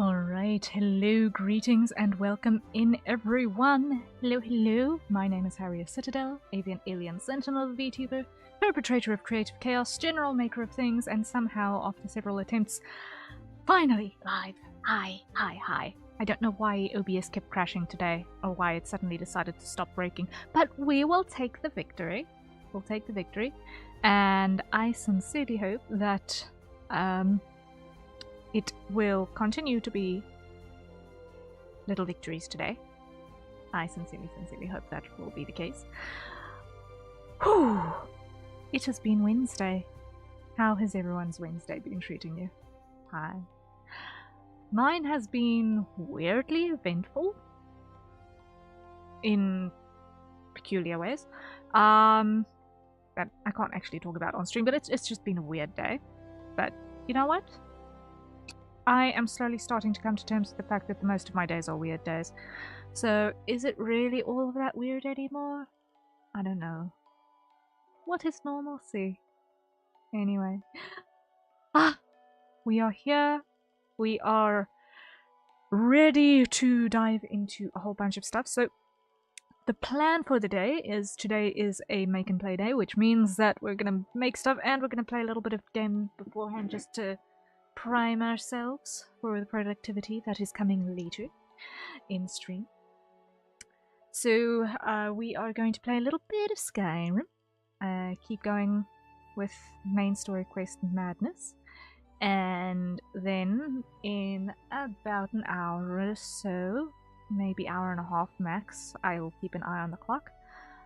Alright, hello, greetings, and welcome in, everyone. Hello, hello. My name is Harriet Citadel, avian alien sentinel VTuber, perpetrator of creative chaos, general maker of things, and somehow, after several attempts, finally live. Hi. I don't know why OBS kept crashing today, or why it suddenly decided to stop breaking, but we will take the victory. We'll take the victory, and I sincerely hope that, it will continue to be little victories today. I sincerely hope that will be the case. Whew! It has been Wednesday. How has everyone's Wednesday been treating you? Hi. Mine has been weirdly eventful in peculiar ways. That I can't actually talk about on stream, but it's just been a weird day. But you know what? I am slowly starting to come to terms with the fact that most of my days are weird days. So, is it really all of that weird anymore? I don't know. What is normalcy? Anyway. We are here. We are ready to dive into a whole bunch of stuff. So, the plan for the day is today is a make and play day, which means that we're gonna make stuff and we're gonna play a little bit of game beforehand just to prime ourselves for the productivity that is coming later in stream. So we are going to play a little bit of Skyrim, keep going with main story quest madness, and then in about an hour or so, maybe hour and a half max, I will keep an eye on the clock.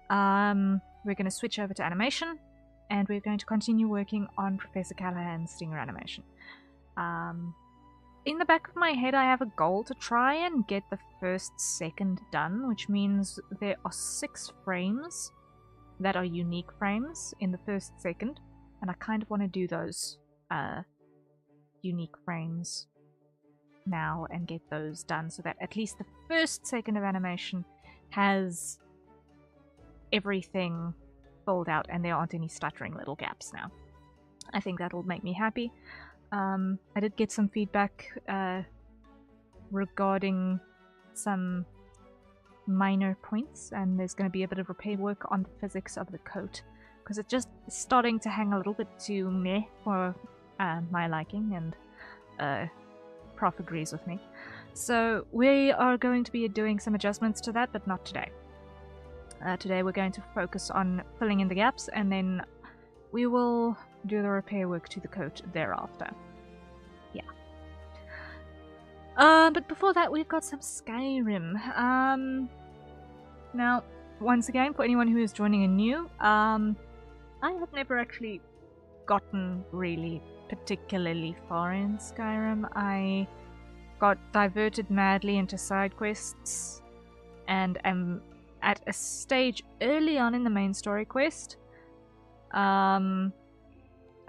We're going to switch over to animation, and we're going to continue working on Professor Callahan's stinger animation. In the back of my head, I have a goal to try and get the first second done, which means there are 6 frames that are unique frames in the first second, and I kind of want to do those unique frames now and get those done so that at least the first second of animation has everything filled out and there aren't any stuttering little gaps now. I think that'll make me happy. I did get some feedback regarding some minor points, and there's going to be a bit of repair work on the physics of the coat, because it's just starting to hang a little bit too meh for my liking, and Prof agrees with me. So we are going to be doing some adjustments to that, but not today. Today we're going to focus on filling in the gaps, and then we will do the repair work to the coat thereafter. Yeah. But before that, we've got some Skyrim. Now, once again, for anyone who is joining in new, I have never actually gotten really particularly far in Skyrim. I got diverted madly into side quests, and am at a stage early on in the main story quest.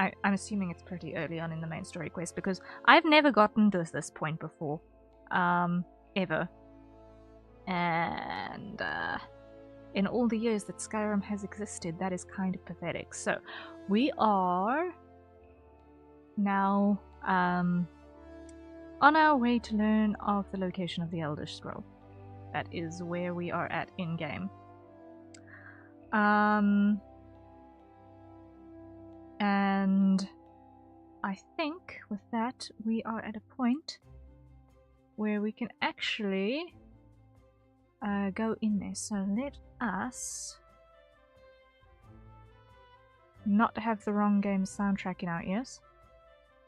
I'm assuming it's pretty early on in the main story quest, because I've never gotten to this point before. Ever. And, in all the years that Skyrim has existed, that is kind of pathetic. So, we are now, on our way to learn of the location of the Elder Scroll. That is where we are at in-game. And I think with that we are at a point where we can actually go in there. So let us not have the wrong game's soundtrack in our ears.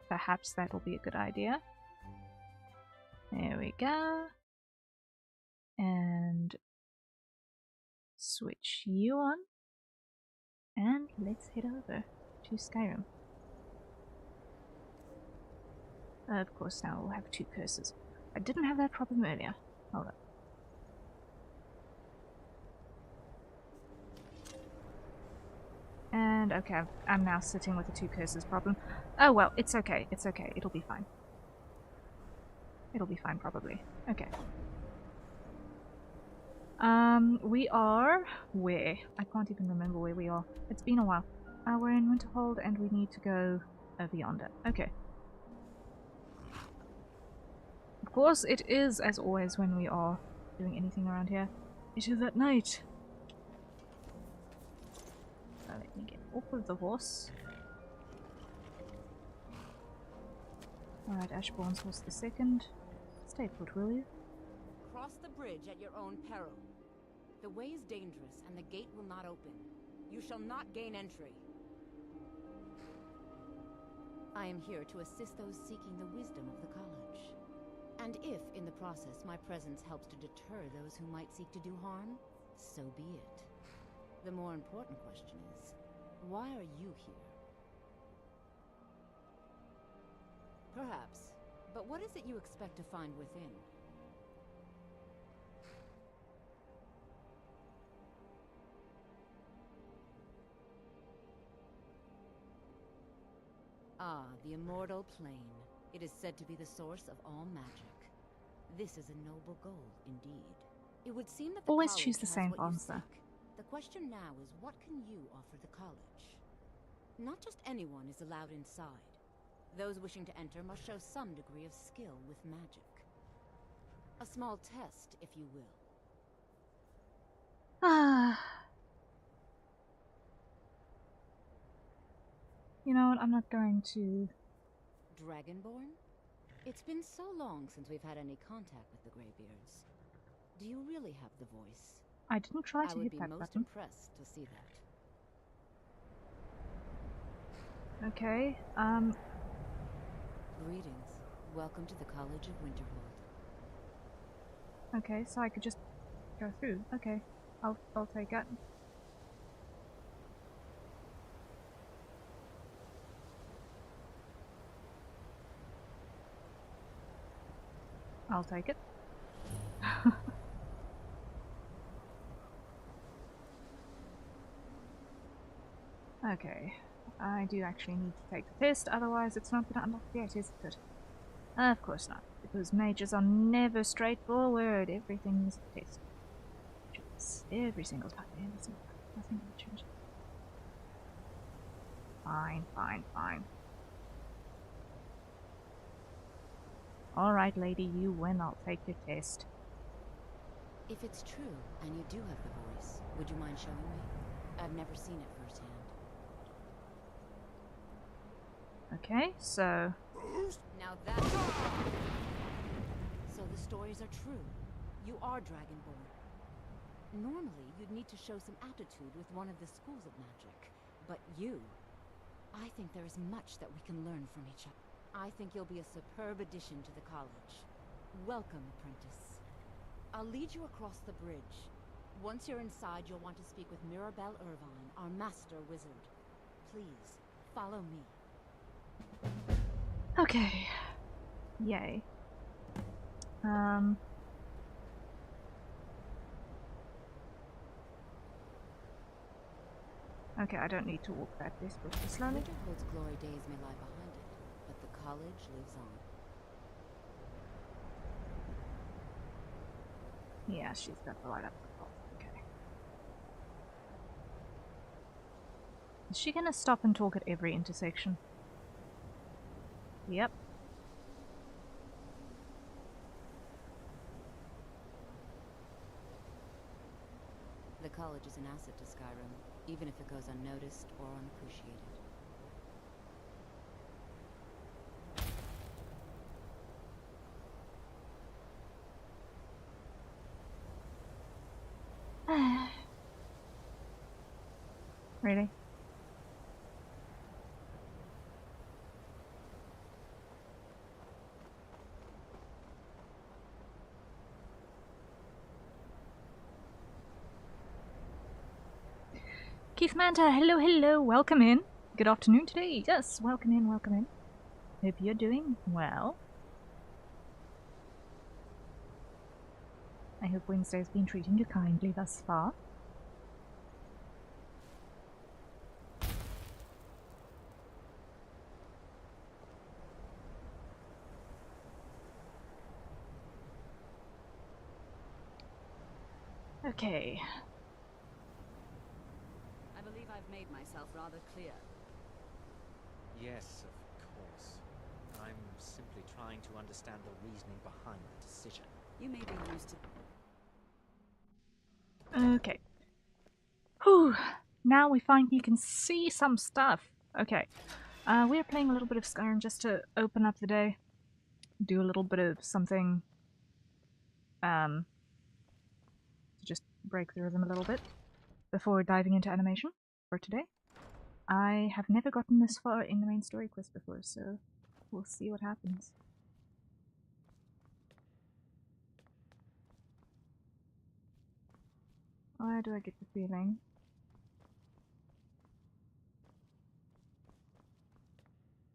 Perhaps that will be a good idea. There we go. And switch you on. And let's head over to Skyrim. Of course, now we'll have 2 curses. I didn't have that problem earlier. Hold on. And okay, I'm now sitting with the 2 curses problem. Oh well, it's okay, it's okay, it'll be fine. It'll be fine, probably. Okay. We are... where? I can't even remember where we are. It's been a while. We're in Winterhold and we need to go over yonder. Okay. Of course, it is, as always, when we are doing anything around here. It is at night. So let me get off of the horse. Alright, Ashbourne's horse the second. Stay put, will you? Cross the bridge at your own peril. The way is dangerous, and the gate will not open. You shall not gain entry. I am here to assist those seeking the wisdom of the college. And if, in the process, my presence helps to deter those who might seek to do harm, so be it. The more important question is, why are you here? Perhaps, but what is it you expect to find within? Ah, the immortal plane. It is said to be the source of all magic. This is a noble goal, indeed. It would seem that the Always college choose the has same what you answer. seek. The question now is, what can you offer the college? Not just anyone is allowed inside. Those wishing to enter must show some degree of skill with magic. A small test, if you will. Ah. You know what, I'm not going to... Dragonborn? It's been so long since we've had any contact with the Greybeards. Do you really have the voice? I didn't try to I would hit be that most button. impressed to see that. Okay, Greetings. Welcome to the College of Winterhold. okay, so I could just go through. Okay, I'll take it. I'll take it. Okay, I do actually need to take the test, otherwise it's not going to unlock yet, is it? Of course not, because mages are never straightforward. Everything is a test. Every single time, nothing will change. Fine, fine, fine. Alright, lady, you win. I'll take your test. If it's true, and you do have the voice, would you mind showing me? I've never seen it firsthand. Okay, so... Now that's... So the stories are true. You are Dragonborn. Normally, you'd need to show some aptitude with one of the schools of magic. But you... I think there is much that we can learn from each other. I think you'll be a superb addition to the college. Welcome, apprentice. I'll lead you across the bridge. Once you're inside, you'll want to speak with Mirabelle Irvine, our master wizard. Please, follow me. Okay. Yay. Okay, I don't need to walk back this book slowly. Winterhold's glory days may lie behind it, but the college lives on. Yeah, she's got the light up. Okay. Is she gonna stop and talk at every intersection? Yep. The college is an asset to Skyrim, even if it goes unnoticed or unappreciated. Really? Keith Manta, hello, hello, welcome in. Good afternoon today. Yes, welcome in, welcome in. Hope you're doing well. I hope Wednesday's been treating you kindly thus far. Okay. I believe I've made myself rather clear. Yes, of course. I'm simply trying to understand the reasoning behind the decision. You may be used to... Okay. Whew. Now we finally can see some stuff. Okay. We're playing a little bit of Skyrim just to open up the day. Do a little bit of something. To just break the rhythm a little bit. Before diving into animation for today. I have never gotten this far in the main story quest before, so we'll see what happens. Why do I get the feeling?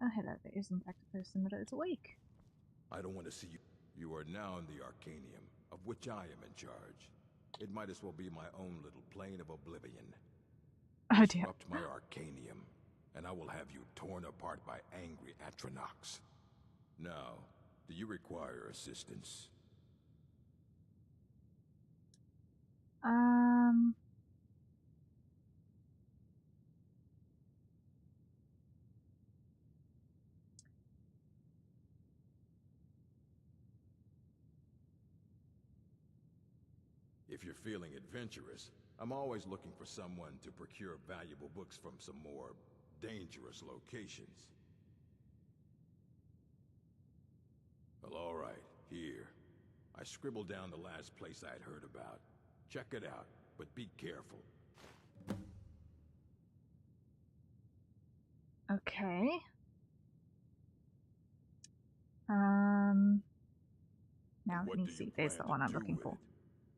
Oh, hello, there is in fact a person that is awake. I don't want to see you. You are now in the Arcanium, of which I am in charge. It might as well be my own little plane of oblivion. Oh dear. Disrupt my Arcanium, and I will have you torn apart by angry Atronachs. Now, do you require assistance? If you're feeling adventurous, I'm always looking for someone to procure valuable books from some more dangerous locations. Well, all right, here. I scribbled down the last place I'd heard about. Check it out, but be careful. Okay. Now let me see. There's the one I'm looking for.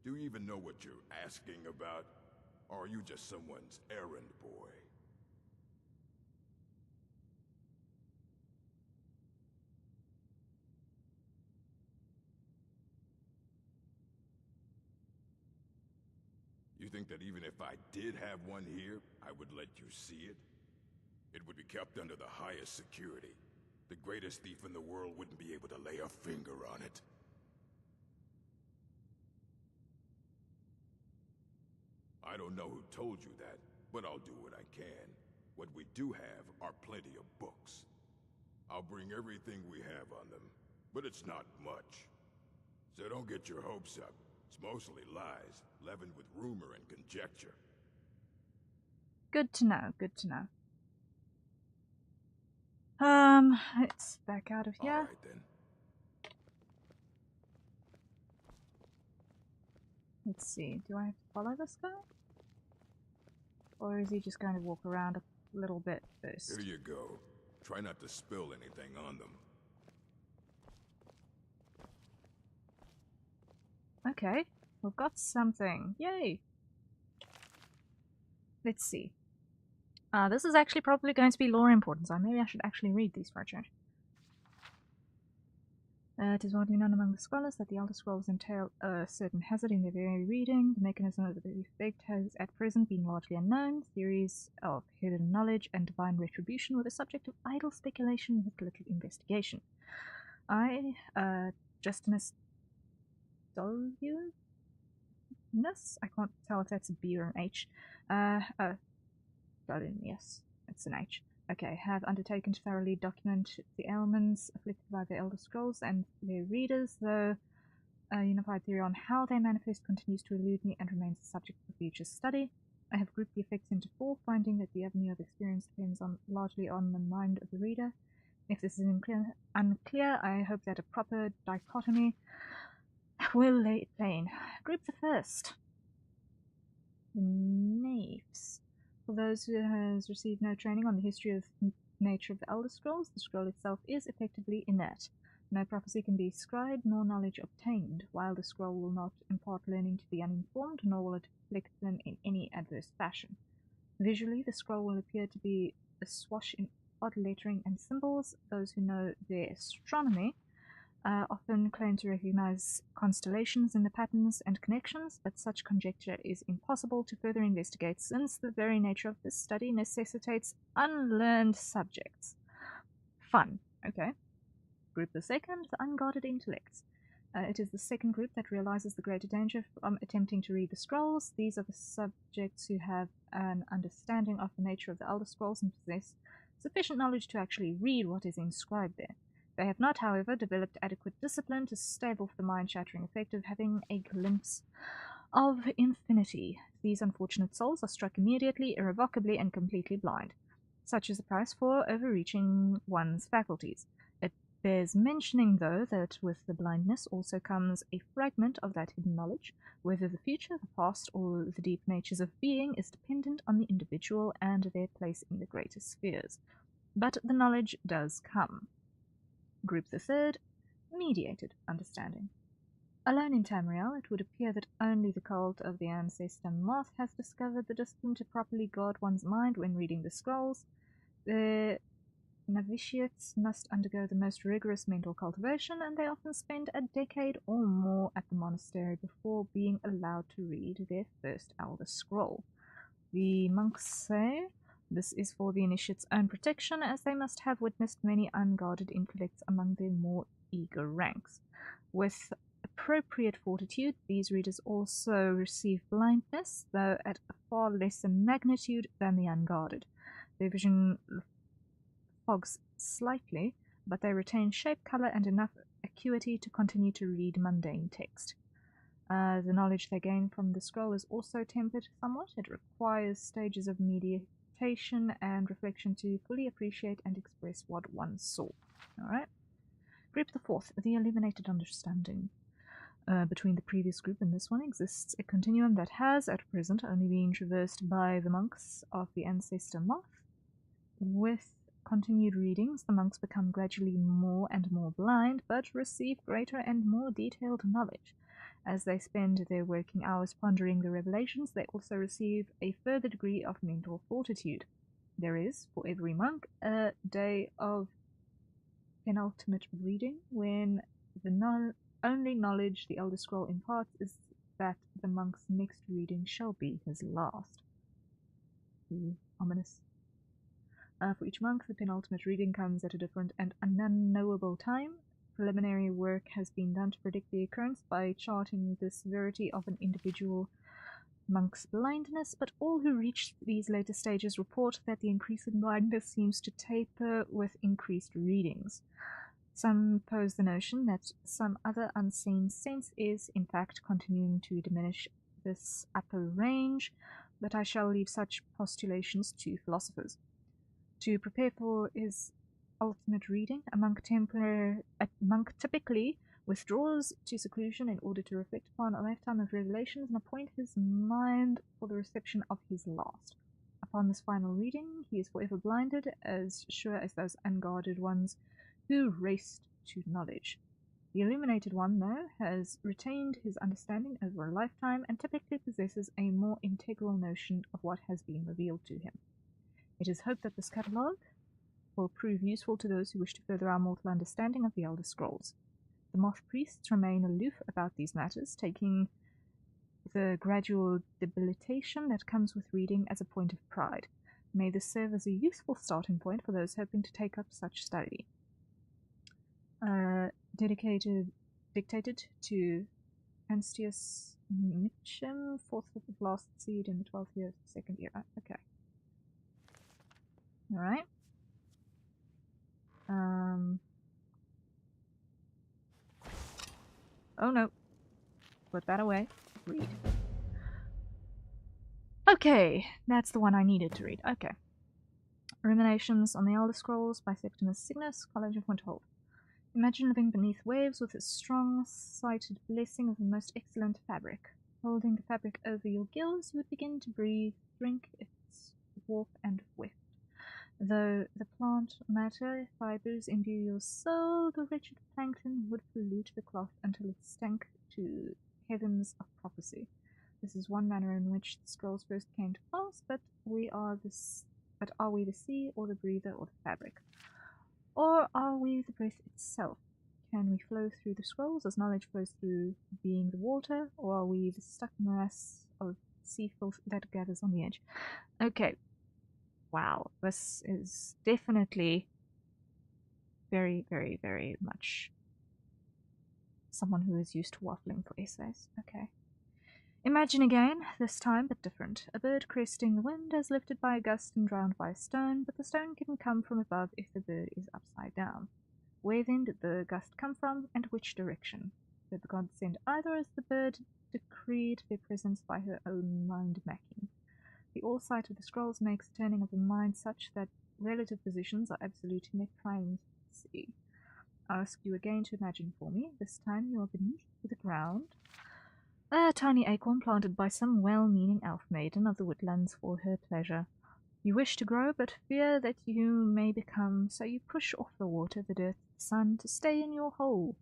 Do you even know what you're asking about? Or are you just someone's errand boy? You think that even if I did have one here, I would let you see it? It would be kept under the highest security. The greatest thief in the world wouldn't be able to lay a finger on it. I don't know who told you that, but I'll do what I can. What we do have are plenty of books. I'll bring everything we have on them, but it's not much. So don't get your hopes up. It's mostly lies, leavened with rumor and conjecture. Good to know, good to know. Let's back out of here. All right, then. Let's see, do I have to follow this guy? Or is he just going to walk around a little bit first? Here you go. Try not to spill anything on them. Okay, we've got something. Yay! Let's see. This is actually probably going to be lore important, so maybe I should actually read these for a change. It is widely known among the scholars that the Elder Scrolls entail a certain hazard in their very reading. The mechanism of the effect has at present been largely unknown. Theories of hidden knowledge and divine retribution were the subject of idle speculation with little investigation. I, Justinus Doluvius? I can't tell if that's a B or an H. Yes, it's an H. Okay, have undertaken to thoroughly document the ailments afflicted by the Elder Scrolls and their readers, though a unified theory on how they manifest continues to elude me and remains a subject for future study. I have grouped the effects into 4, finding that the avenue of experience depends largely on the mind of the reader. If this is unclear, I hope that a proper dichotomy will lay it plain. Group the first. The Knaves. For those who has received no training on the history of nature of the Elder Scrolls, the scroll itself is effectively inert. No prophecy can be scribed, nor knowledge obtained, while the scroll will not impart learning to the uninformed, nor will it afflict them in any adverse fashion. Visually, the scroll will appear to be a swash in odd lettering and symbols. Those who know their astronomy often claim to recognize constellations in the patterns and connections, but such conjecture is impossible to further investigate since the very nature of this study necessitates unlearned subjects. Fun. Okay. Group the second, the unguarded intellects. It is the second group that realizes the greater danger from attempting to read the scrolls. These are the subjects who have an understanding of the nature of the Elder Scrolls and possess sufficient knowledge to actually read what is inscribed there. They have not, however, developed adequate discipline to stave off the mind-shattering effect of having a glimpse of infinity. These unfortunate souls are struck immediately, irrevocably, and completely blind. Such is the price for overreaching one's faculties. It bears mentioning, though, that with the blindness also comes a fragment of that hidden knowledge. Whether the future, the past, or the deep natures of being is dependent on the individual and their place in the greater spheres. But the knowledge does come. Group the third, mediated understanding. Alone in Tamriel, it would appear that only the cult of the ancestor moth has discovered the discipline to properly guard one's mind when reading the scrolls. The novitiates must undergo the most rigorous mental cultivation, and they often spend a decade or more at the monastery before being allowed to read their first Elder Scroll. The monks say this is for the initiate's own protection, as they must have witnessed many unguarded intellects among their more eager ranks. With appropriate fortitude, these readers also receive blindness, though at a far lesser magnitude than the unguarded. Their vision fogs slightly, but they retain shape, color, and enough acuity to continue to read mundane text. The knowledge they gain from the scroll is also tempered somewhat. It requires stages of meditation and reflection to fully appreciate and express what one saw. Alright. Group the fourth, the illuminated understanding. Between the previous group and this one exists a continuum that has, at present, only been traversed by the monks of the ancestor moth. With continued readings, the monks become gradually more and more blind, but receive greater and more detailed knowledge. As they spend their working hours pondering the revelations, they also receive a further degree of mental fortitude. There is, for every monk, a day of penultimate reading, when the only knowledge the Elder Scroll imparts is that the monk's next reading shall be his last. Ooh, ominous. For each monk, the penultimate reading comes at a different and unknowable time. Preliminary work has been done to predict the occurrence by charting the severity of an individual monk's blindness, but all who reach these later stages report that the increasing blindness seems to taper with increased readings. Some pose the notion that some other unseen sense is, in fact, continuing to diminish this upper range, but I shall leave such postulations to philosophers. To prepare for his ultimate reading, a monk typically withdraws to seclusion in order to reflect upon a lifetime of revelations and appoint his mind for the reception of his last. Upon this final reading, he is forever blinded, as sure as those unguarded ones who raced to knowledge. The illuminated one, though, has retained his understanding over a lifetime and typically possesses a more integral notion of what has been revealed to him. It is hoped that this catalogue will prove useful to those who wish to further our mortal understanding of the Elder Scrolls. The moth priests remain aloof about these matters, taking the gradual debilitation that comes with reading as a point of pride. May this serve as a useful starting point for those hoping to take up such study. Dictated to Anstius Mitchum, 4th of the last seed in the 12th year of the 2nd year. Okay. Alright. Oh no. Put that away. Read. Okay, that's the one I needed to read. Okay. Ruminations on the Elder Scrolls by Septimus Cygnus, College of Winterhold. Imagine living beneath waves with a strong-sighted blessing of the most excellent fabric. Holding the fabric over your gills, you would begin to breathe, drink its warmth and weft. Though the plant matter fibers imbue your soul, the wretched plankton would pollute the cloth until it stank to heavens of prophecy. This is one manner in which the scrolls first came to pass, but are we the sea, or the breather, or the fabric? Or are we the breath itself? Can we flow through the scrolls as knowledge flows through being the water, or are we the stuck mass of sea filth that gathers on the edge? Okay. Wow, this is definitely very, very, very much someone who is used to waffling for essays. Okay. Imagine again, this time but different. A bird cresting the wind as lifted by a gust and drowned by a stone, but the stone can come from above if the bird is upside down. Where then did the gust come from, and which direction? Did the gods send either as the bird decreed their presence by her own mind-macking? The all-sight of the scrolls makes the turning of the mind such that relative positions are absolute in their primacy. I ask you again to imagine for me. This time you are beneath the ground. A tiny acorn planted by some well-meaning elf maiden of the woodlands for her pleasure. You wish to grow, but fear that you may become, so you push off the water, the dirt, the sun, to stay in your hole.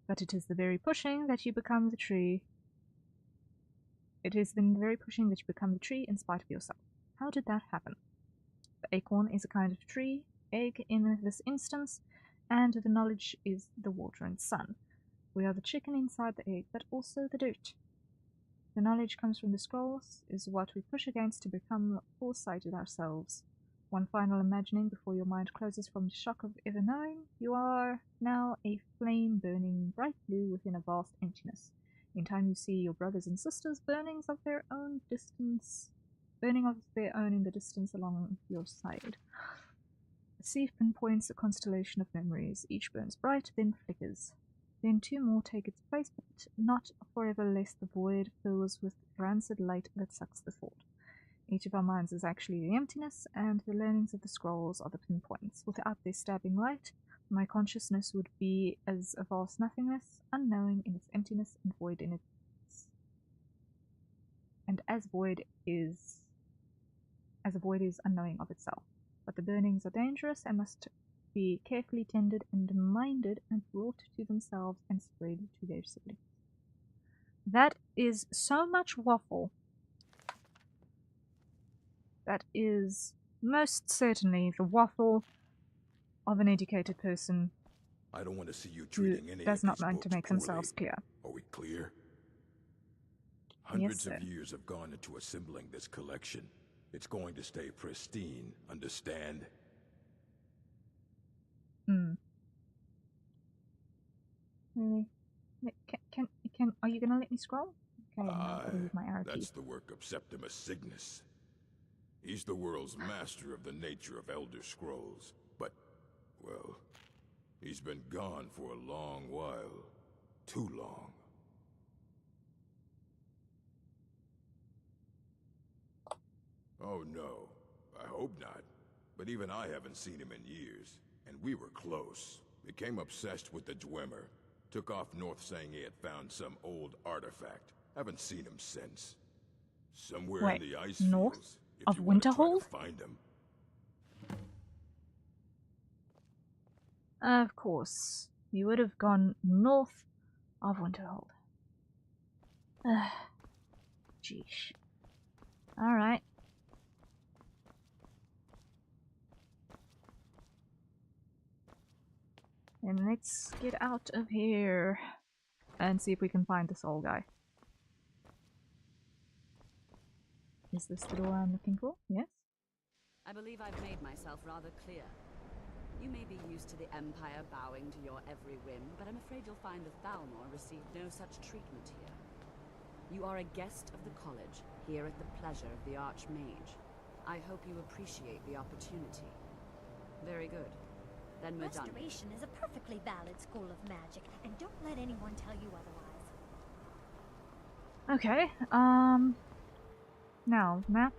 But it is the very pushing that you become the tree. It is the very pushing that you become the tree in spite of yourself. How did that happen? The acorn is a kind of tree, egg in this instance, and the knowledge is the water and sun. We are the chicken inside the egg, but also the dirt. The knowledge comes from the scrolls, is what we push against to become foresighted ourselves. One final imagining before your mind closes from the shock of ever knowing. You are now a flame burning bright blue within a vast emptiness. In time you see your brothers and sisters burning of their own in the distance along your side. A sea pinpoints a constellation of memories. Each burns bright, then flickers. Then two more take its place, but not forever, lest the void fills with rancid light that sucks the thought. Each of our minds is actually the emptiness, and the learnings of the scrolls are the pinpoints. Without their stabbing light, my consciousness would be as a vast nothingness, unknowing in its emptiness and void in its... And as a void is unknowing of itself. But the burnings are dangerous and must be carefully tended and minded and brought to themselves and spread to their siblings. That is so much waffle. That is most certainly the waffle of an educated person I don't want to see you who treating any does of not these want to books make poorly. themselves clear. Are we clear? Yes, Hundreds sir. of years have gone into assembling this collection. It's going to stay pristine, understand? Really? Are you gonna let me scroll? Okay, now I've got to use my arrow key. That's the work of Septimus Cygnus. He's the world's master of the nature of Elder Scrolls. But, well, he's been gone for a long while. Too long. Oh no, I hope not. But even I haven't seen him in years. And we were close. Became obsessed with the Dwemer. Took off north saying he had found some old artifact. Haven't seen him since. Somewhere Wait, in the ice north fields. of If you want to try Winterhold? to find him. Of course. You would have gone north of Winterhold. Jeesh. Alright. And let's get out of here and see if we can find this old guy. Is this the door I'm looking for? Yes? I believe I've made myself rather clear. You may be used to the Empire bowing to your every whim, but I'm afraid you'll find the Thalmor received no such treatment here. You are a guest of the college, here at the pleasure of the Archmage. I hope you appreciate the opportunity. Very good. Then we're done. Restoration is a perfectly valid school of magic, and don't let anyone tell you otherwise. Okay, now, map.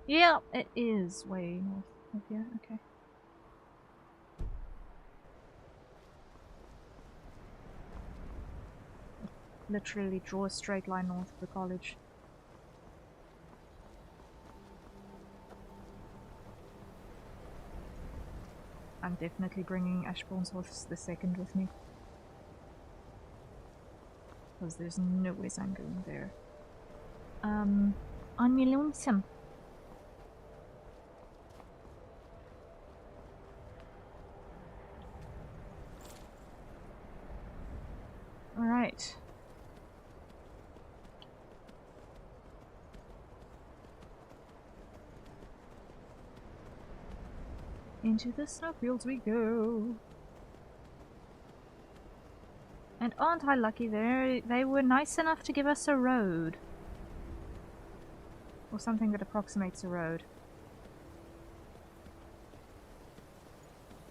Yeah, it is way north of here, okay. Literally draw a straight line north of the college. I'm definitely bringing Ashbourne's horse the second with me. Because there's no way I'm going there. On my lonesome. Alright. Into the snowfields we go. And aren't I lucky there? They were nice enough to give us a road. Or something that approximates a road.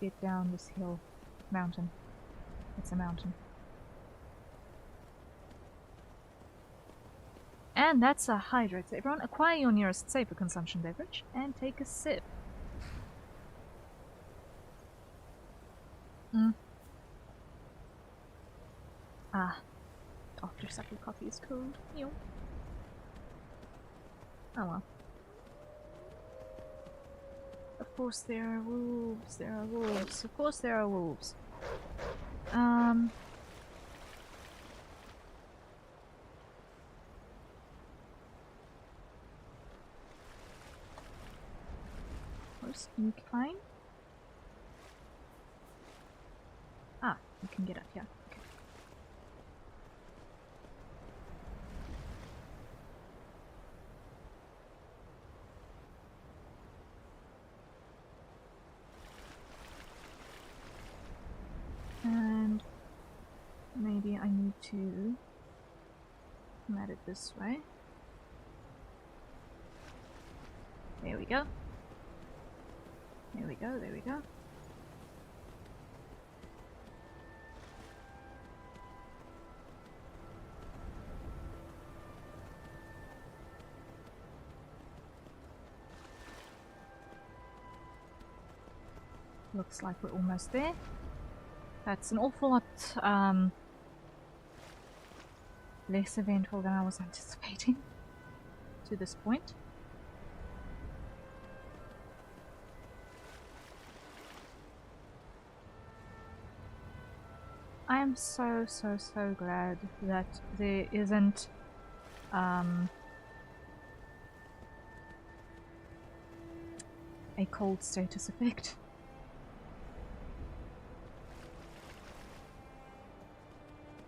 Get down this hill. Mountain. It's a mountain. And that's a hydrate. So everyone, acquire your nearest safer consumption beverage and take a sip. Ah, after supper coffee is cold. Ew. Oh well. Of course there are wolves. There are wolves. Of course there are wolves. Horse, can you climb? Ah, you can get up here. Okay. And maybe I need to come at it this way. There we go. There we go, there we go. Looks like we're almost there. That's an awful lot less eventful than I was anticipating to this point. I am so glad that there isn't a cold status effect.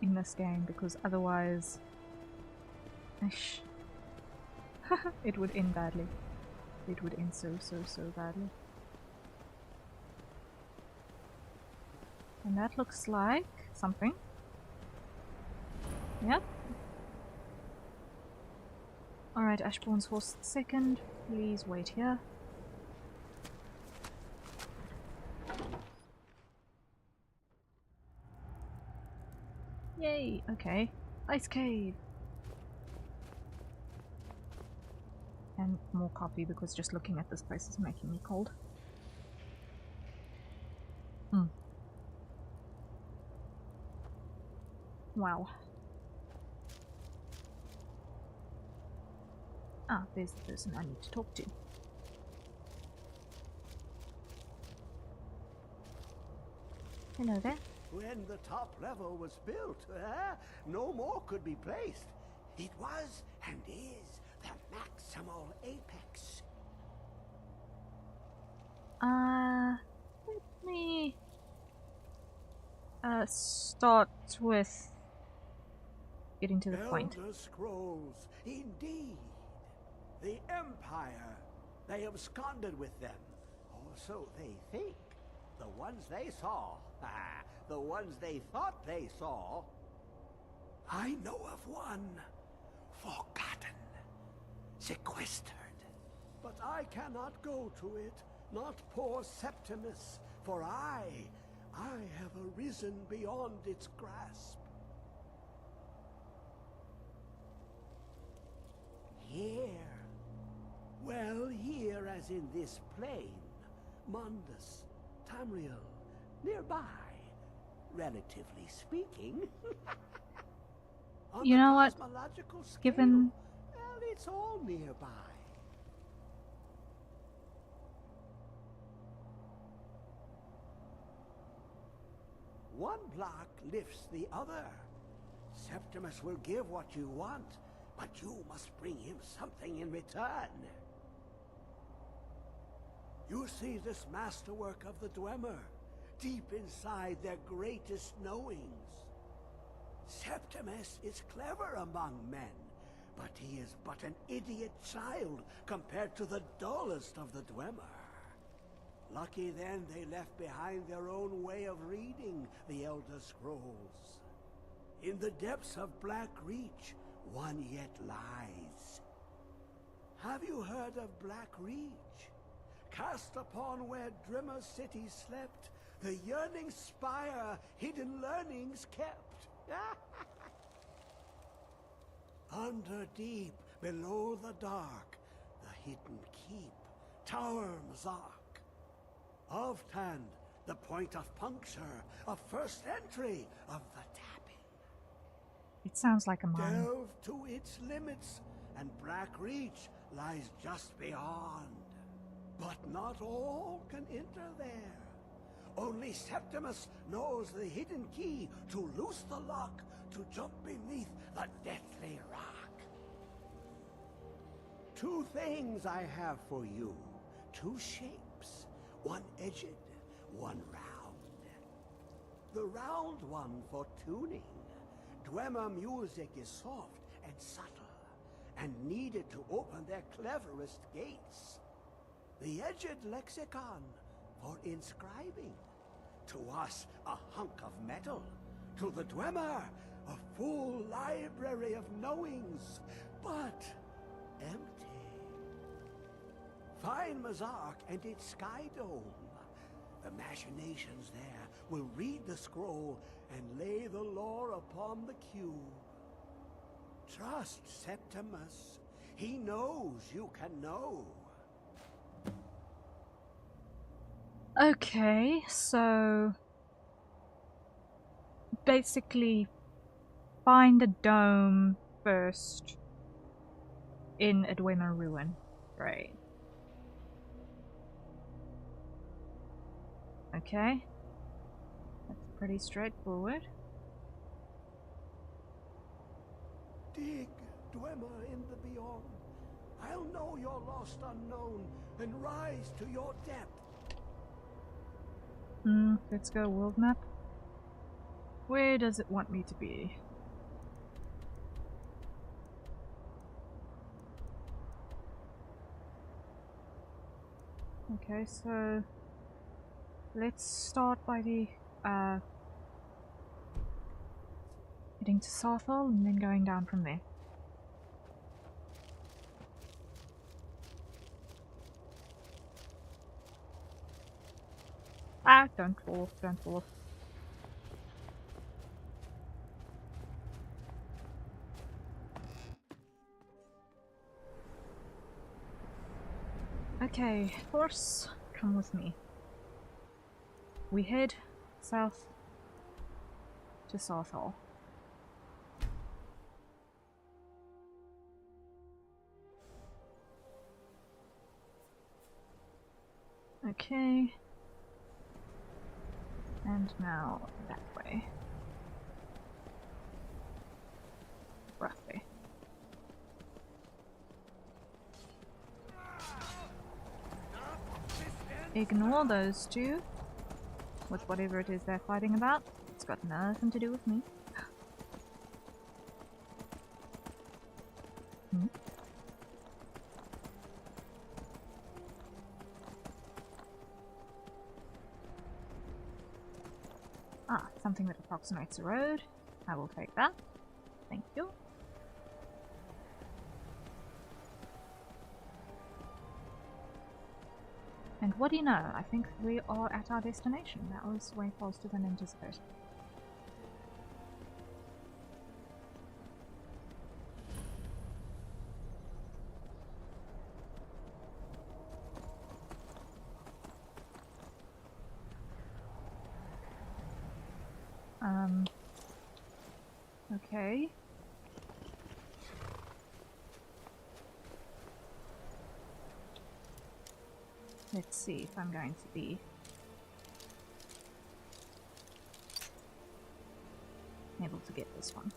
In this game, because otherwise it would end badly. It would end so badly. And that looks like something. Yep. Alright, Ashbourne's horse second. Please wait here. Yay, okay. Ice cave! And more coffee because just looking at this place is making me cold. Wow. Ah, there's the person I need to talk to. Hello there. When the top level was built, no more could be placed. It was and is the maximal apex. Let me start with getting to the point. Elder Scrolls, indeed. The Empire. They absconded with them. Or so they think. The ones they saw. The ones they thought they saw. I know of one. Forgotten. Sequestered. But I cannot go to it. Not poor Septimus. For I have arisen beyond its grasp. Here. Well, here as in this plain. Mundus, Tamriel, nearby. Relatively speaking. You know what? Scale, Given... well, it's all nearby. One block lifts the other. Septimus will give what you want, but you must bring him something in return. You see this masterwork of the Dwemer, deep inside their greatest knowings. Septimus is clever among men, but he is but an idiot child compared to the dullest of the Dwemer. Lucky then they left behind their own way of reading the Elder Scrolls. In the depths of Black Reach, one yet lies. Have you heard of Black Reach? Cast upon where Drimmer City slept, the yearning spire hidden learnings kept. Under deep, below the dark, the hidden keep, Tower Mazark. Of Tand, the point of puncture, of first entry of the tapping. It sounds like a mine. Delve to its limits, and Black Reach lies just beyond. But not all can enter there. Only Septimus knows the hidden key to loose the lock, to jump beneath the deathly rock. 2 things I have for you. 2 shapes. One edged, one round. The round one for tuning. Dwemer music is soft and subtle, and needed to open their cleverest gates. The edged lexicon for inscribing. To us, a hunk of metal. To the Dwemer, a full library of knowings, but empty. Find Mazark and its sky dome. The machinations there will read the scroll and lay the lore upon the cube. Trust Septimus. He knows you can know. Okay, so basically find the dome first in a Dwemer ruin, right? Okay, that's pretty straightforward. Dig, Dwemer, in the beyond. I'll know your lost unknown and rise to your depth. Let's go world map. Where does it want me to be? Okay, so let's start by the heading to Southall and then going down from there. Ah, don't fall, don't fall. Okay, horse, come with me. We head south to Southall. Okay. And now that way. Roughly. Ignore those two with whatever it is they're fighting about. It's got nothing to do with me. Ah, something that approximates a road. I will take that. Thank you. And what do you know? I think we are at our destination. That was way faster than anticipated. Okay. Let's see if I'm going to be able to get this one.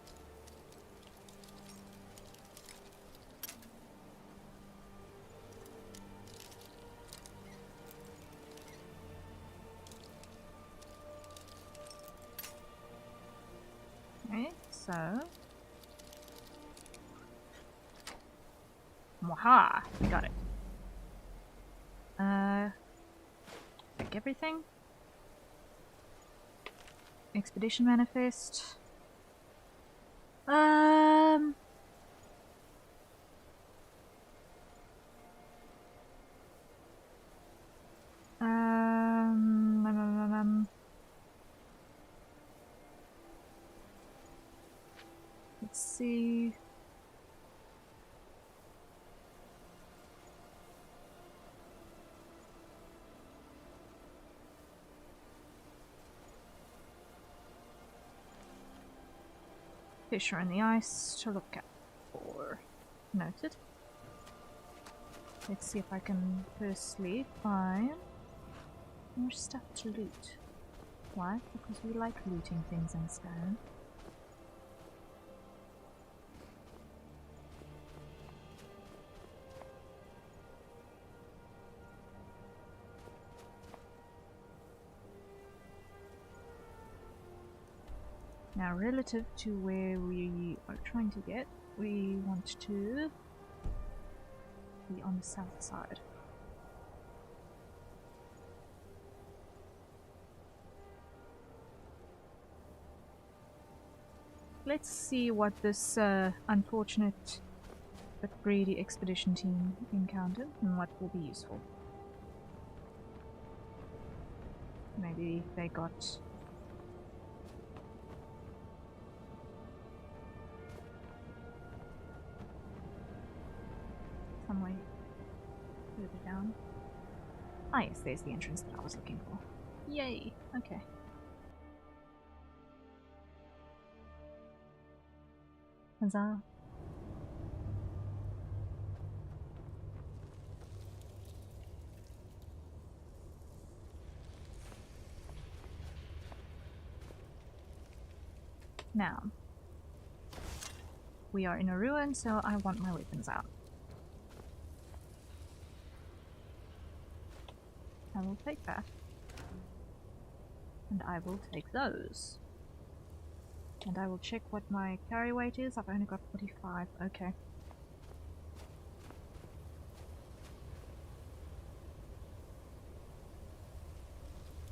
Okay, so Mwaha! We got it. Pick everything. Expedition manifest. see. Fish are in the ice to look at for. Noted. Let's see if I can firstly find more stuff to loot. Why? Because we like looting things in Skyrim. Now, relative to where we are trying to get, we want to be on the south side. Let's see what this unfortunate but greedy expedition team encountered and what will be useful. Maybe they got some way further down. Ah yes, there's the entrance that I was looking for. Yay! Okay. Huzzah. Now, we are in a ruin, so I want my weapons out. I will take that. And I will take those. And I will check what my carry weight is. I've only got 45. Okay.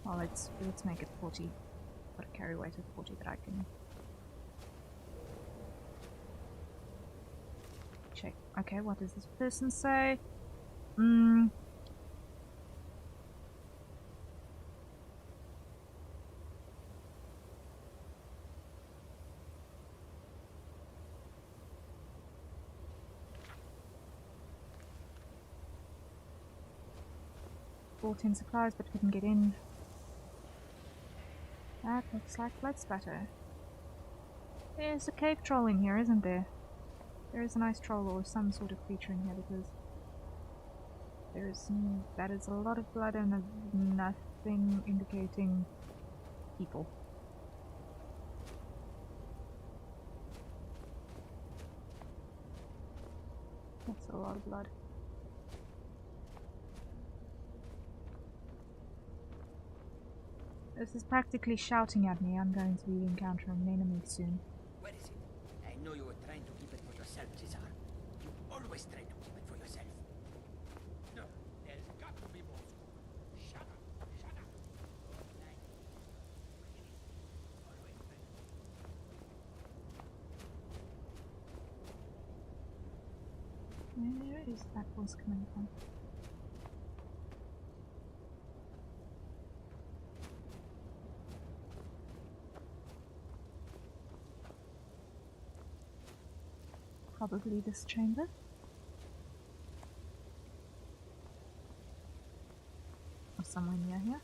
Well, let's make it 40. Got a carry weight of 40 that I can check. Okay, what does this person say? 14 supplies, but couldn't get in. That looks like blood spatter. There's a cave troll in here, isn't there? There is a nice troll or some sort of creature in here because that is a lot of blood and nothing indicating people. That's a lot of blood. This is practically shouting at me. I'm going to be encountering an enemy soon. Where is it? I know you were trying to keep it for yourself, Cesar. You always try to keep it for yourself. No, there's got to be more. Shut up. Shut up. Where is that voice coming from? Probably this chamber. Or somewhere near here.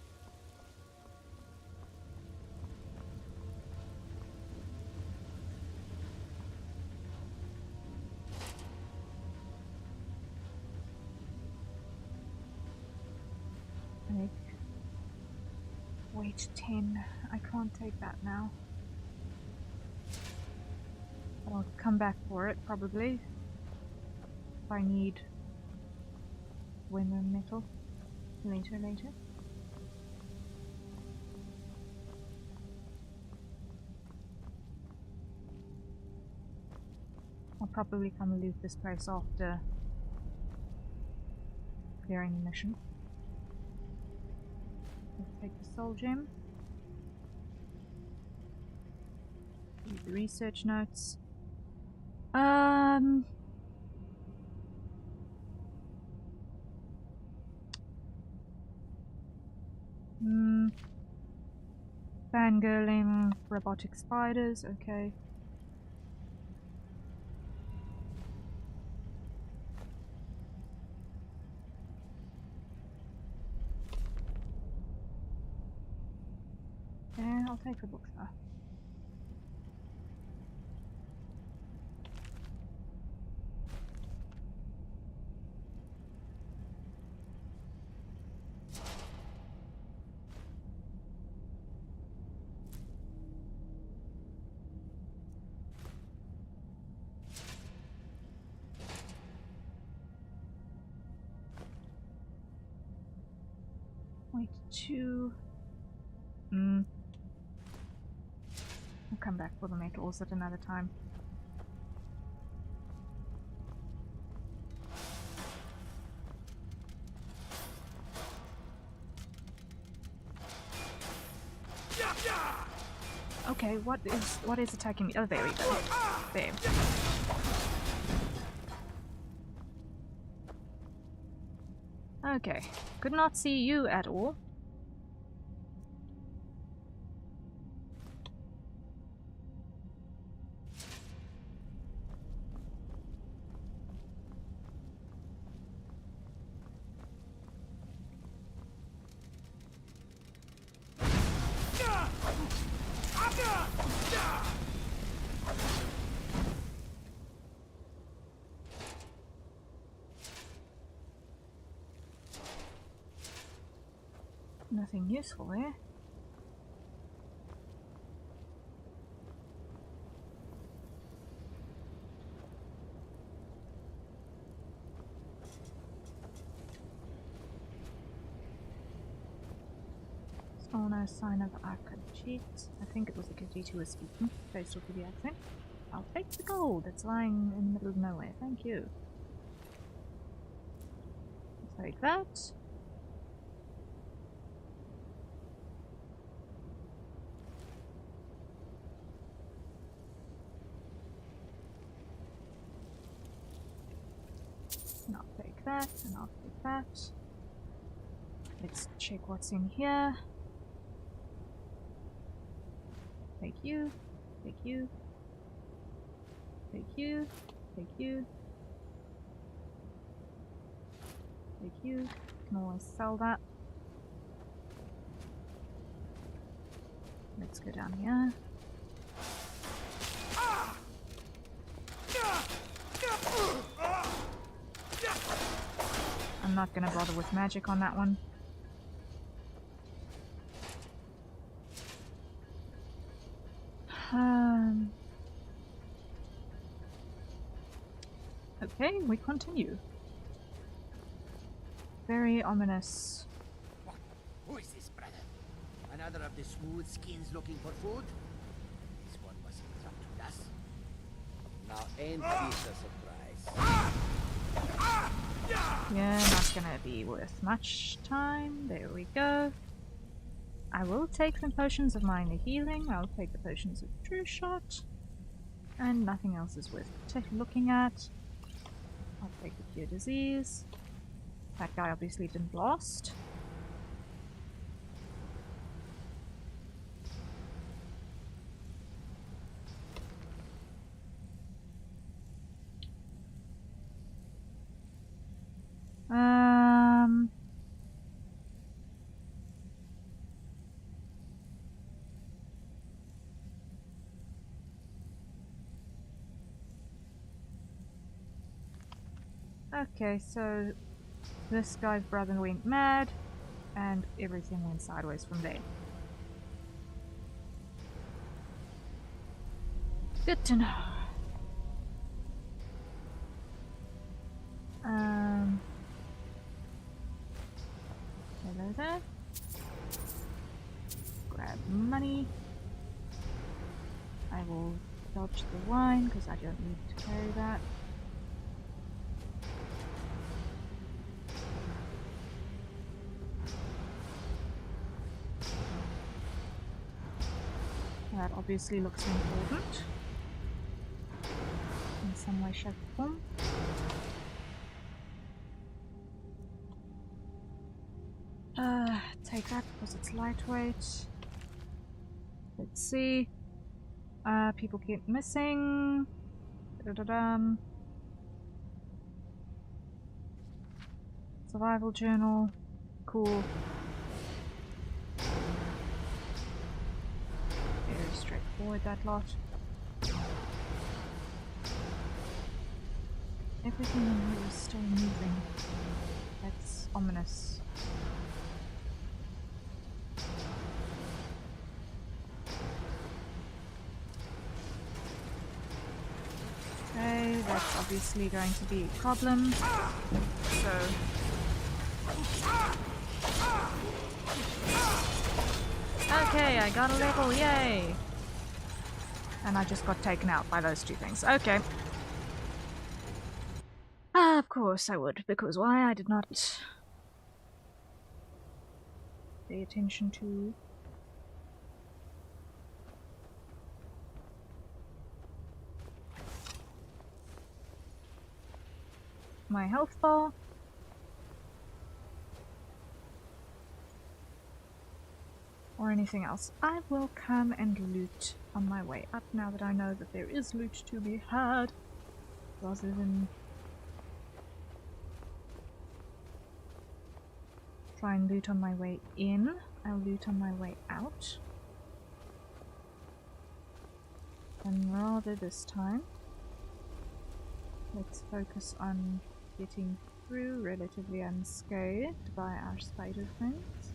Weight 10. I can't take that now. I'll come back for it, probably. If I need winter metal later. I'll probably come and loot this place after clearing the mission. Let's take the soul gem. Read the research notes. Fangirling robotic spiders, okay. Yeah, I'll take the book though. Wait, 2. I'll come back for the metals at another time. Okay, what is attacking me? Oh, there we go. There. Okay, could not see you at all. Nothing useful there. Still no sign of Akajit. I think it was Akajit who was speaking, based off of the accent. I'll take the gold that's lying in the middle of nowhere. Thank you. I'll take that. And I'll take that, and I'll take that. Let's check what's in here. Take you, take you, take you, take you, take you. Can always sell that. Let's go down here. I'm not gonna bother with magic on that one. Okay, we continue. Very ominous. What? Who is this, brother? Another of the smooth skins looking for food? This one wasn't up to us. Now ain't this a surprise? Yeah, not gonna be worth much time. There we go. I will take the potions of minor healing. I'll take the potions of true shot. And nothing else is worth looking at. I'll take the cure disease. That guy obviously didn't blast. Okay, so this guy's brother went mad, and everything went sideways from there. Good to know. Hello there. Grab money. I will dodge the wine because I don't need to carry that. That obviously looks important in some way, shape, or form. Take that because it's lightweight. Let's see. People keep missing. Da-da-da-dum. Survival journal. Cool. straightforward, that lot. Everything in here is still moving. That's ominous. Okay, that's obviously going to be a problem. So... Okay, I got a level, yay! And I just got taken out by those two things. Okay. Of course I would, because why? I did not pay attention to... my health bar. Or anything else. I will come and loot on my way up now that I know that there is loot to be had, rather than try and loot on my way in. I'll loot on my way out. And rather this time, let's focus on getting through relatively unscathed by our spider friends.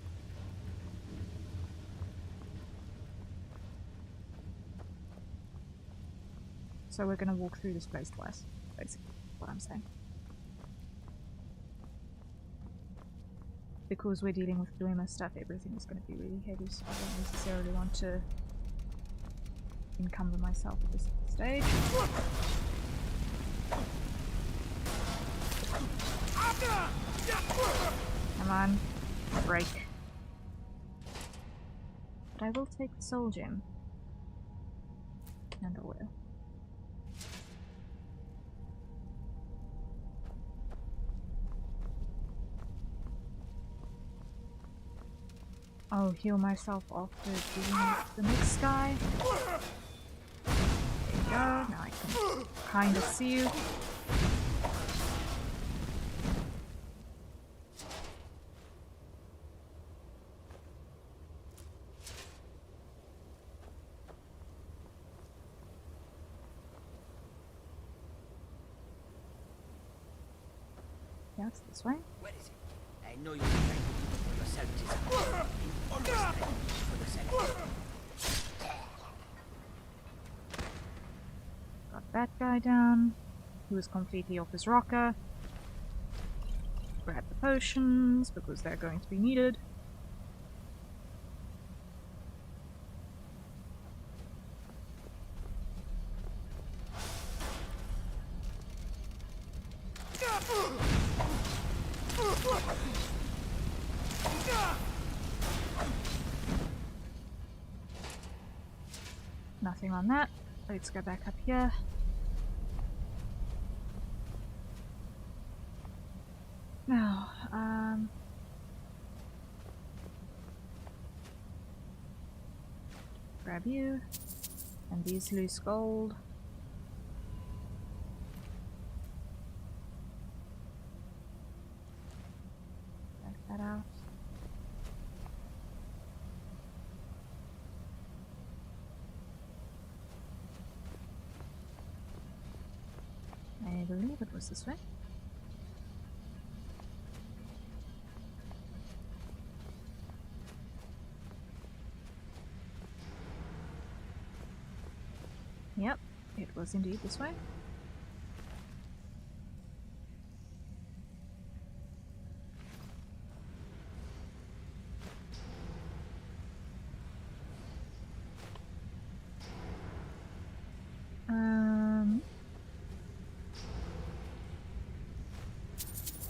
So we're gonna walk through this place twice, basically, what I'm saying. Because we're dealing with Gloomer stuff, everything is gonna be really heavy, so I don't necessarily want to encumber myself at this stage. Come on, break. But I will take the soul gem. And I will. I'll heal myself after doing the next guy. There you go, now I can kind of see you. Yeah, it's this way. Where is it? I know you're trying to keep it for yourself, Giselle. You always try to keep it for yourself. Got that guy down, who is completely off his rocker. Grab the potions, because they're going to be needed. Nothing on that. Let's go back up here. Now, grab you. And these loose gold. Back that out. I believe it was this way. Yep, it was indeed this way.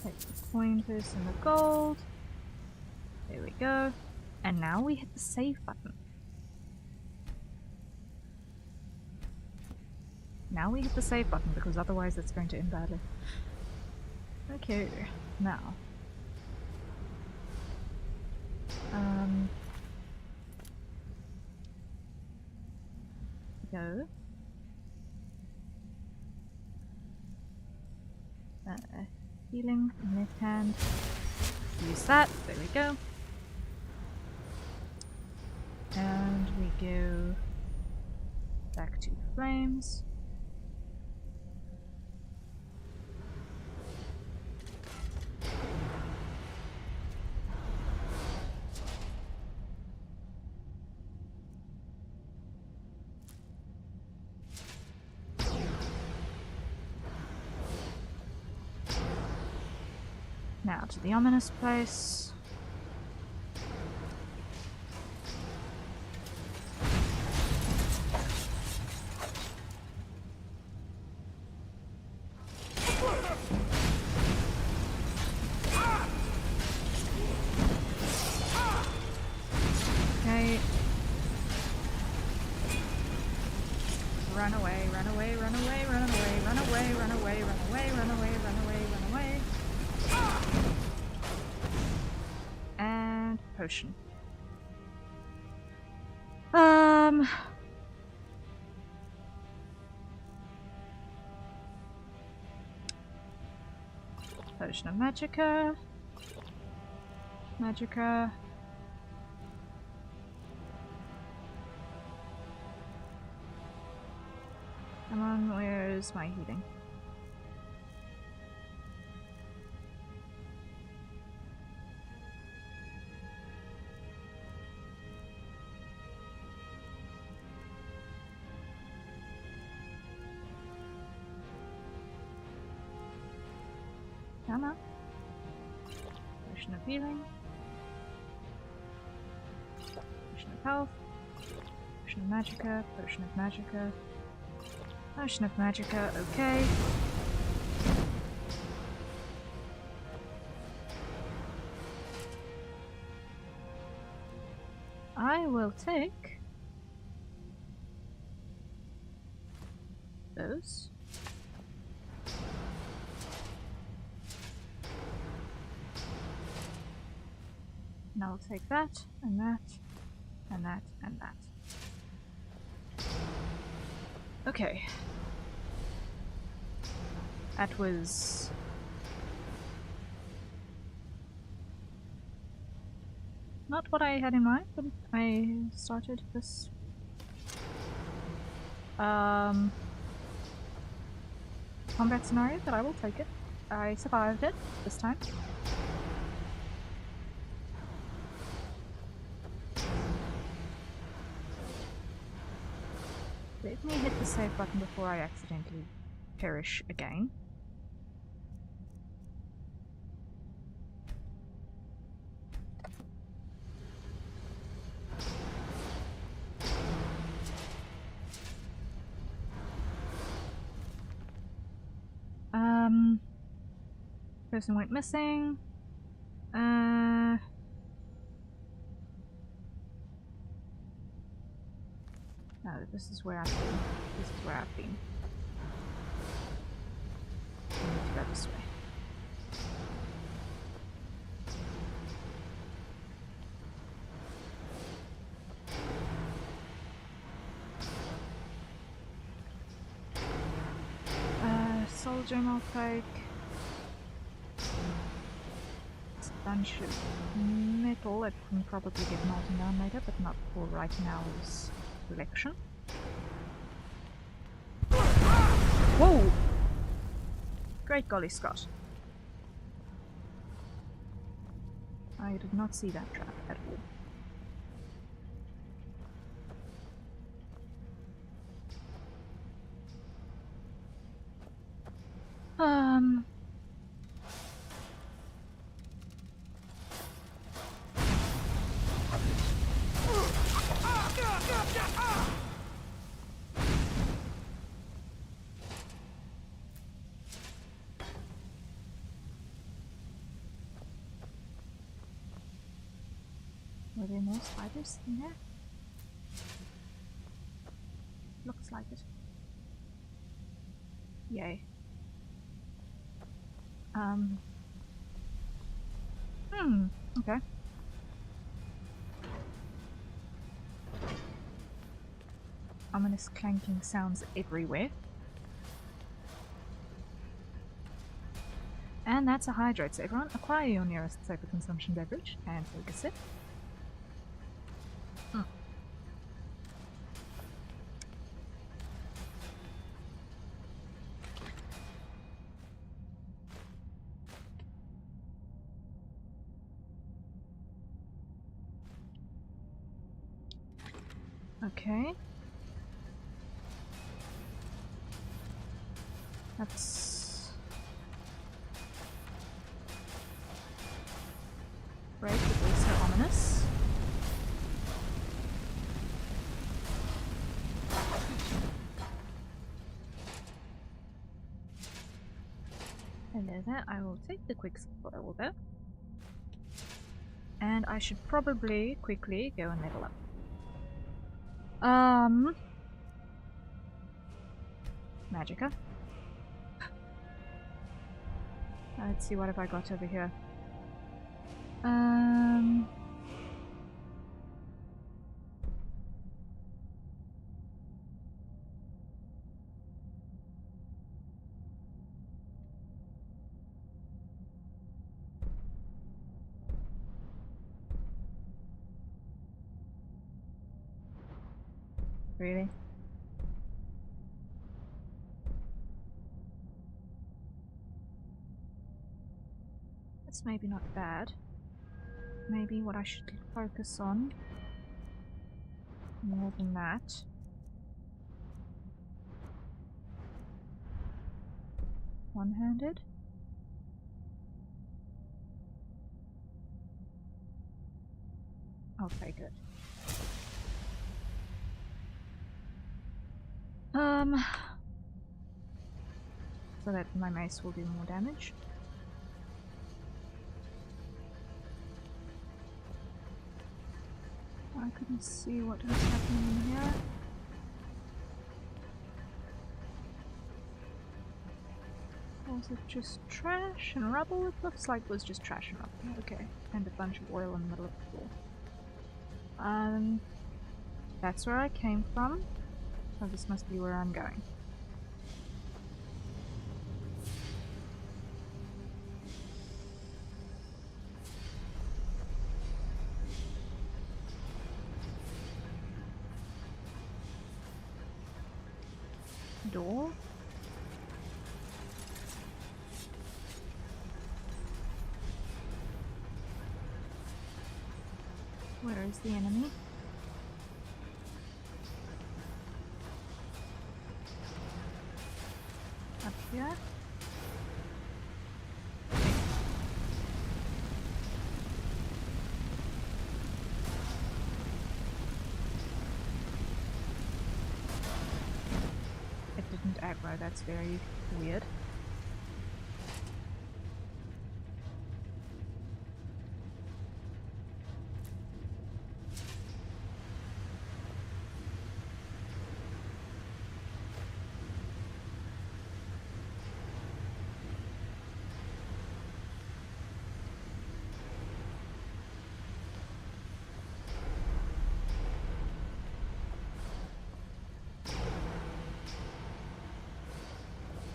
Take the coin first and the gold. There we go. And now we hit the save button. Now we hit the save button, because otherwise it's going to end badly. Okay, now. Go. Healing, left hand. Use that, there we go. And we go Back to flames. Now to the ominous place. Okay. Run away, run away, run away, run away, run away, run away, run away, run away, run away, run away. And potion. Potion of Magicka. Magicka. Come on, where's my healing? Come on. Potion of healing. Potion of health. Potion of Magicka. Potion of Magicka. Potion of Magicka, okay. I will take those. And I'll take that, and that, and that, and that. Okay. That was... not what I had in mind when I started this. Combat scenario, but I will take it. I survived it this time. Let me hit the save button before I accidentally perish again. Person went missing. No, this is where I've been. This is where I've been. I need to go this way. Soul gem I'll take. It's a bunch of metal that can probably get melted down later, but not for right now's collection. Whoa! Great golly Scott. I did not see that trap at all. Were there more spiders in there? Looks like it. Yay. Okay. Ominous clanking sounds everywhere. And that's a hydrate. So everyone, acquire your nearest safer consumption beverage and take a sip. Okay. That's great, but also ominous. Hello there, I will take the quick spoil there. And I should probably quickly go and level up. Magicka. Let's see, what have I got over here? Really? That's maybe not bad. Maybe what I should focus on more than that. One-handed? Okay, good. So that my mace will do more damage. I couldn't see what was happening in here. Was it just trash and rubble? It looks like it was just trash and rubble. Okay, and a bunch of oil in the middle of the floor. That's where I came from, so this must be where I'm going. Door? Where is the enemy? Up here? It didn't aggro, that's very weird.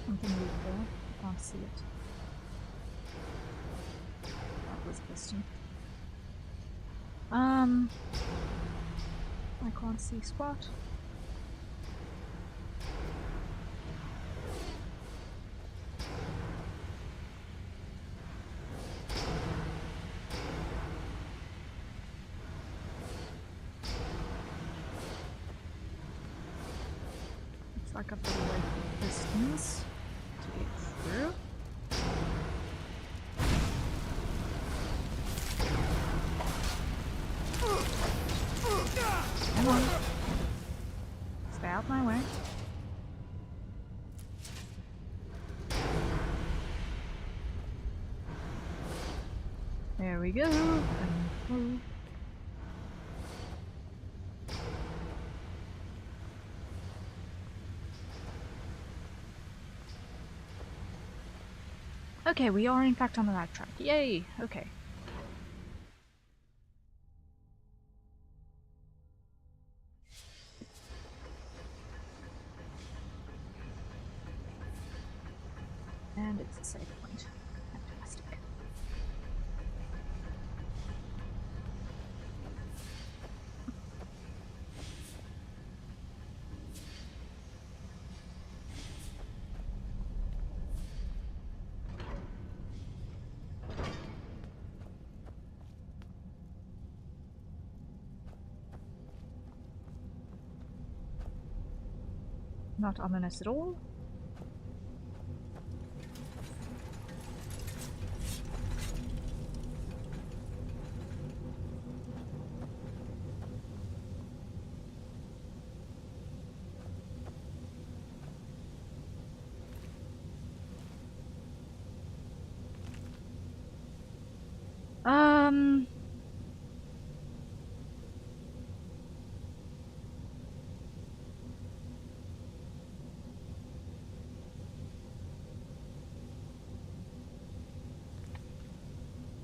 Something weird there. I can't see it. That was a piston. I can't see squat. Looks like I've got to wait for the pistons to get through. Come on. Stay out my way. There we go. And through. Okay, we are in fact on the right track. Yay! Okay. And it's a save point. Fantastic. Not ominous at all.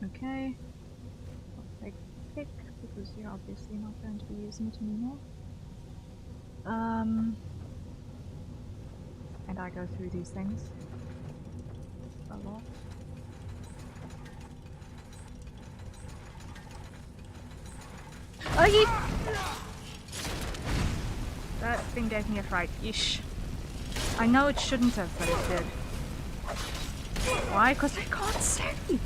Okay. I'll take a pick because you're obviously not going to be using it anymore. And I go through these things a lot. Oh, you! That thing gave me a fright. Ish. I know it shouldn't have, but it did. Why? Because I can't see!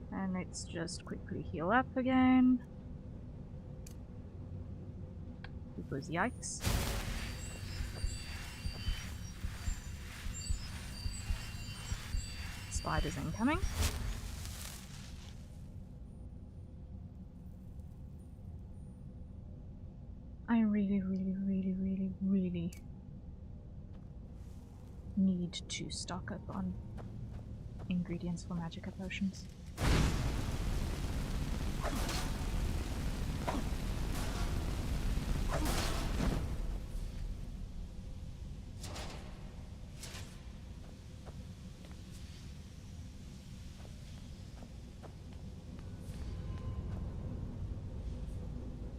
And let's just quickly heal up again. Because yikes. Spiders incoming. I really need to stock up on ingredients for magica potions.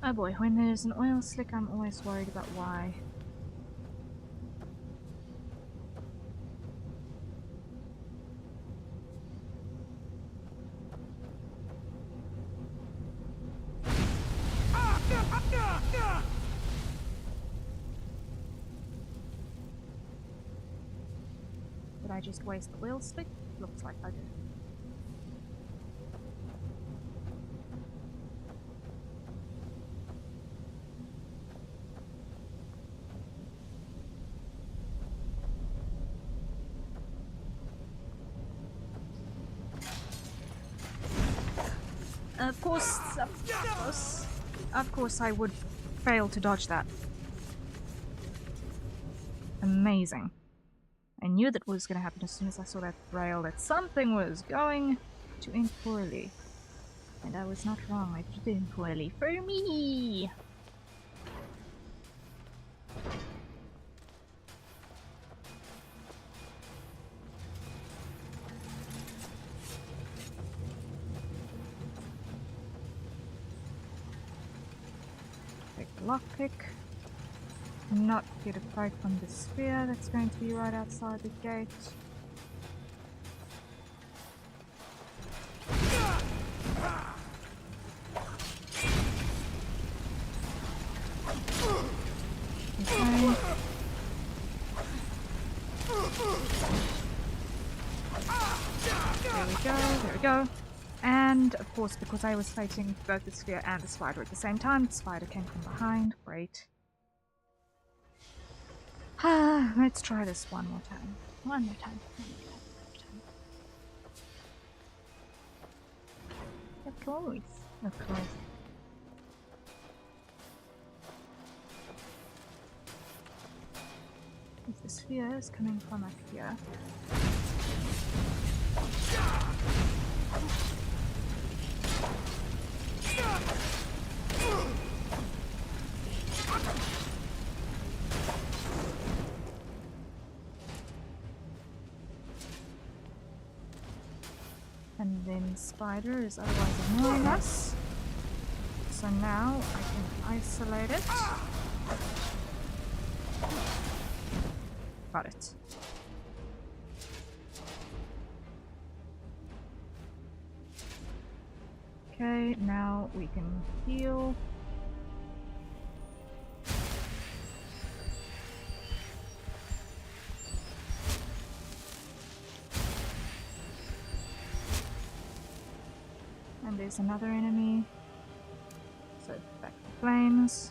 Oh boy, when there's an oil slick, I'm always worried about why. Did I just waste the oil slick? Looks like I did. Of course I would fail to dodge that. Amazing. I knew that was going to happen as soon as I saw that rail, that something was going to end poorly. And I was not wrong, it did end poorly for me! Take the lockpick. Not get a fright from the sphere that's going to be right outside the gate. Okay. There we go. And of course, because I was fighting both the sphere and the spider at the same time, the spider came from behind. Great. Let's try this one more time. One more time. Of course. Of course. If the sphere is coming from up here. And then spider is otherwise ignoring us. So now I can isolate it. Got it. Okay, now we can heal there's another enemy. So back to flames.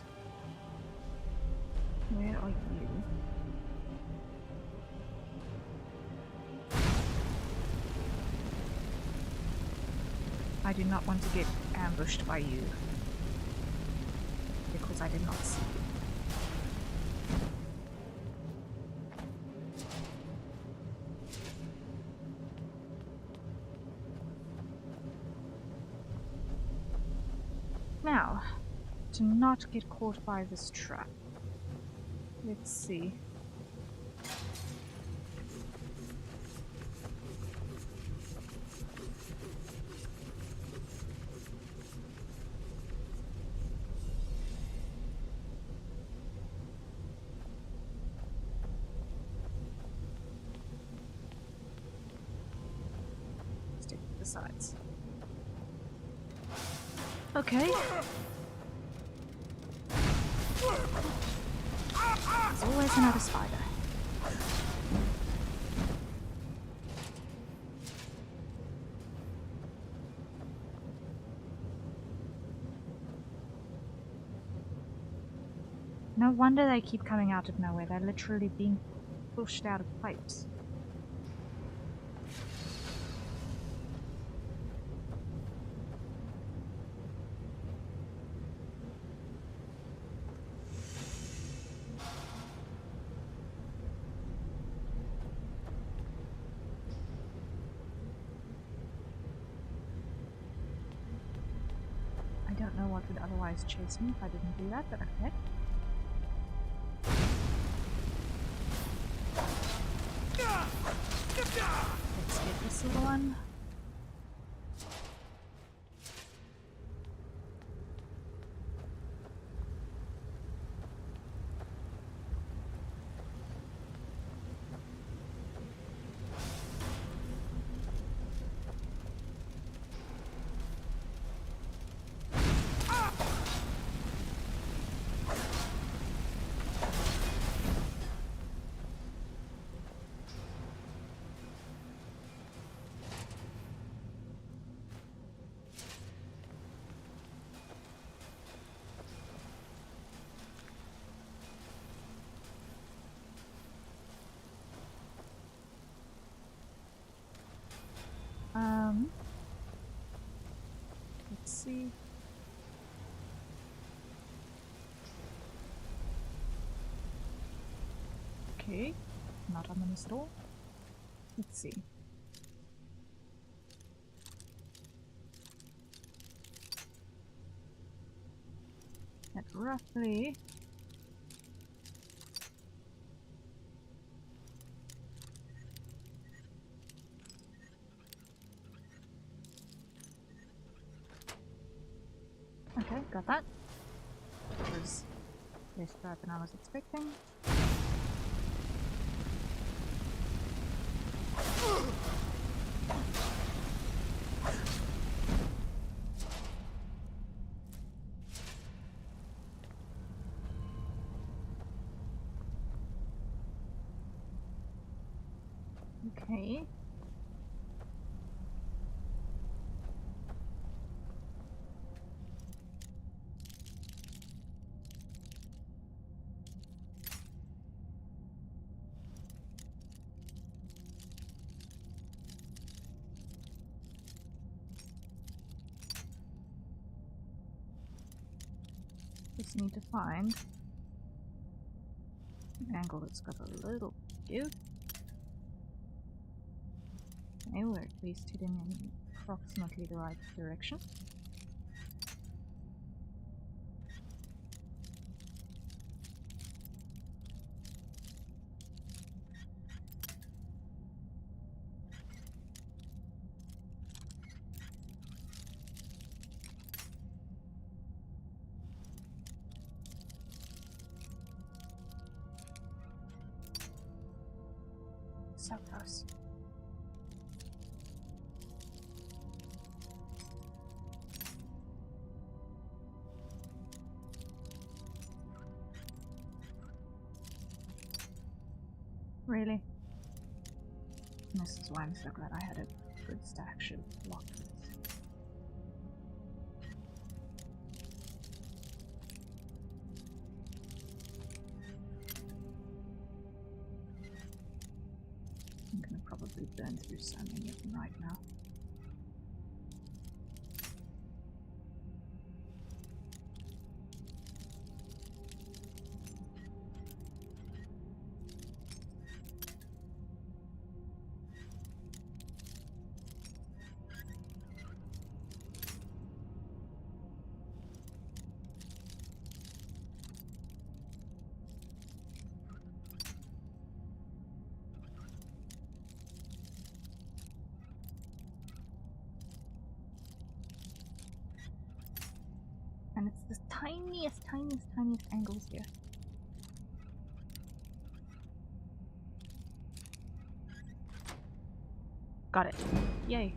Where are you? I do not want to get ambushed by you. Because I did not see you. Now, to not get caught by this trap. Let's see. Stick to the sides. Okay. There's always another spider. No wonder they keep coming out of nowhere. They're literally being pushed out of pipes. I don't know what would otherwise chase me if I didn't do that, but okay. Let's get this little one. Let's see. Okay, not ominous at all. Let's see. At roughly okay, got that. That was less bad than I was expecting. Okay. Just need to find an angle that's got a little give. Okay, we're at least heading in approximately the right direction. So close. Really? And this is why I'm so glad I had a good stack should block this. I'm gonna probably burn through so many of them right now. And it's the tiniest angles here. Got it. Yay.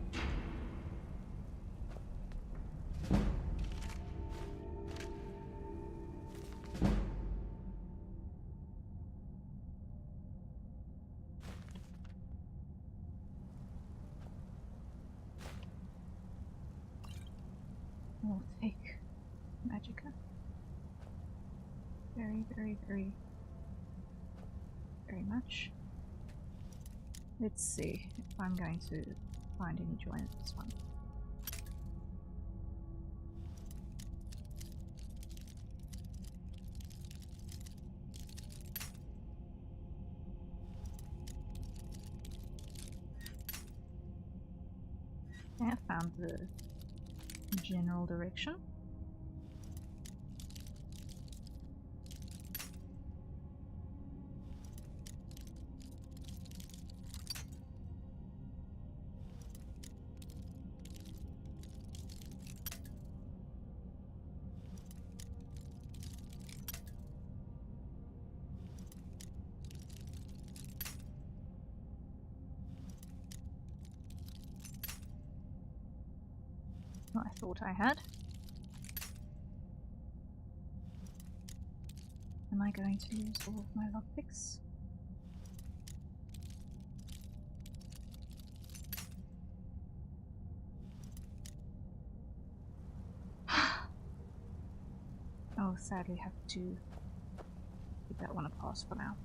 We'll take Magica. Very much. Let's see if I'm going to find any joy in this one. I found the general direction. I thought I had. Am I going to lose all of my lockpicks? I'll sadly have to keep that one a pass for now.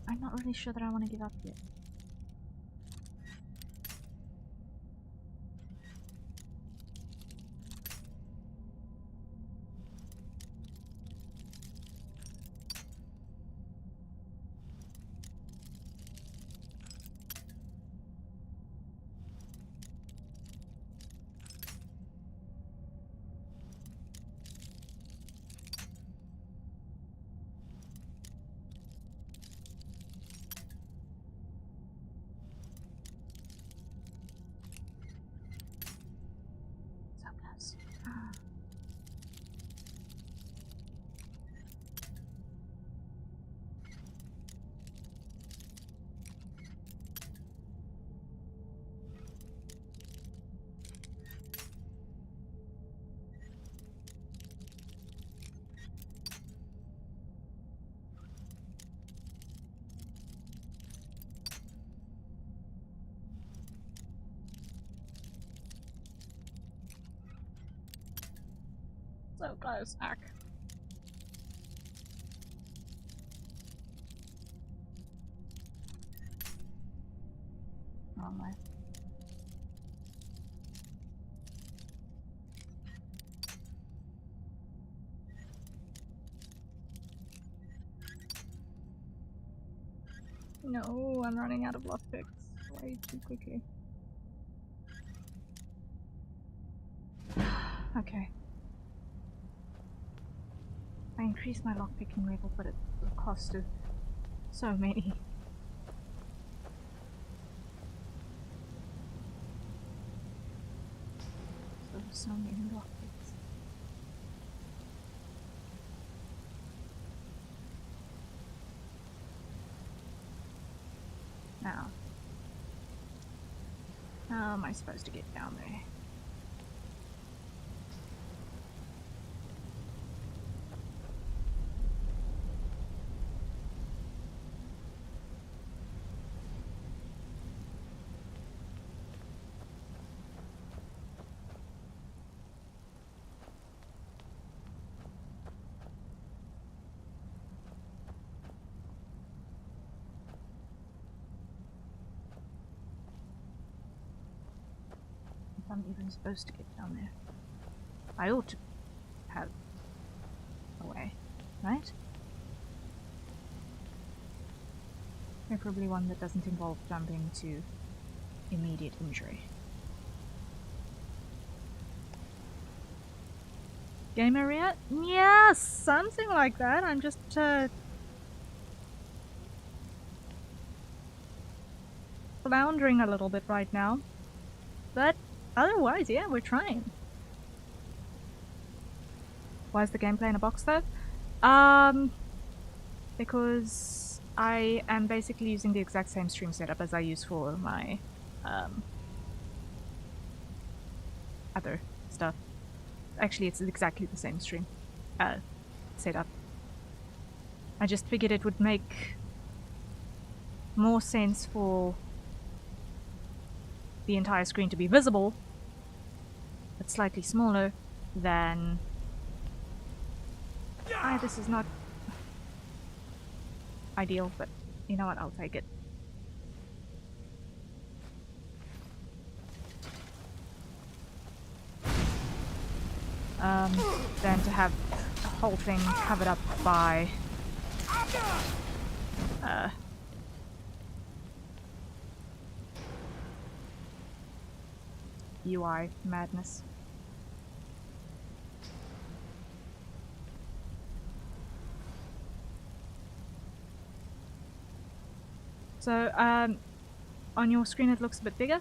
I'm not really sure that I want to give up yet. So close, Ack. Wrong way. No, I'm running out of lockpicks way too quickly. Okay. I increased my lockpicking level, but at the cost of so many. So many lockpicks. Now. How am I supposed to get down there? I'm even supposed to get down there. I ought to have a way, right? Preferably one that doesn't involve jumping to immediate injury. Game area? Yes, something like that. I'm just floundering a little bit right now. But otherwise, yeah, we're trying. Why is the gameplay in a box though? Because I am basically using the exact same stream setup as I use for my other stuff. Actually, it's exactly the same stream setup. I just figured it would make more sense for the entire screen to be visible, but slightly smaller than... this is not ideal, but you know what, I'll take it. Than to have the whole thing covered up by UI madness. So, on your screen it looks a bit bigger.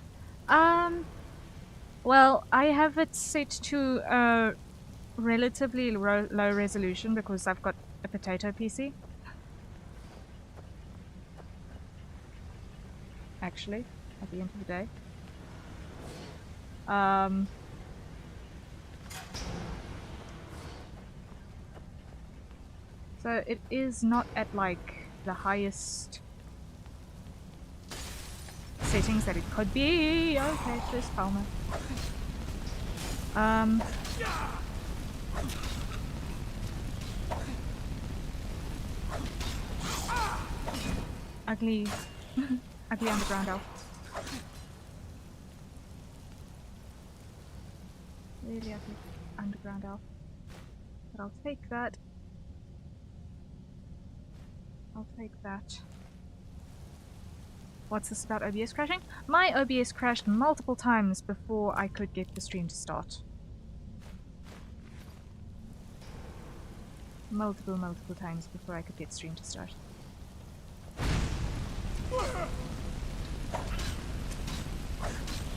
Well, I have it set to a relatively low resolution because I've got a potato PC. Actually, at the end of the day. So it is not at like the highest settings that it could be. Okay, there's Palmer. Ugly, ugly underground elf. Really ugly underground elf. But I'll take that. I'll take that. What's this about OBS crashing? My OBS crashed multiple times before I could get the stream to start. Multiple times before I could get stream to start.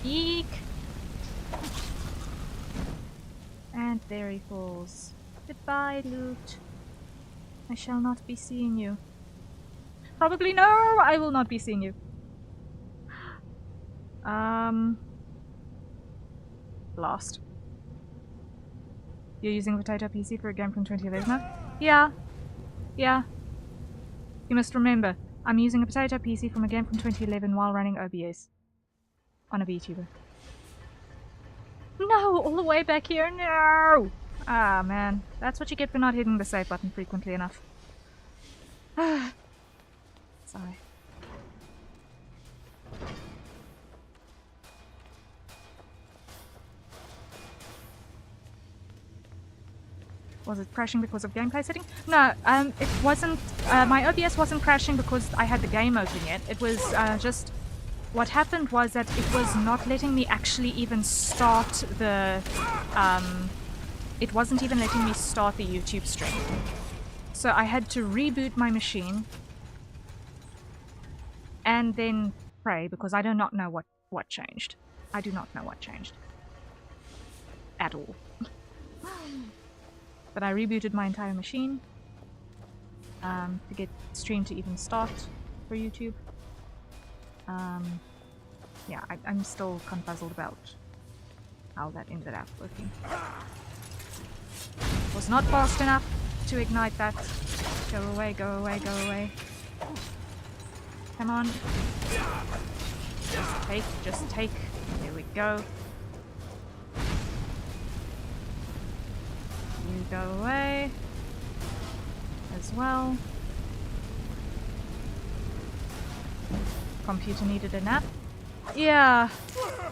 Eek! And there he falls. Goodbye, Loot. I shall not be seeing you. Probably no! I will not be seeing you. Blast. You're using a potato PC for a game from 2011 now? Yeah. Yeah. You must remember, I'm using a potato PC from a game from 2011 while running OBS. On a VTuber. No! All the way back here? No! Ah, man. That's what you get for not hitting the save button frequently enough. Sorry. Was it crashing because of gameplay setting? No, it wasn't. My OBS wasn't crashing because I had the game open yet. It was just. What happened was that it was not letting me actually even start the. It wasn't even letting me start the YouTube stream. So I had to reboot my machine. And then pray, because I do not know what changed. I do not know what changed. At all. But I rebooted my entire machine to get stream to even start for YouTube. Yeah, I'm still confuzzled about how that ended up working. Was not fast enough to ignite that. Go away, go away, go away. Come on. Just take, just take. There we go. You go away as well. Computer needed a nap. Yeah,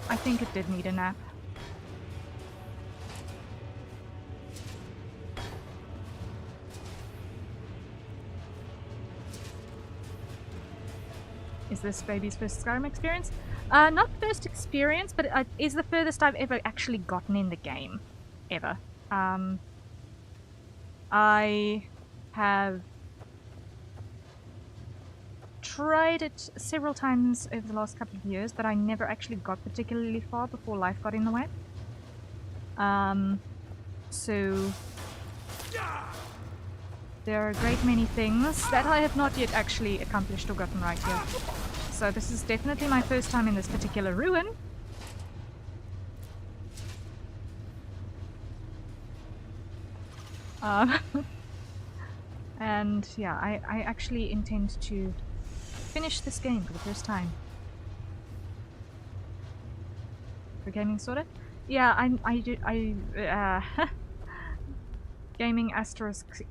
I think it did need a nap. Is this baby's first Skyrim experience? Not first experience, but it is the furthest I've ever actually gotten in the game. Ever. I have tried it several times over the last couple of years, but I never actually got particularly far before life got in the way. So there are a great many things that I have not yet actually accomplished or gotten right here. So this is definitely my first time in this particular ruin. And yeah, I actually intend to finish this game for the first time. For gaming sorta? Yeah, I do gaming asterisk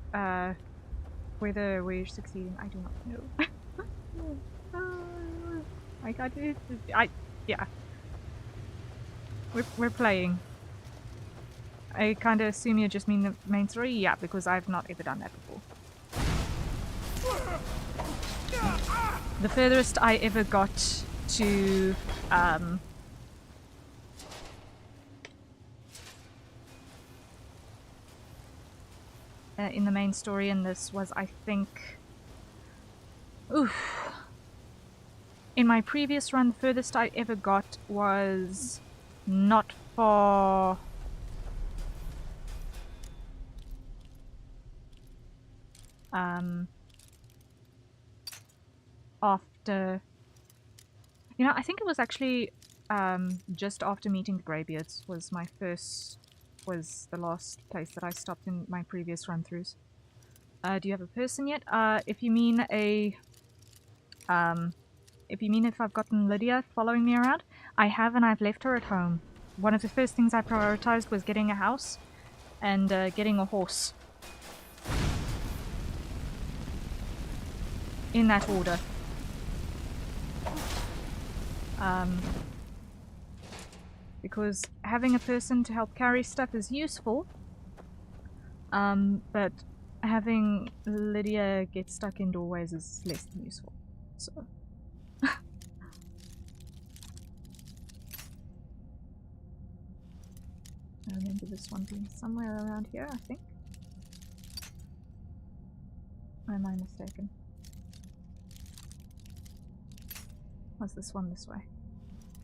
whether we're succeeding, I do not know. I got it. Yeah. We're playing. I kinda assume you just mean the main story? Yeah, because I've not ever done that before. The furthest I ever got to in the main story in this was, I think, in my previous run, the furthest I ever got was not far after, you know, I think it was actually just after meeting the Greybeards was the last place that I stopped in my previous run-throughs. Do you have a person yet? If you mean if I've gotten Lydia following me around, I have, and I've left her at home. One of the first things I prioritized was getting a house and getting a horse. In that order. Because having a person to help carry stuff is useful, but having Lydia get stuck in doorways is less than useful. So. I remember this one being somewhere around here, I think. Or am I mistaken? Was this one this way?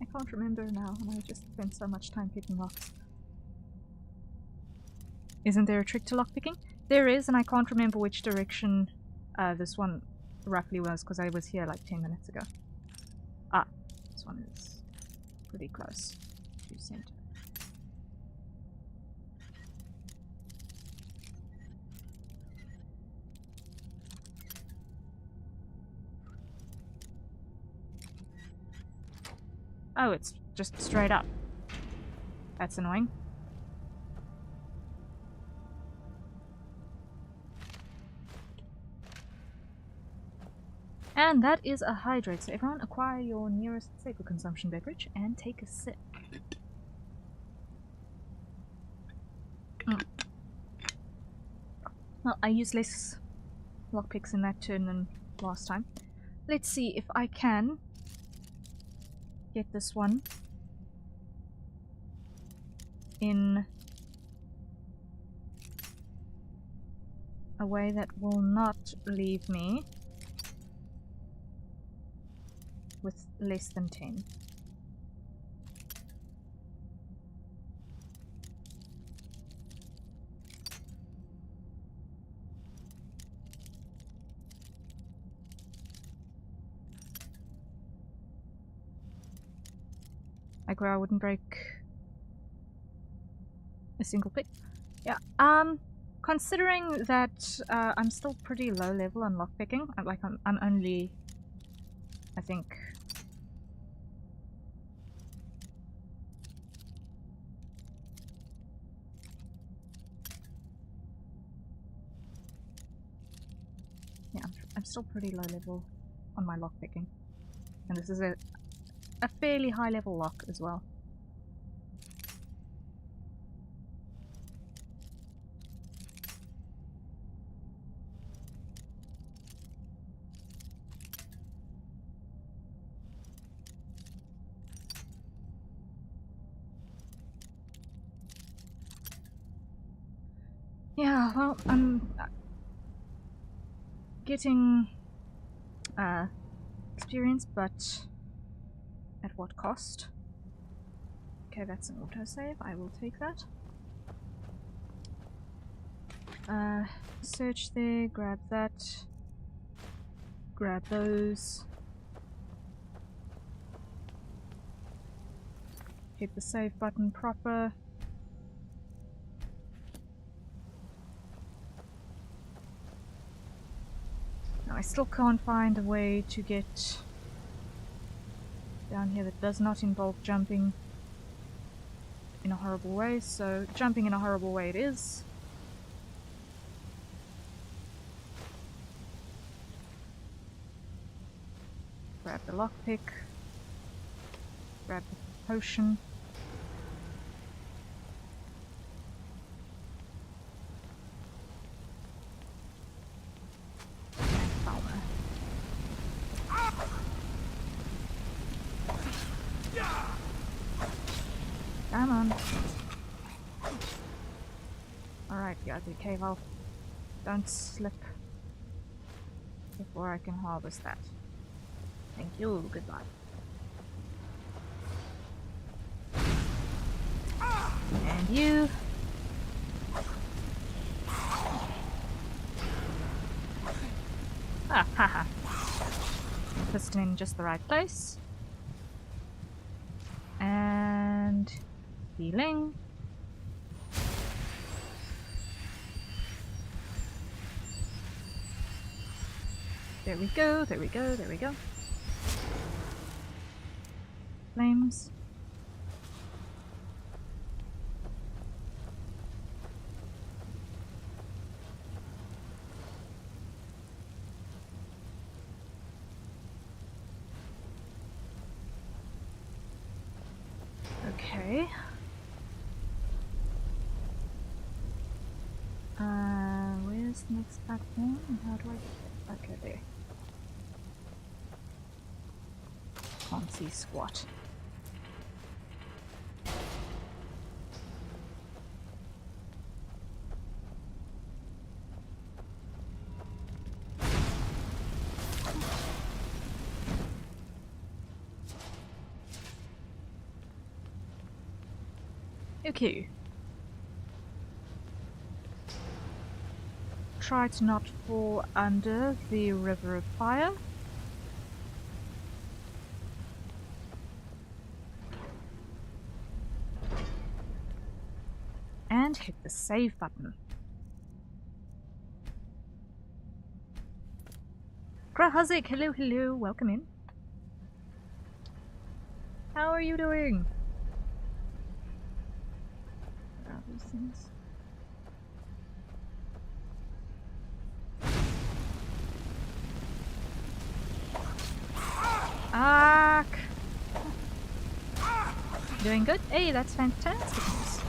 I can't remember now, and I just spent so much time picking locks. Isn't there a trick to lockpicking? There is, and I can't remember which direction this one roughly was, because I was here like 10 minutes ago. Ah, this one is pretty close to center. Oh, it's just straight up. That's annoying. And that is a hydrate. So everyone acquire your nearest staple consumption beverage and take a sip. Well, I used less lockpicks in that turn than last time. Let's see if I can get this one in a way that will not leave me with less than 10. Like where I wouldn't break a single pick. Yeah, considering that I'm still pretty low level on lockpicking, I'm only, I think, yeah, I'm still pretty low level on my lockpicking, and this is a fairly high level lock as well. Yeah, well, I'm getting experience, but at what cost? Okay, that's an autosave. I will take that. Search there, grab that, grab those. Hit the save button proper. Now I still can't find a way to get down here that does not involve jumping in a horrible way, so jumping in a horrible way it is. Grab the lockpick. Grab the potion. Come on. Alright, you ugly cave elf. Don't slip before I can harvest that. Thank you, goodbye. And you. Ah, haha. Piston in just the right place. And healing. There we go, there we go, there we go. Flames. Okay. Where's the next platform? How do I... Okay, there. Can't see squat. Okay. Try to not fall under the river of fire. And hit the save button. Grahazik, hello, hello, welcome in. How are you doing? What are these things? Ark! Doing good? Hey, that's fantastic news.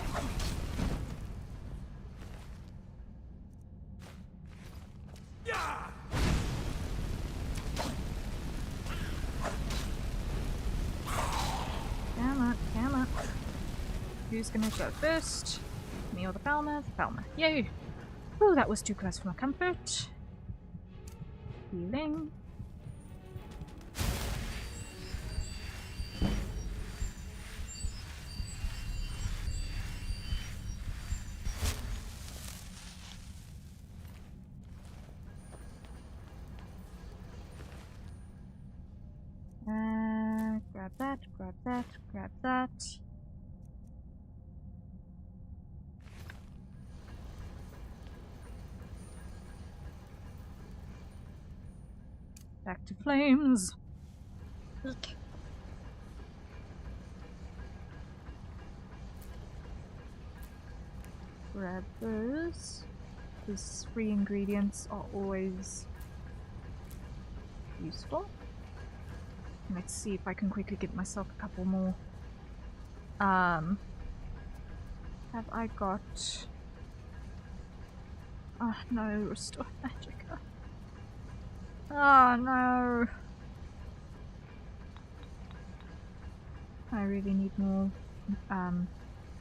Come on, come on. Who's gonna go first? Me or the Falmer? The Falmer. Yay! Ooh, that was too close for my comfort. Healing. Grab that, grab that, grab that. Back to flames. Eek. Grab those. These free ingredients are always useful. Let's see if I can quickly get myself a couple more. Have I got... Oh no, restore magic. Oh no! I really need more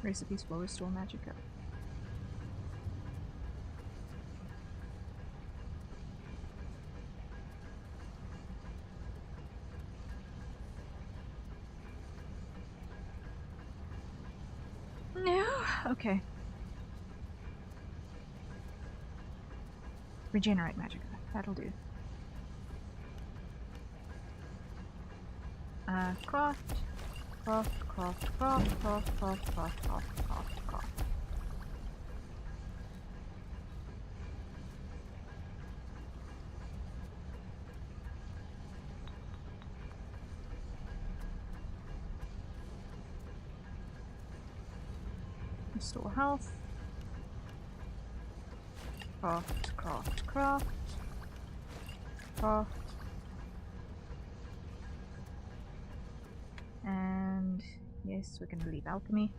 recipes for restore magicka. No. Okay. Regenerate magicka. That'll do. Craft. Craft, craft, craft, craft, craft, craft, craft, craft, craft. Restore health. Craft, craft, craft. Craft. And yes, we're gonna leave alchemy.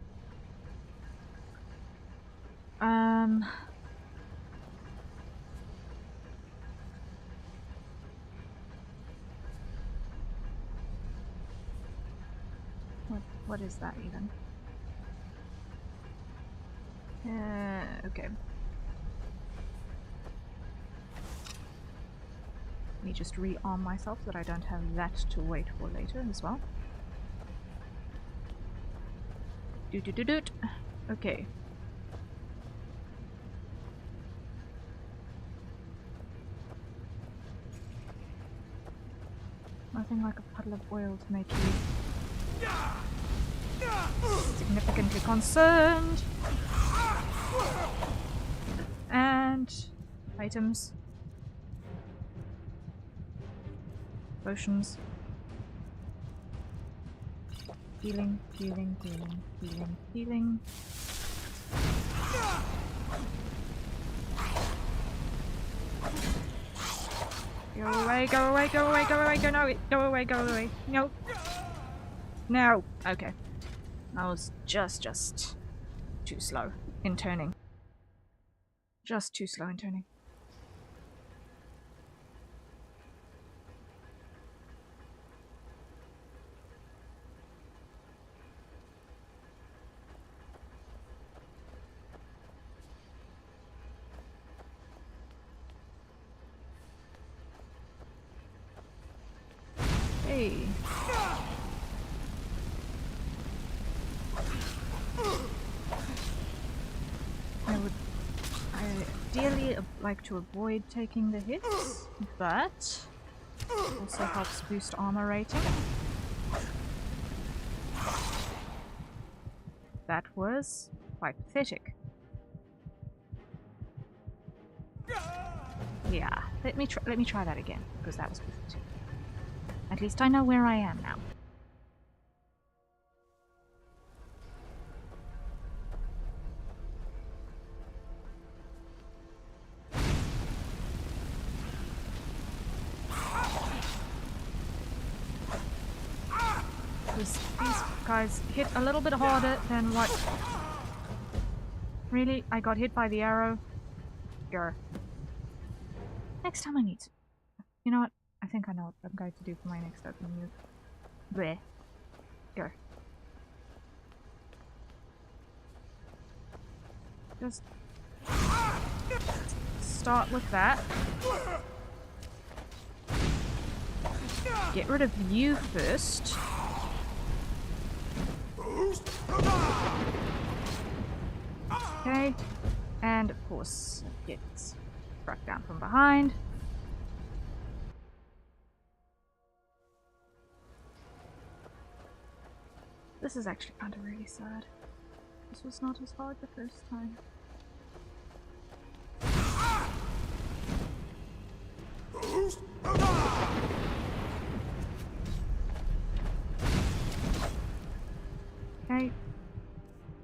What is that even? Okay. Let me just rearm myself so that I don't have that to wait for later as well. Doot. Okay. Nothing like a puddle of oil to make you significantly concerned. And items. Potions. Healing, healing, healing, healing, healing. Go away, go away, go away, go away, go away, go away. No. No. Okay. I was just too slow in turning. Just too slow in turning. Hey. I would ideally like to avoid taking the hits, but also helps boost armor rating. That was quite pathetic. Yeah, let me try that again, because that was pathetic. At least I know where I am now. Because these guys hit a little bit harder than what... Really? I got hit by the arrow? Grr. Next time I need to... You know what? I think I know what I'm going to do for my next opening move. Bleh. Go. Just... start with that. Get rid of you first. Okay. And of course, get struck down from behind. This is actually kind of really sad. This was not as hard the first time.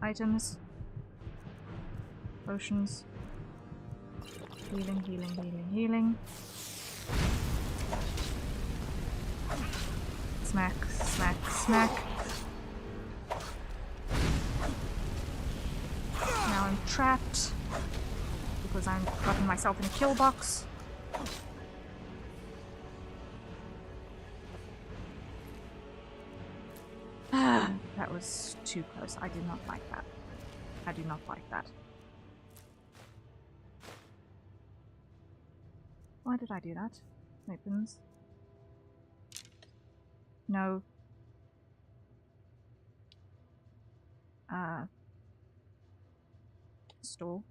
items. Potions. Healing, healing, healing, healing. Smack, smack, smack. Now I'm trapped because I've gotten myself in a kill box. That was too close. I did not like that. I do not like that. Why did I do that? Weapons. No. Store.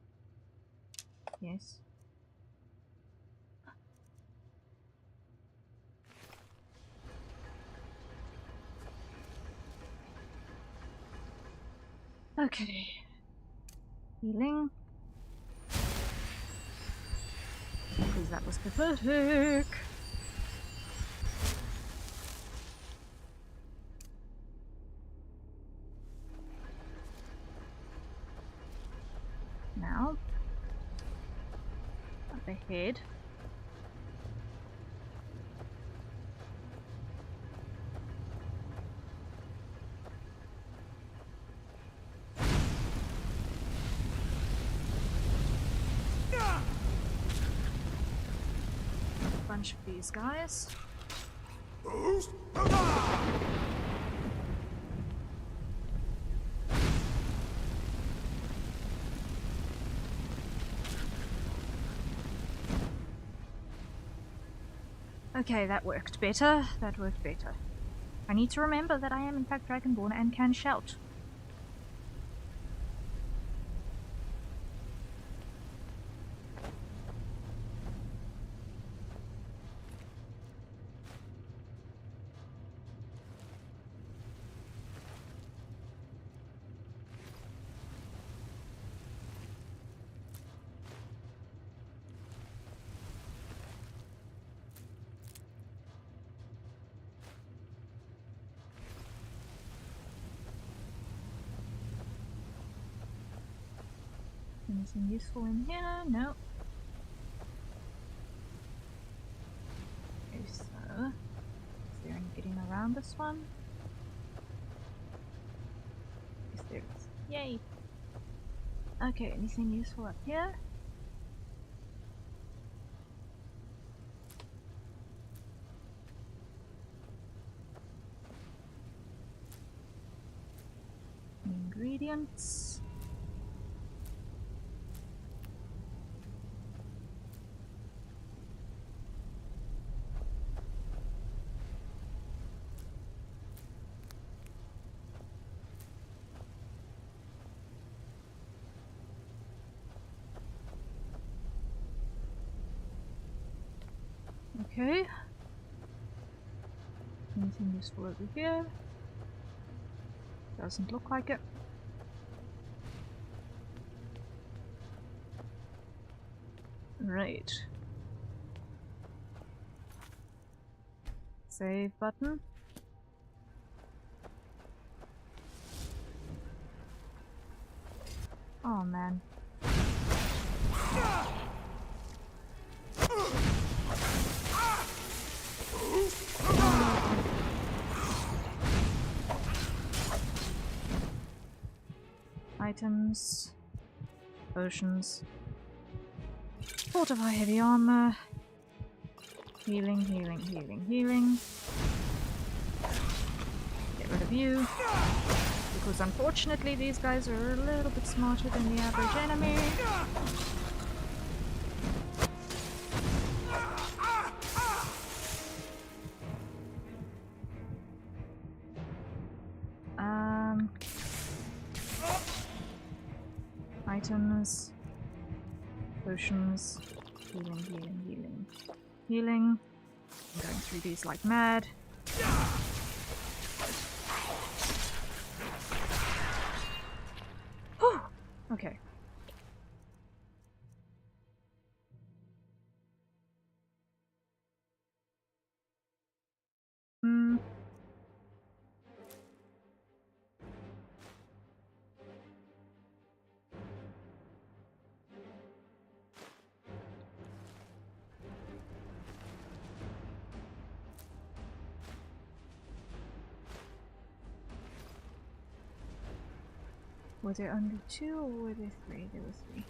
Yes. Okay. Healing. Because that was pathetic. Now, up ahead. A bunch of these guys. Okay, that worked better. That worked better. I need to remember that I am in fact Dragonborn and can shout. Anything useful in here? No. Okay, so is there any getting around this one? Yes, there is. Yay! Okay, anything useful up here? Ingredients. Okay. Anything useful over here? Doesn't look like it. Right. Save button. Oh man. Items. Potions. Fortify heavy armor. Healing, healing, healing, healing. Get rid of you. Because unfortunately these guys are a little bit smarter than the average enemy. Items. Potions. Healing, healing, healing. Healing. I'm going through these like mad. Whew. Okay. Were there only 2 or were there 3? There were 3.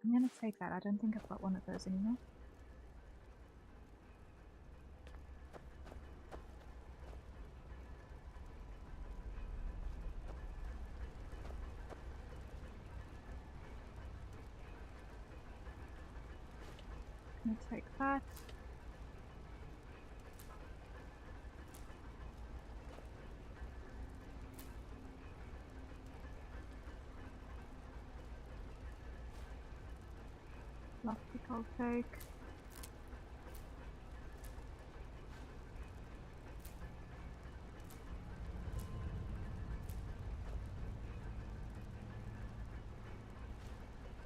I'm gonna take that. I don't think I've got one of those anymore. I'm gonna take that. Lockpick I'll take.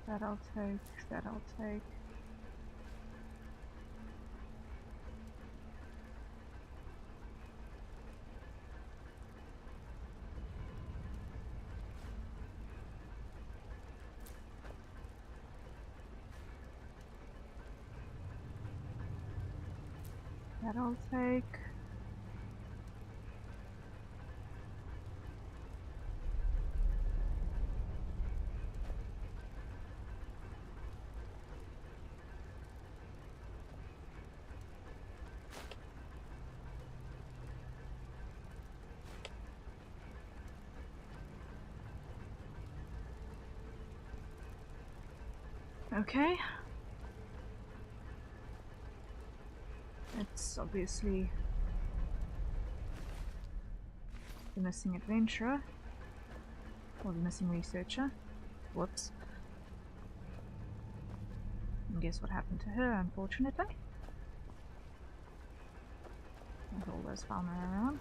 That I'll take, that I'll take. That I'll take. Okay. It's obviously the missing adventurer. Or the missing researcher. Whoops. And guess what happened to her, unfortunately? With all those farmers around.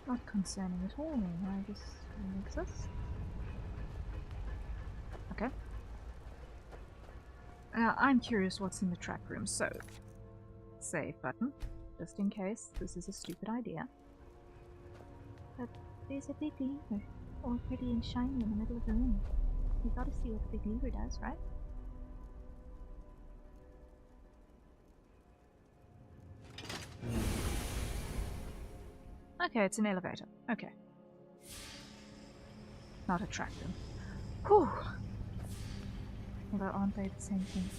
Not concerning at all, I guess it exists. Okay. Now, I'm curious what's in the trap room, so save button, just in case this is a stupid idea. But there's a big lever, all pretty and shiny in the middle of the room. You gotta see what the big lever does, right? Okay, it's an elevator. Okay. Not a trap room. Whew! Although aren't they the same thing?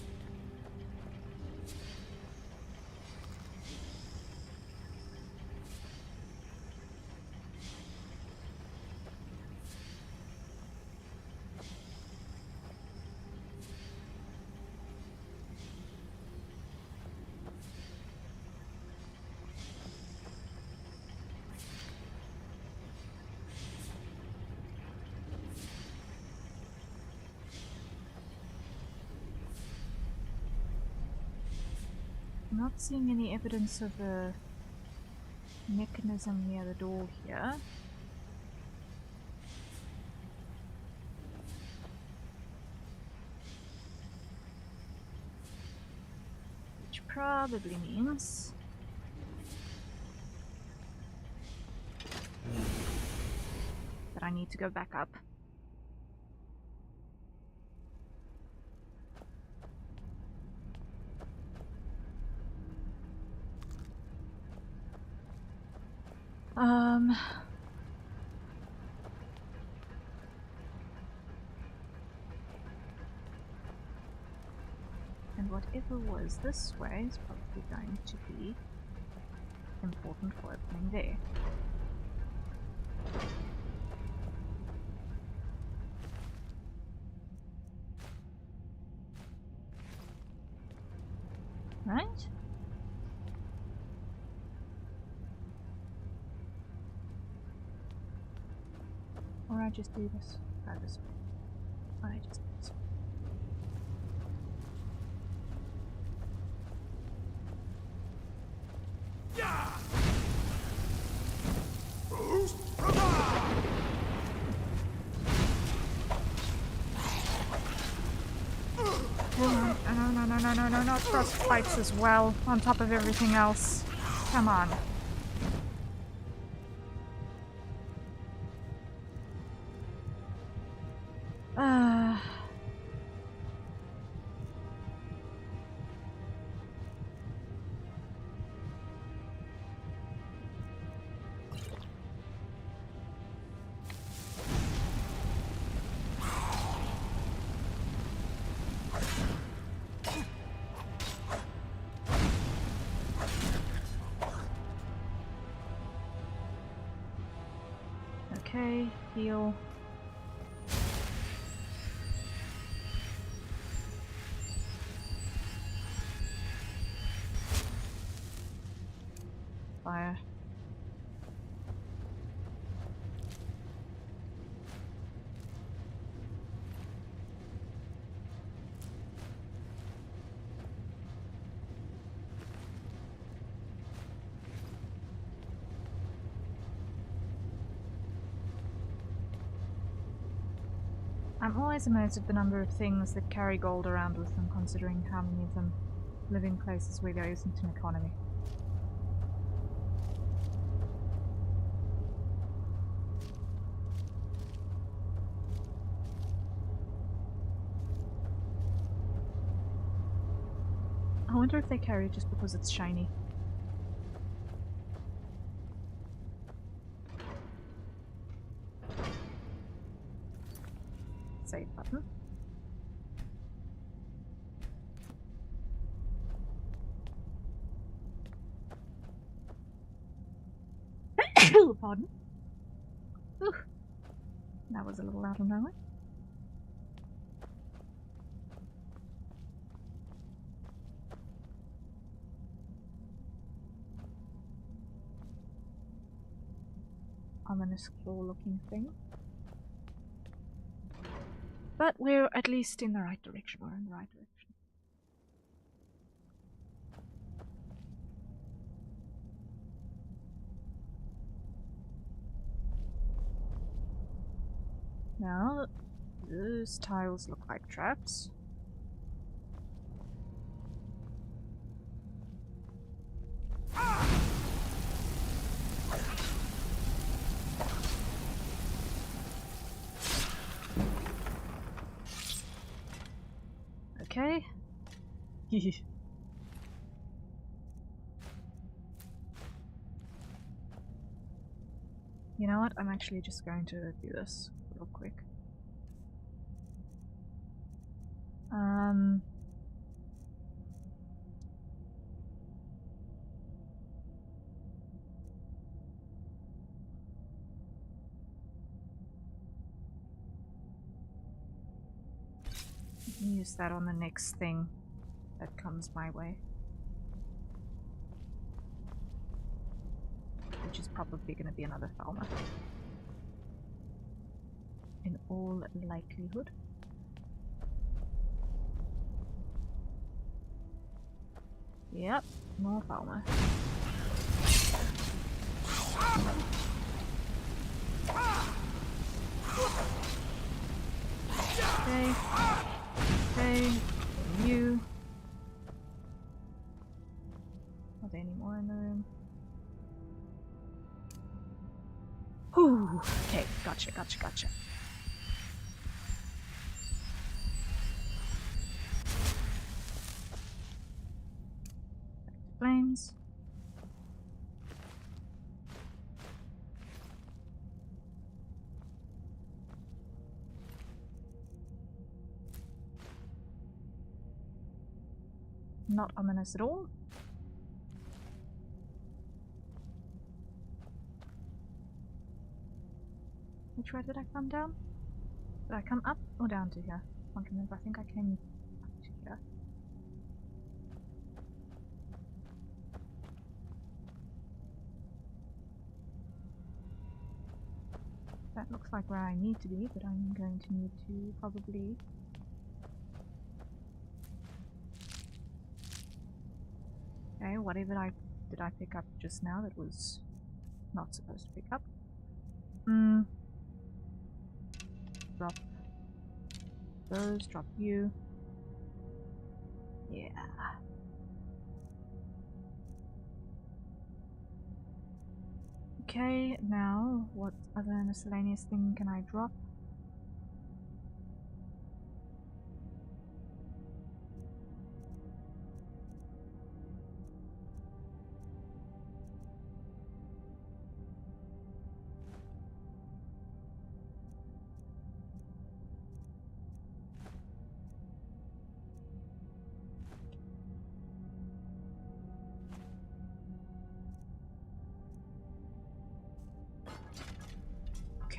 I'm not seeing any evidence of a mechanism near the door here. Which probably means that I need to go back up. And And whatever was this way is probably going to be important for opening there. Right? Or I just do this. Go this way. I just do this way. No, not frost fights as well, on top of everything else. Come on. Okay, heal. Fire. I'm always amazed at the number of things that carry gold around with them, considering how many of them live in places where there isn't an economy. I wonder if they carry it just because it's shiny. Save button. Pardon. Ooh. That was a little out of nowhere. Ominous claw-looking thing. But we're at least in the right direction. We're in the right direction. Now, those tiles look like traps. Okay. You know what? I'm actually just going to do this real quick. Use that on the next thing that comes my way. Which is probably going to be another Falmer. In all likelihood. Yep, more Falmer. Okay. Okay. You. Are there any more in the room? Ooh. Okay, gotcha. Flames. Not ominous at all. Which way did I come down? Did I come up or down to here? I can't remember. I think I came up to here. That looks like where I need to be, but I'm going to need to probably... Okay, whatever did I pick up just now that was not supposed to pick up? Drop those, drop you. Yeah. Okay, now what other miscellaneous thing can I drop?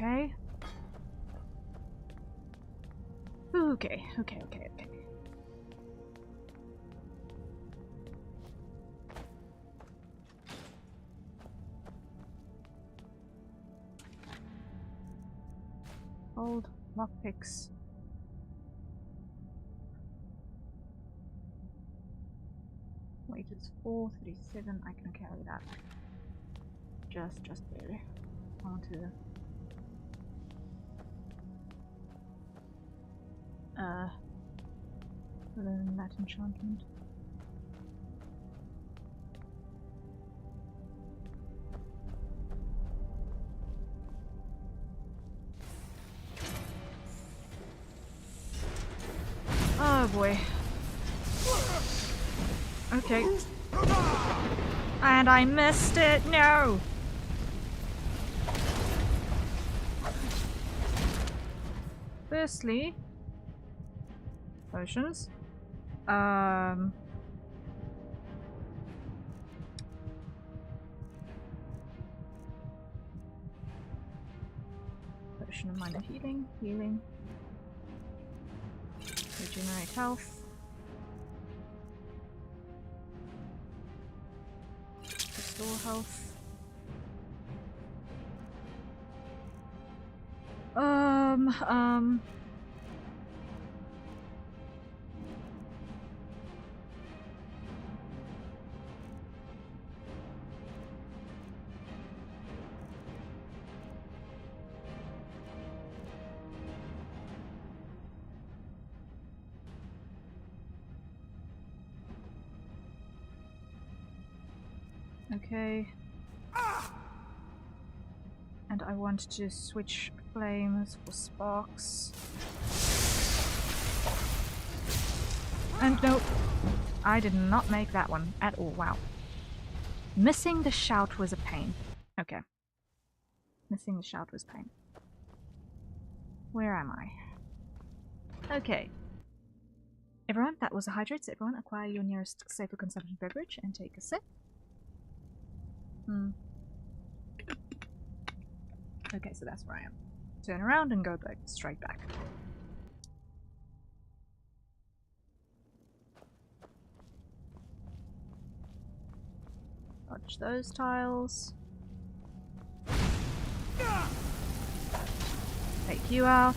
Okay. Okay. Hold lockpicks. Weight is 437. I can carry that. Just barely. I want to learn that enchantment. Oh boy. Okay. And I missed it! No! Firstly, potions. Potion of minor healing. Regenerate health. Restore health. Okay. And I want to switch flames for sparks. And no, I did not make that one at all. Wow. Missing the shout was a pain. Okay. Missing the shout was pain. Where am I? Okay. Everyone, that was a hydrate, so everyone acquire your nearest safer consumption beverage and take a sip. Okay, so that's where I am. Turn around and go back, straight back. Dodge those tiles. Take you out.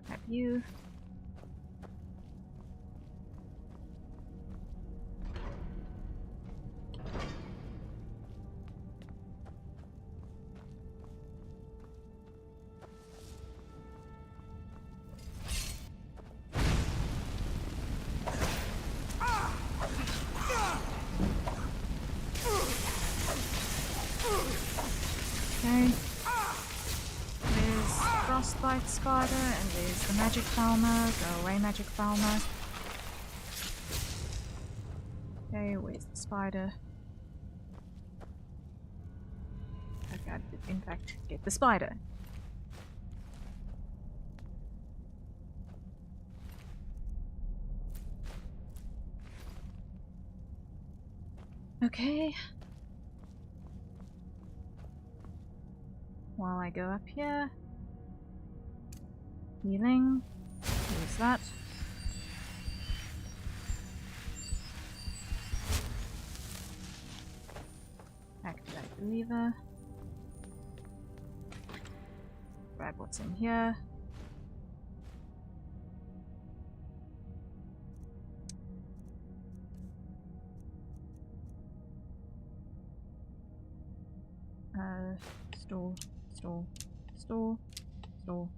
Grab you. Okay. There's Frostbite Spider, and there's the Magic Falmer. Go away, Magic Falmer. Okay, where's the spider? Okay. I did in fact get the spider. Okay. While I go up here. Healing. Use that. Activate the lever. Grab what's in here. Store, store, store, store.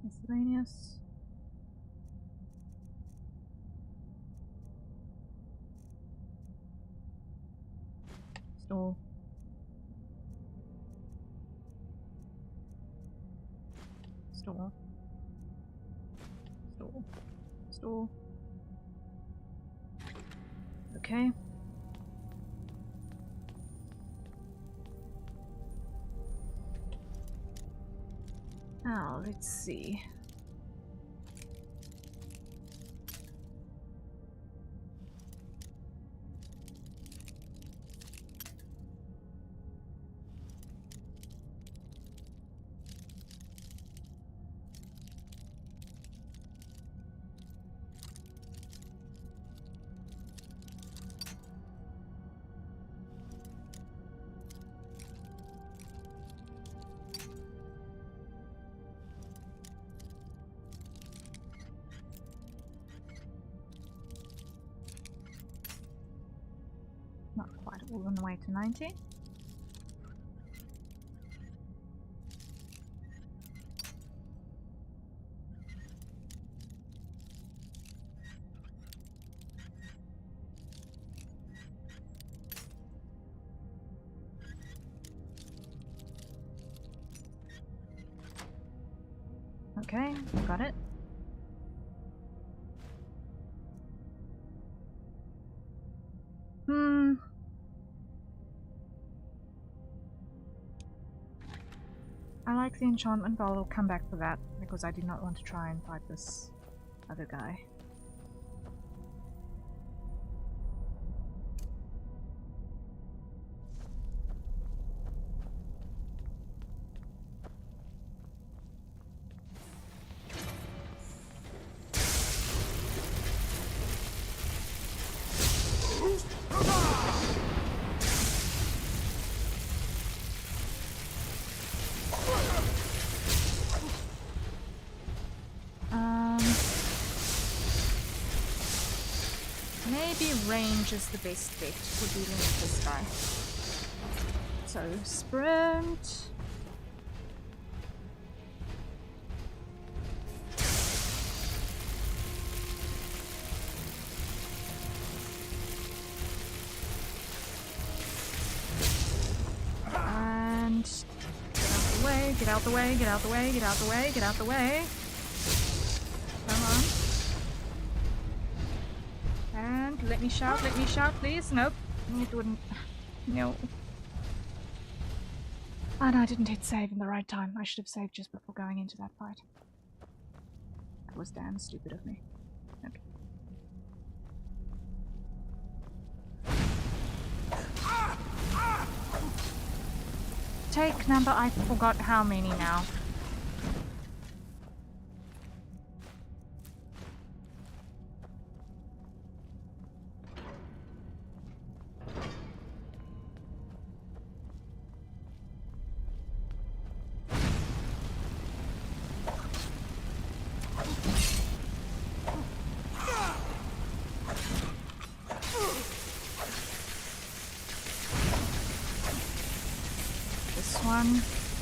Miscellaneous. Store. Store. Store. Store. Okay. Now, let's see. Not quite all on the way to 90. Okay, got it. I like the enchantment, but I'll come back for that because I do not want to try and fight this other guy. Maybe range is the best bet for dealing with this guy. So, sprint. And get out the way, get out the way, get out the way, get out the way, get out the way. Come on. And let me shout, please. Nope. It wouldn't. No. And I didn't hit save in the right time. I should have saved just before going into that fight. That was damn stupid of me. Okay. Take number, I forgot how many now.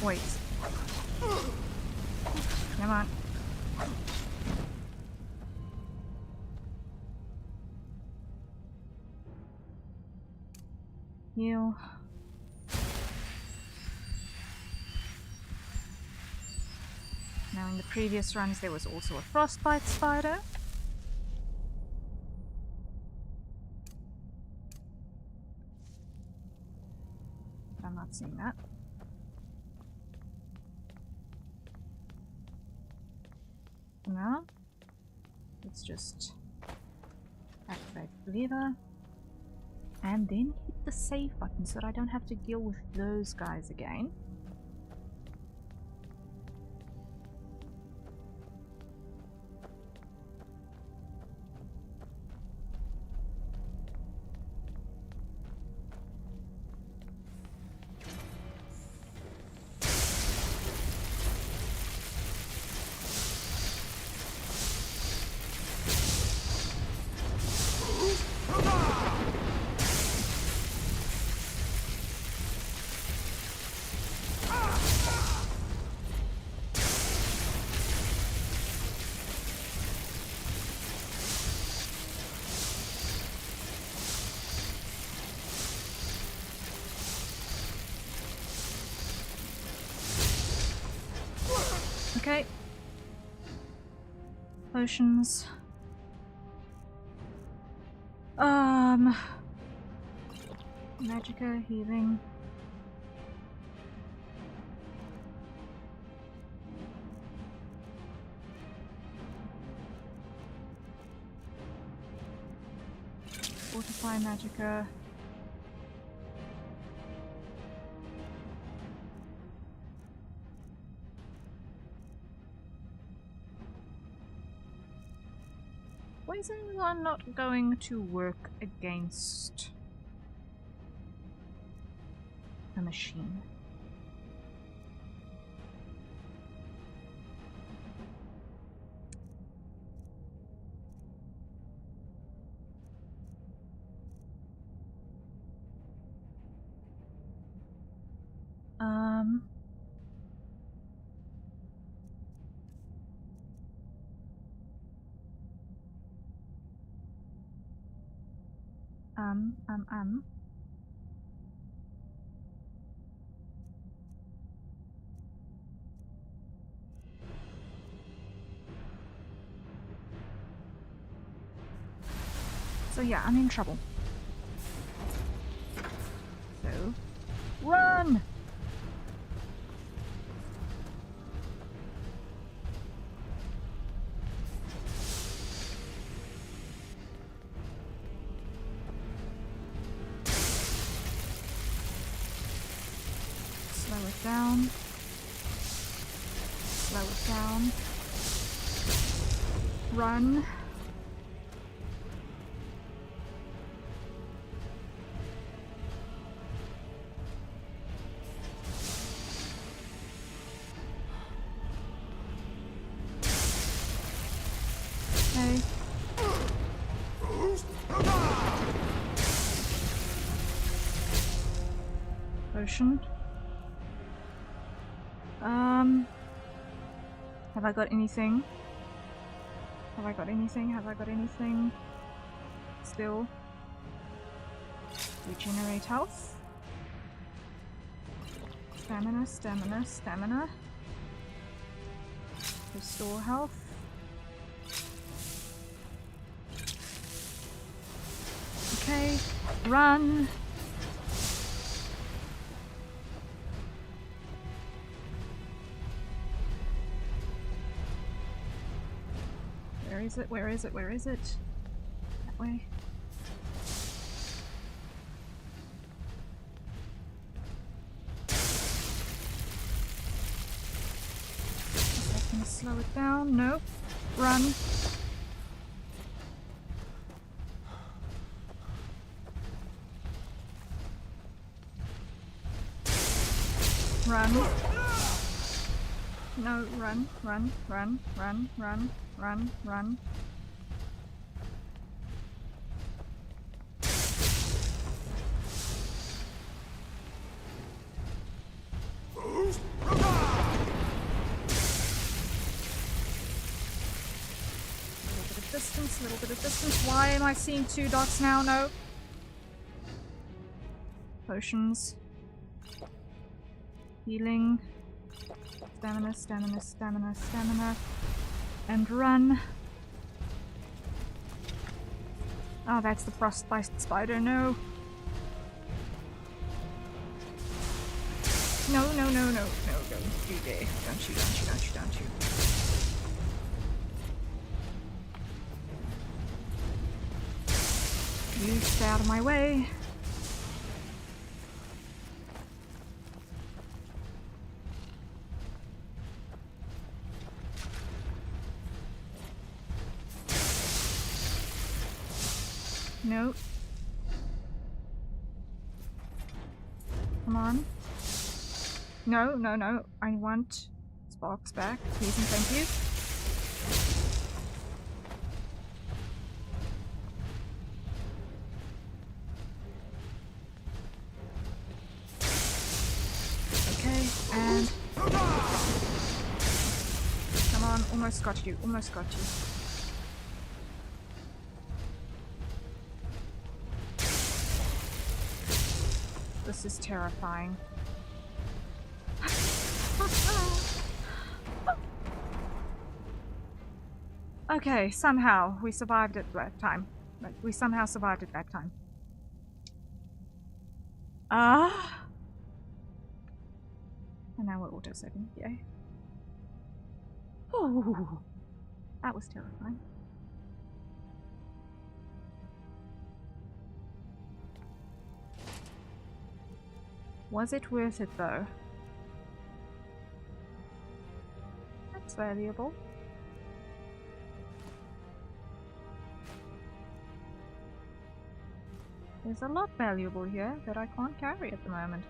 Wait. Come on. Heal. Now in the previous runs there was also a frostbite spider. But I'm not seeing that. Now, let's just activate the lever and then hit the save button so that I don't have to deal with those guys again. Okay. Potions. Magica, healing. Fortify Magica. Poison are not going to work against a machine. So yeah, I'm in trouble. So, run! Slow it down. Slow it down. Run. Okay. Potion. Have I got anything? Have I got anything? Have I got anything? Still. Regenerate health. Stamina, stamina, stamina. Restore health. Okay, run! Where is it? Where is it? Where is it? That way. Is that gonna slow it down? Nope. Run. Run. No, run, run, run, run, run, run, run. Little bit of distance. Why am I seeing two dots now? No. Potions. Healing. Stamina, stamina, stamina, stamina. And run. Oh, that's the frostbite spider, no. No, no, no, no, no, don't you dare. Don't you, don't you, don't you, don't you. You stay out of my way. No. Come on. No, no, no. I want sparks back, please and thank you. Okay, and... Come on, almost got you, almost got you. This is terrifying. Okay, somehow we survived it that time. Like, we somehow survived it that time. And now we're auto-saving, yay. Ooh, that was terrifying. Was it worth it though? That's valuable. There's a lot valuable here that I can't carry at the moment.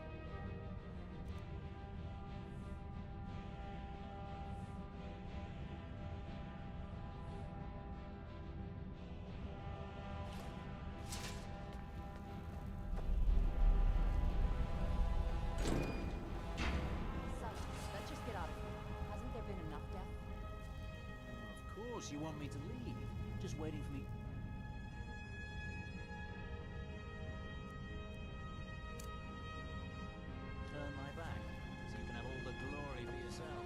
Let's just get out of here. Hasn't there been enough death? Of course, you want me to leave. Just waiting for me. Turn my back, so you can have all the glory for yourself.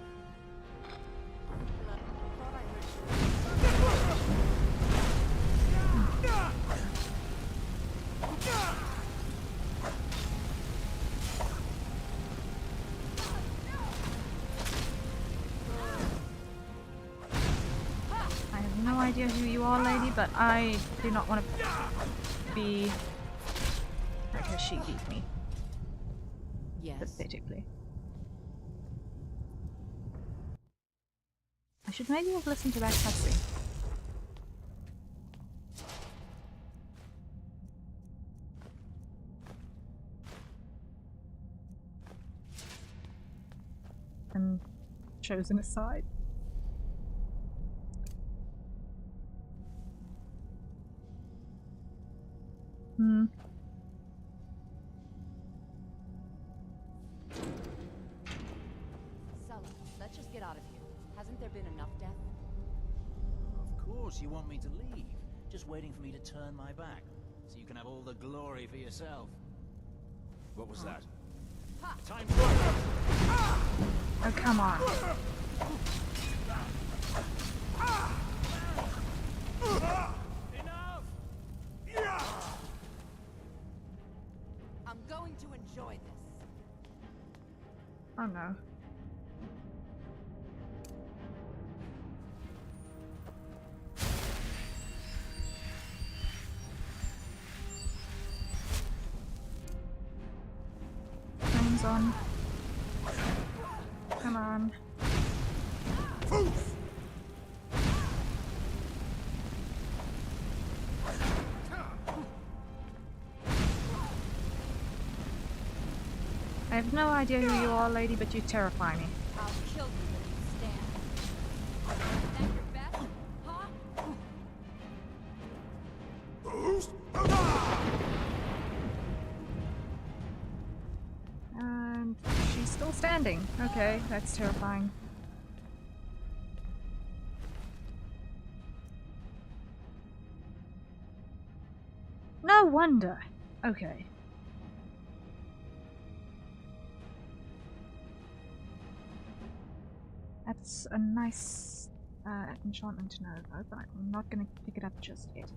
Thought I heard you. I have no idea who you are, lady, but I do not want to be... Okay, she beat me. Yes. Pathetically. I should maybe have listened to that cutscene. And chosen a side. Sella, let's just get out of here. Hasn't there been enough death? Of course, you want me to leave. Just waiting for me to turn my back, so you can have all the glory for yourself. What was that? Time to run! Oh, come on. Enough! I'm going to enjoy this. Oh no. Flames on. Come on. I have no idea who you are, lady, but you terrify me. I'll kill you when you stand. Is that your best? Huh? And she's still standing. Okay, that's terrifying. No wonder. Okay. That's a nice enchantment to know about, but I'm not going to pick it up just yet.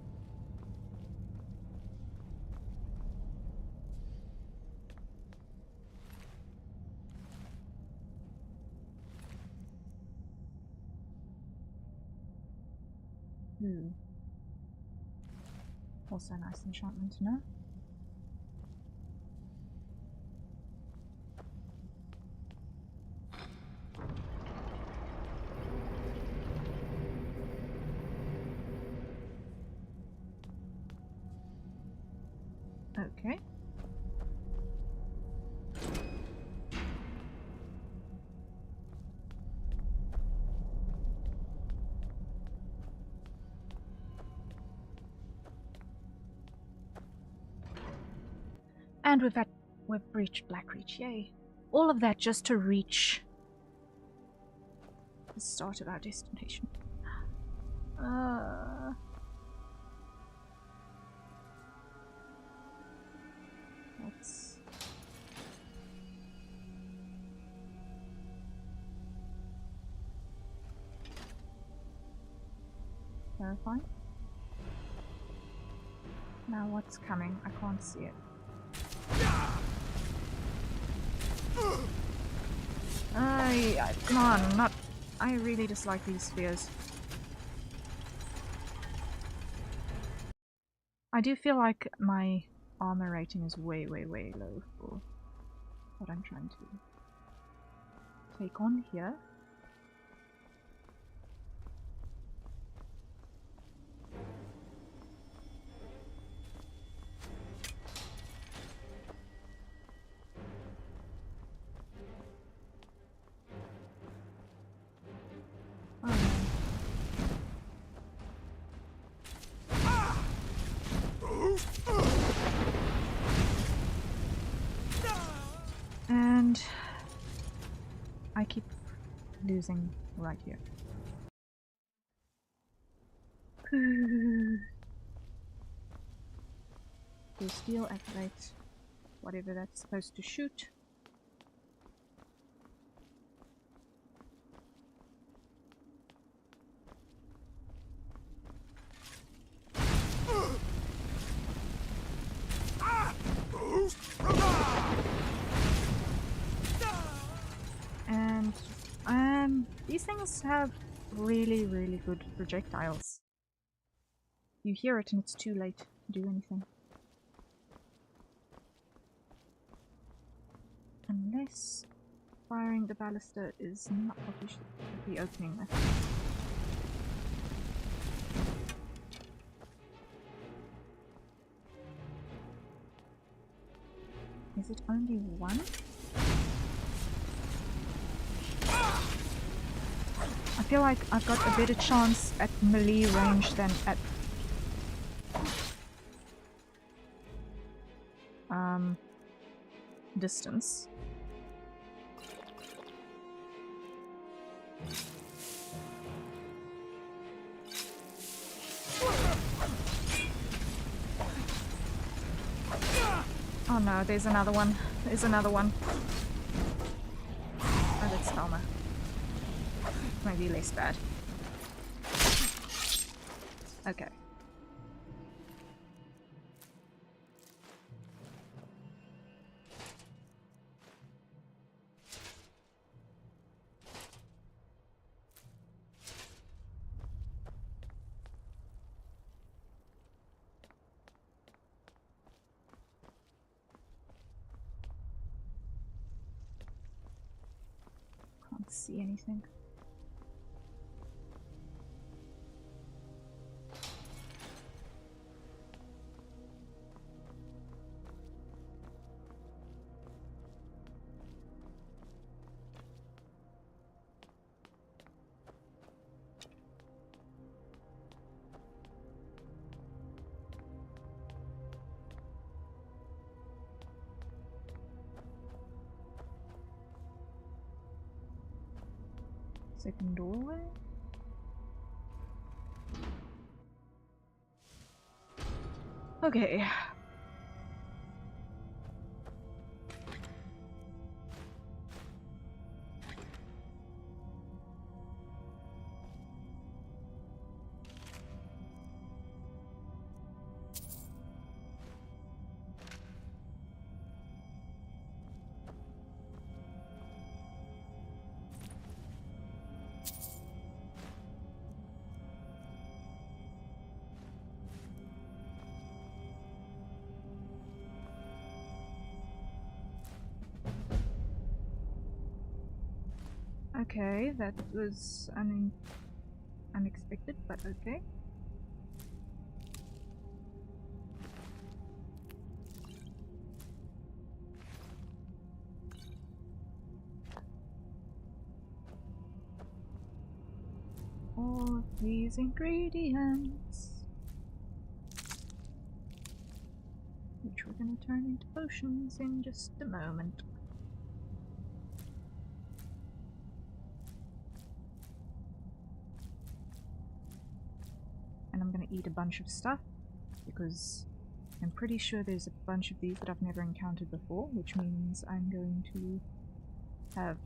Also a nice enchantment to know. Okay. And we've reached Blackreach, yay. All of that just to reach the start of our destination. That's terrifying. Now what's coming? I can't see it. Come on, I really dislike these spheres. I do feel like my armor rating is way low for what I'm trying to take on here. And I keep losing right here. Do steel activate whatever that's supposed to shoot. And these things have really good projectiles. You hear it and it's too late to do anything. Unless firing the ballista is not what we should be opening with. Is it only one? I feel like I've got a better chance at melee range than at distance. Oh no, there's another one. There's another one. Oh, that's Thelma. Maybe less bad. Okay. Can't see anything. Second doorway? Okay. Okay, that was unexpected, but okay. All of these ingredients, which we're going to turn into potions in just a moment. And I'm going to eat a bunch of stuff, because I'm pretty sure there's a bunch of these that I've never encountered before, which means I'm going to have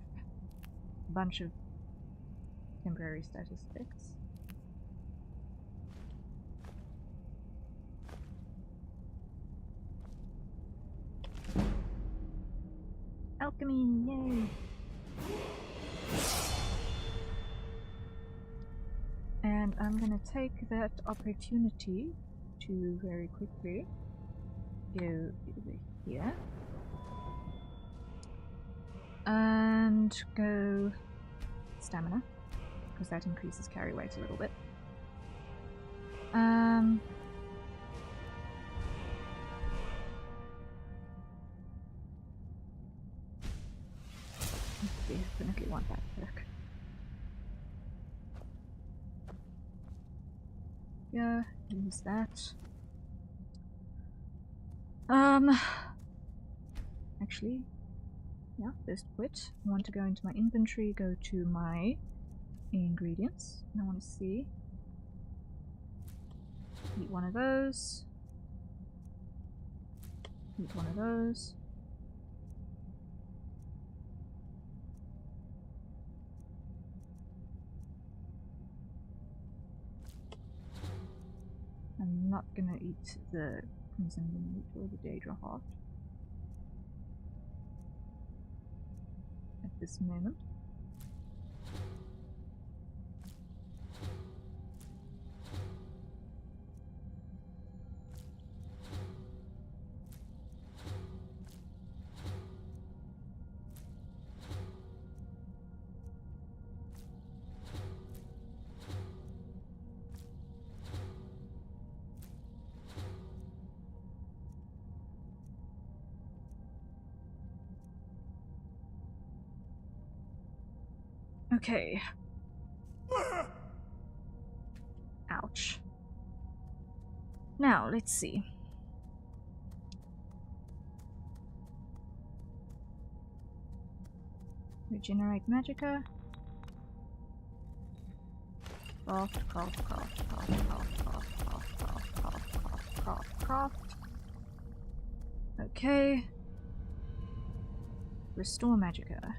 a bunch of temporary statistics. Alchemy, yay! And I'm gonna take that opportunity to very quickly go over here and go stamina, because that increases carry weight a little bit. Definitely want that perk. Yeah, use that. Actually, yeah, first quit. I want to go into my inventory, go to my ingredients, and I want to see. Eat one of those. Eat one of those. I'm not gonna eat the crimson meat or the Daedra heart at this moment. Okay. Ouch. Now, let's see. Regenerate magicka. Craft, craft, craft, craft, craft, craft, craft, craft, craft, craft, craft, craft. Okay. Restore magicka.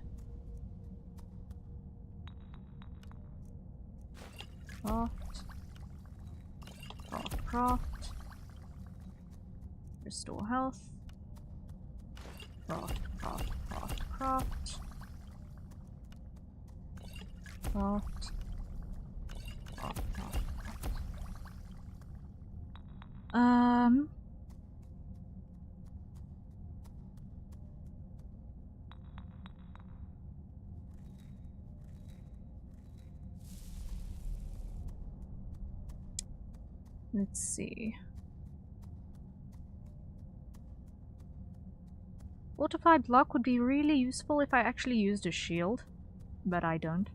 Craft. Craft, craft. Restore health. Craft, craft, craft, craft. Craft. Craft, craft, craft. Let's see. Fortified block would be really useful if I actually used a shield, but I don't.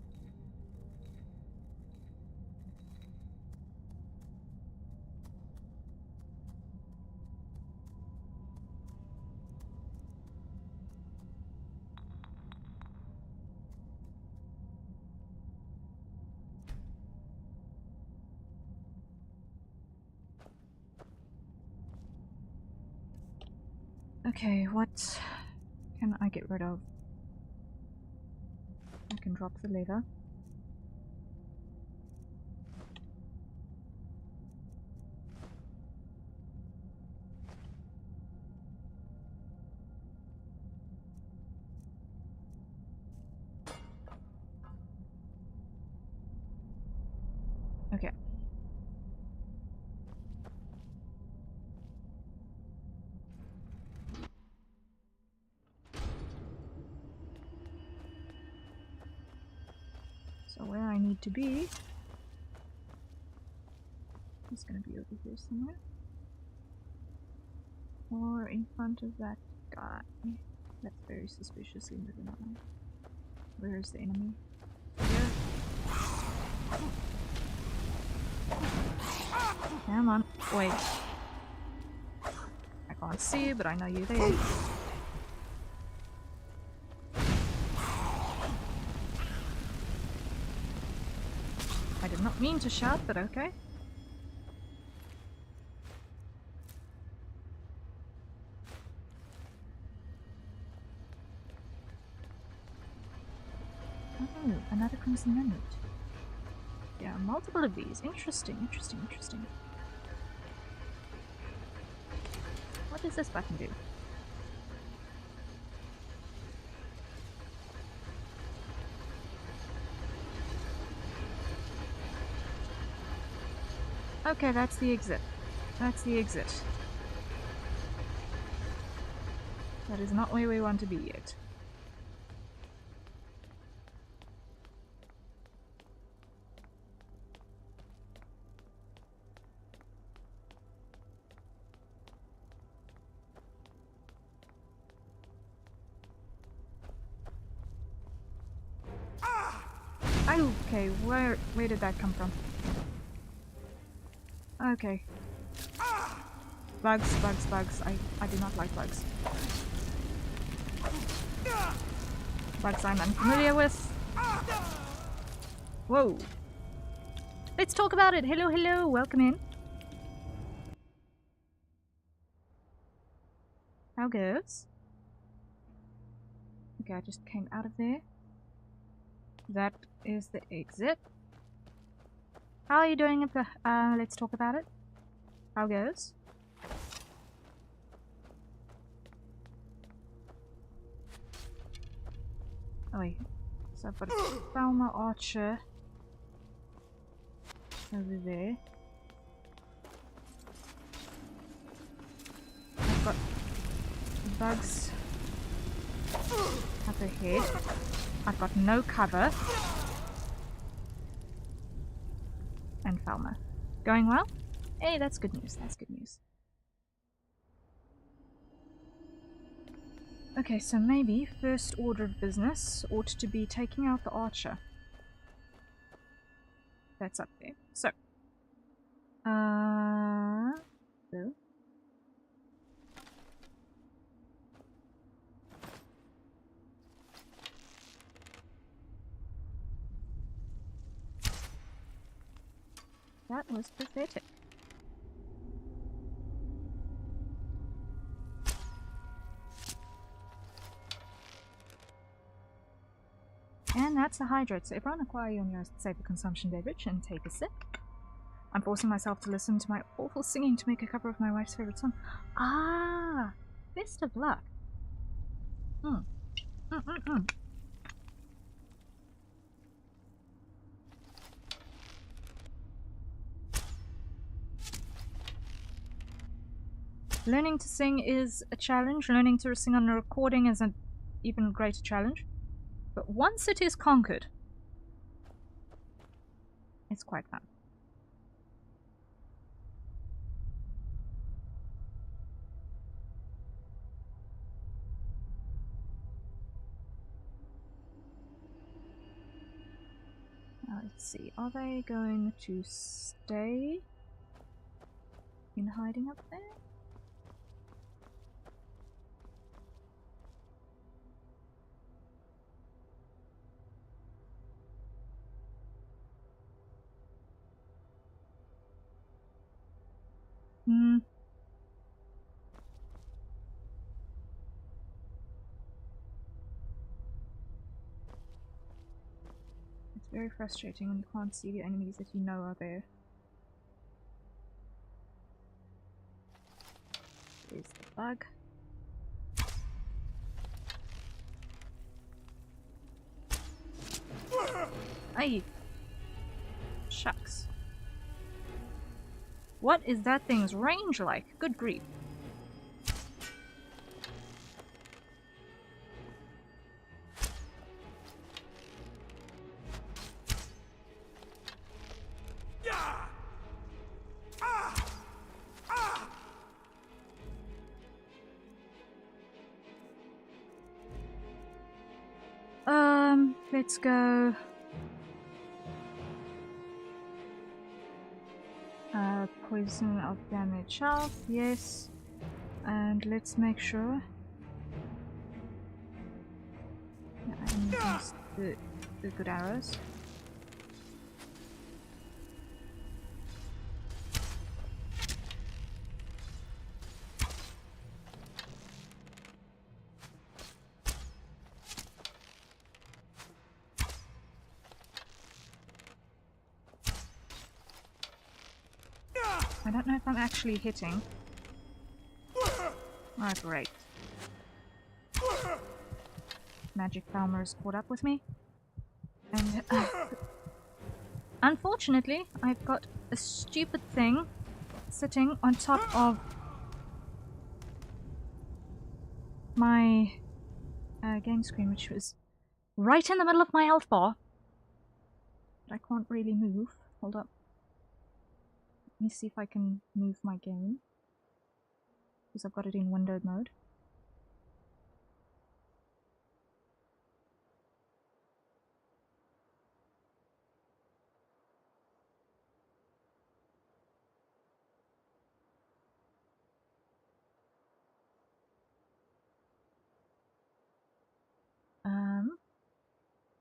Okay, what can I get rid of? I can drop the leather. Okay. So where I need to be is gonna be over here somewhere. Or in front of that guy. That's very suspiciously moving on. Where is the enemy? Here. Come on. Wait. I can't see you, but I know you're there. I did not mean to shout, but okay. Oh, another crimson remnant. Yeah, multiple of these. Interesting, interesting, interesting. What does this button do? Okay, that's the exit. That's the exit. That is not where we want to be yet. Okay, where did that come from? Okay. Bugs, bugs, bugs. I do not like bugs. Bugs I'm unfamiliar with. Whoa. Let's talk about it. Hello, hello. Welcome in. How goes? Okay, I just came out of there. That is the exit. How are you doing at the... let's talk about it. How goes? Oh wait. So I've got a Thelma Archer over there. I've got bugs up ahead. I've got no cover. And Falmer. Going well? Hey, that's good news. That's good news. Okay, so maybe first order of business ought to be taking out the archer. That's up there. So. So. That was pathetic. And that's a hydrate. So everyone acquire you on your safer consumption beverage and take a sip. I'm forcing myself to listen to my awful singing to make a cover of my wife's favorite song. Ah! Best of luck. Learning to sing is a challenge. Learning to sing on a recording is an even greater challenge. But once it is conquered, it's quite fun. Now let's see, are they going to stay in hiding up there? It's very frustrating when you can't see the enemies that you know are there. There's the bug. Aye! Shucks. What is that thing's range like? Good grief. Let's go. Poison of damage health, yes. And let's make sure. Yeah, I need the good arrows. I don't know if I'm actually hitting. Oh, great. Magic Falmer's caught up with me. And unfortunately, I've got a stupid thing sitting on top of my game screen, which was right in the middle of my health bar. But I can't really move. Hold up. Let me see if I can move my game. Because I've got it in windowed mode.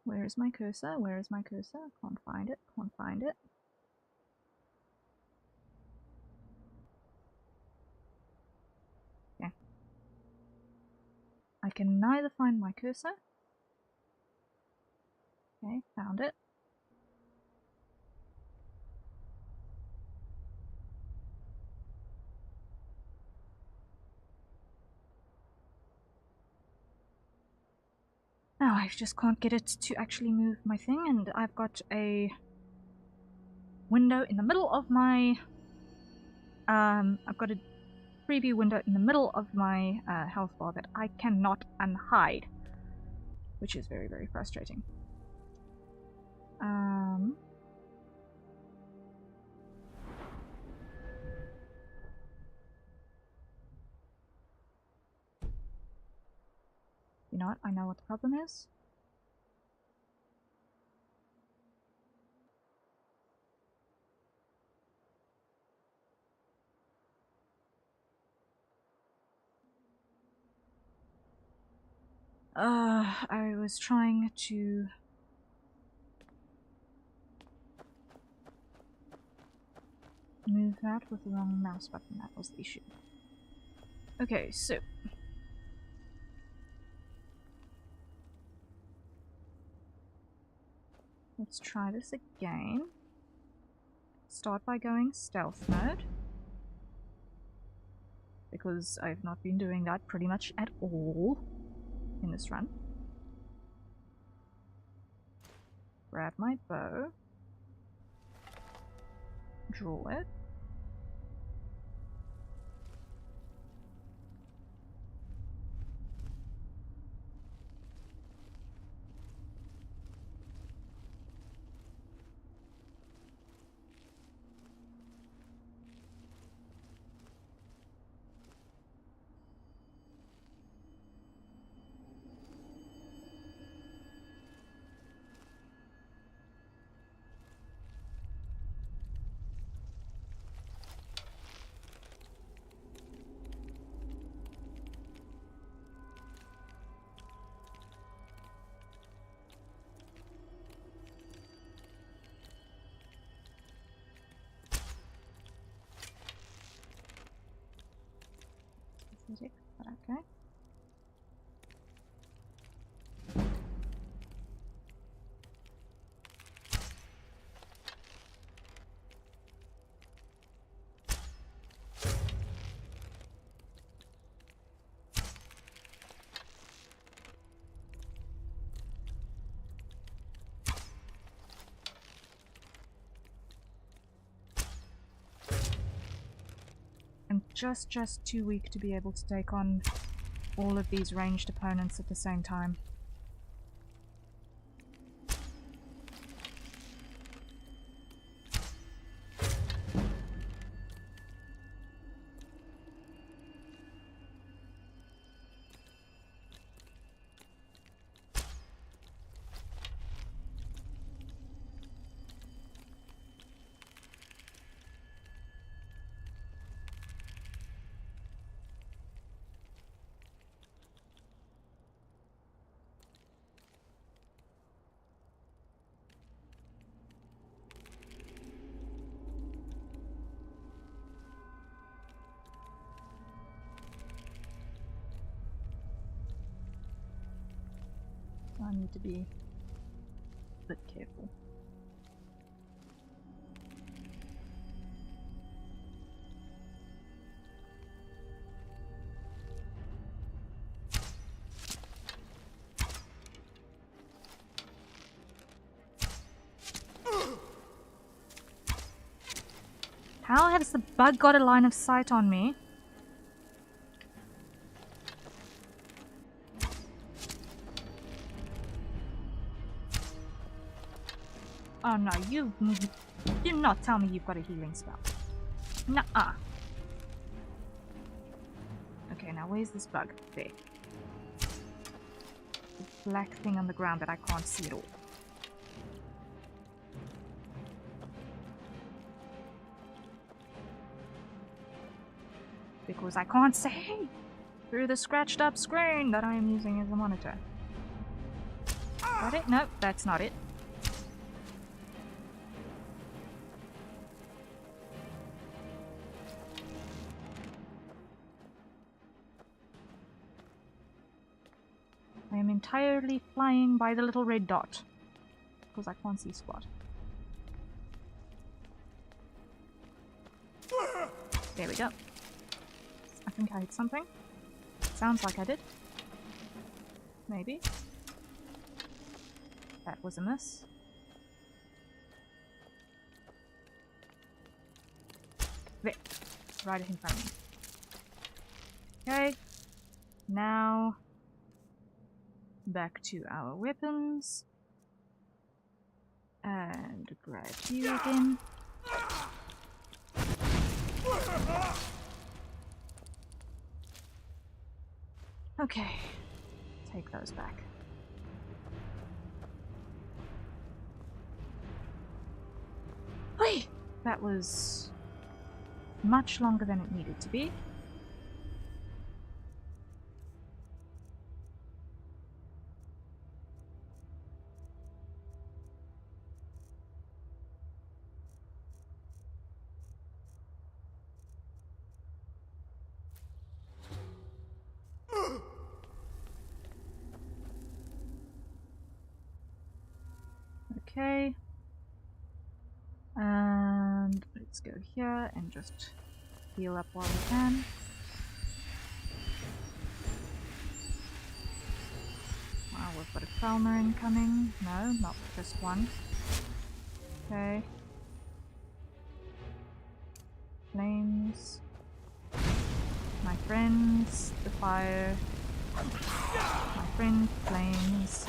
Where is my cursor? Where is my cursor? Can't find it. Can't find it. Okay. I can neither find my cursor. Okay, found it. Now I just can't get it to actually move my thing, and I've got a window in the middle of my I've got a preview window in the middle of my health bar that I cannot unhide, which is very, very frustrating. You know what? I know what the problem is. I was trying to move that with the wrong mouse button. That was the issue. Okay, so let's try this again. Start by going stealth mode, because I've not been doing that pretty much at all in this run. Grab my bow, draw it. But okay. I'm just too weak to be able to take on all of these ranged opponents at the same time. So I need to be a bit careful. How has the bug got a line of sight on me? Oh no, you do not tell me you've got a healing spell. Nuh-uh. Okay, now where's this bug? There. The black thing on the ground that I can't see at all. Because I can't see through the scratched up screen that I am using as a monitor. Is that it? Nope, that's not it. I am entirely flying by the little red dot. Because I can't see squat. There we go. I think I hit something. Sounds like I did. Maybe. That was a miss. There. Right in front of me. Okay. Now back to our weapons. And grab you again. Okay, take those back. Wait, that was much longer than it needed to be. Okay, and let's go here and just heal up while we can. Wow, we've got a Falmer incoming. No, not just one. Okay. Flames. My friends, the fire. My friend, flames.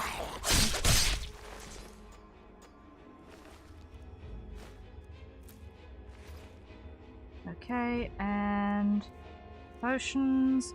Okay, and potions.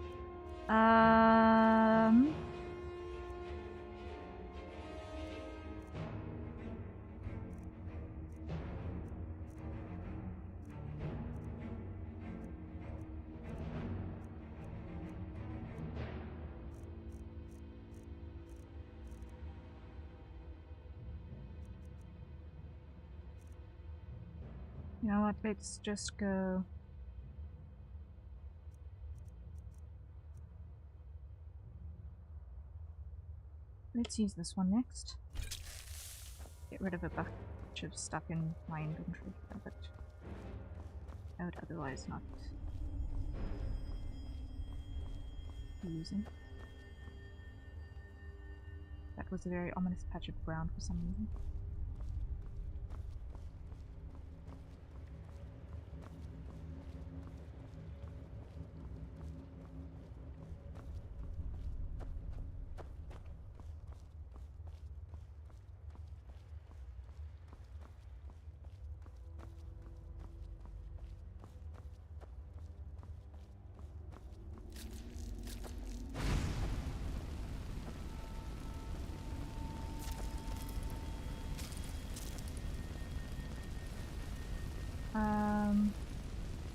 You know what, let's just go. Let's use this one next. Get rid of a bunch of stuff in my inventory that I would otherwise not be using. That was a very ominous patch of ground for some reason.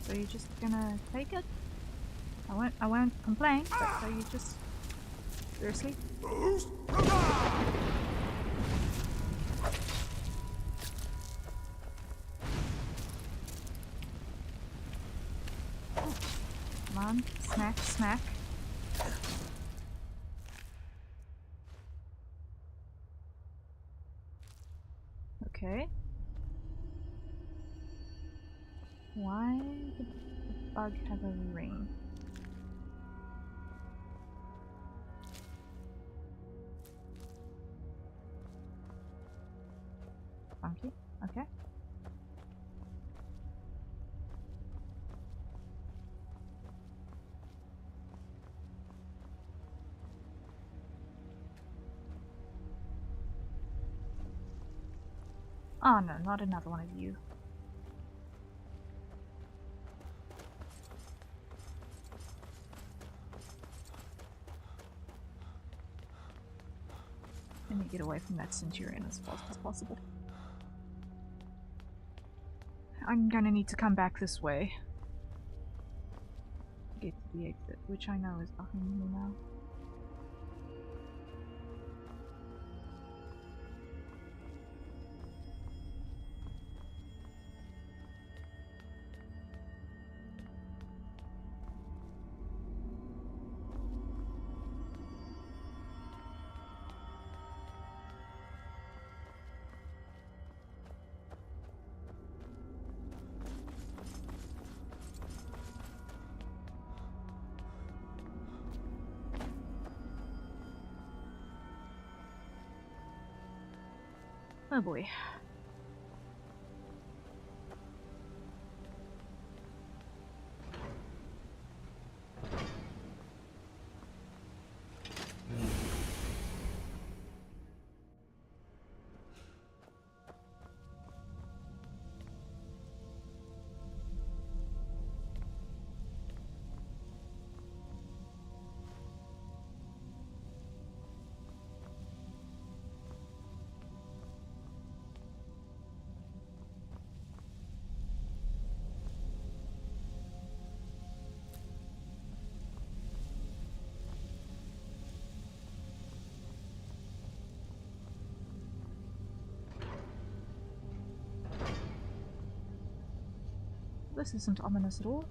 So you're just gonna take it? I won't complain, but so you just seriously? Come on, smack, smack. Okay. Why did the bug have a ring? Funky. Okay. Oh no, not another one of you. Let me get away from that Centurion as fast as possible. I'm gonna need to come back this way. To get to the exit, which I know is behind me now. Oh boy. This isn't ominous at all.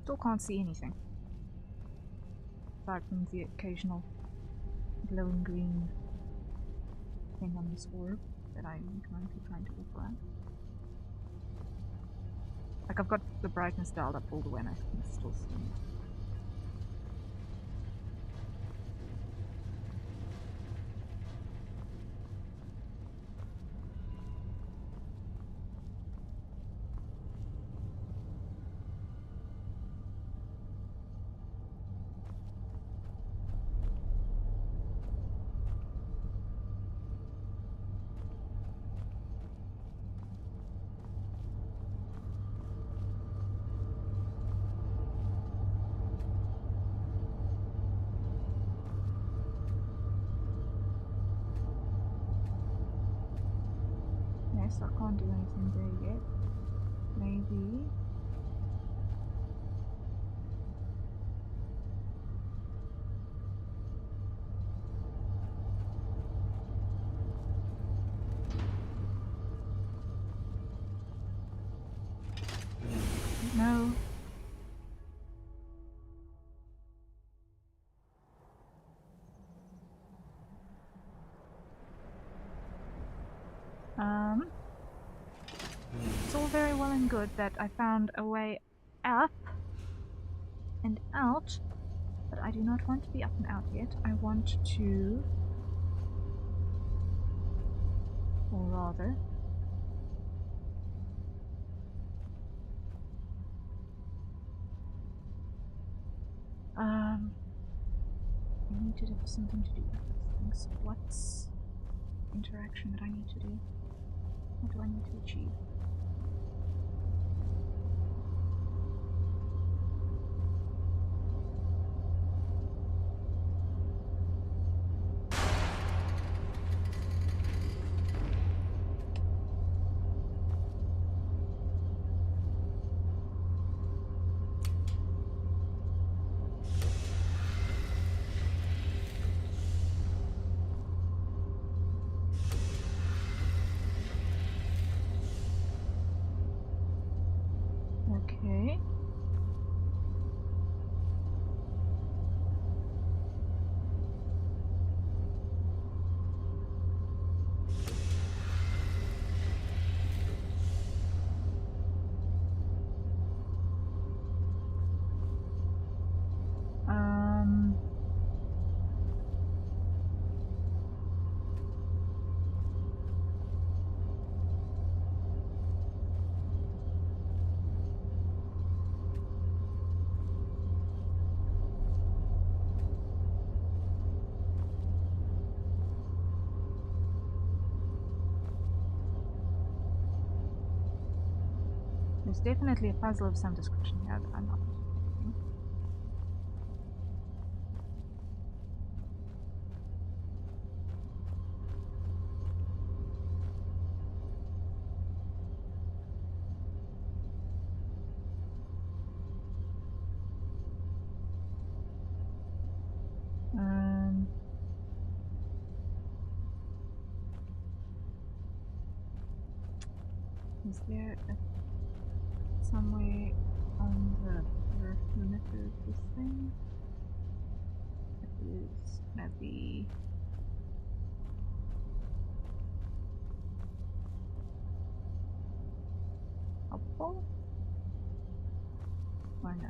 Still can't see anything. Apart from the occasional glowing green thing on this orb that I'm currently trying to look around. Like, I've got the brightness dialed up all the way and I can still see it. Yes, I can't do anything there yet. Maybe. No. It's all very well and good that I found a way up and out, but I do not want to be up and out yet. I want to, or rather, I need to have something to do with these things. What's interaction that I need to do? What do I need to achieve? There's definitely a puzzle of some description here that I'm not getting. Is there somewhere on the perimeter of this thing? It is gonna be helpful? Or no?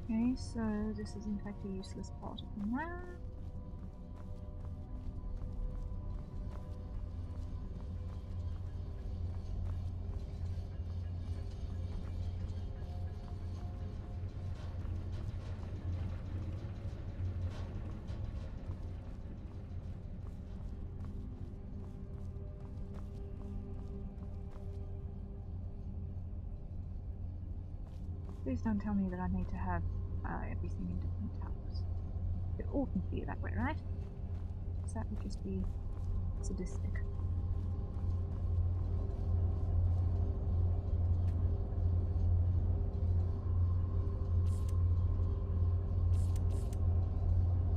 Okay, so this is in fact a useless part of the map. Please don't tell me that I need to have everything in different tabs. It oughtn't be that way, right? Because that would just be sadistic.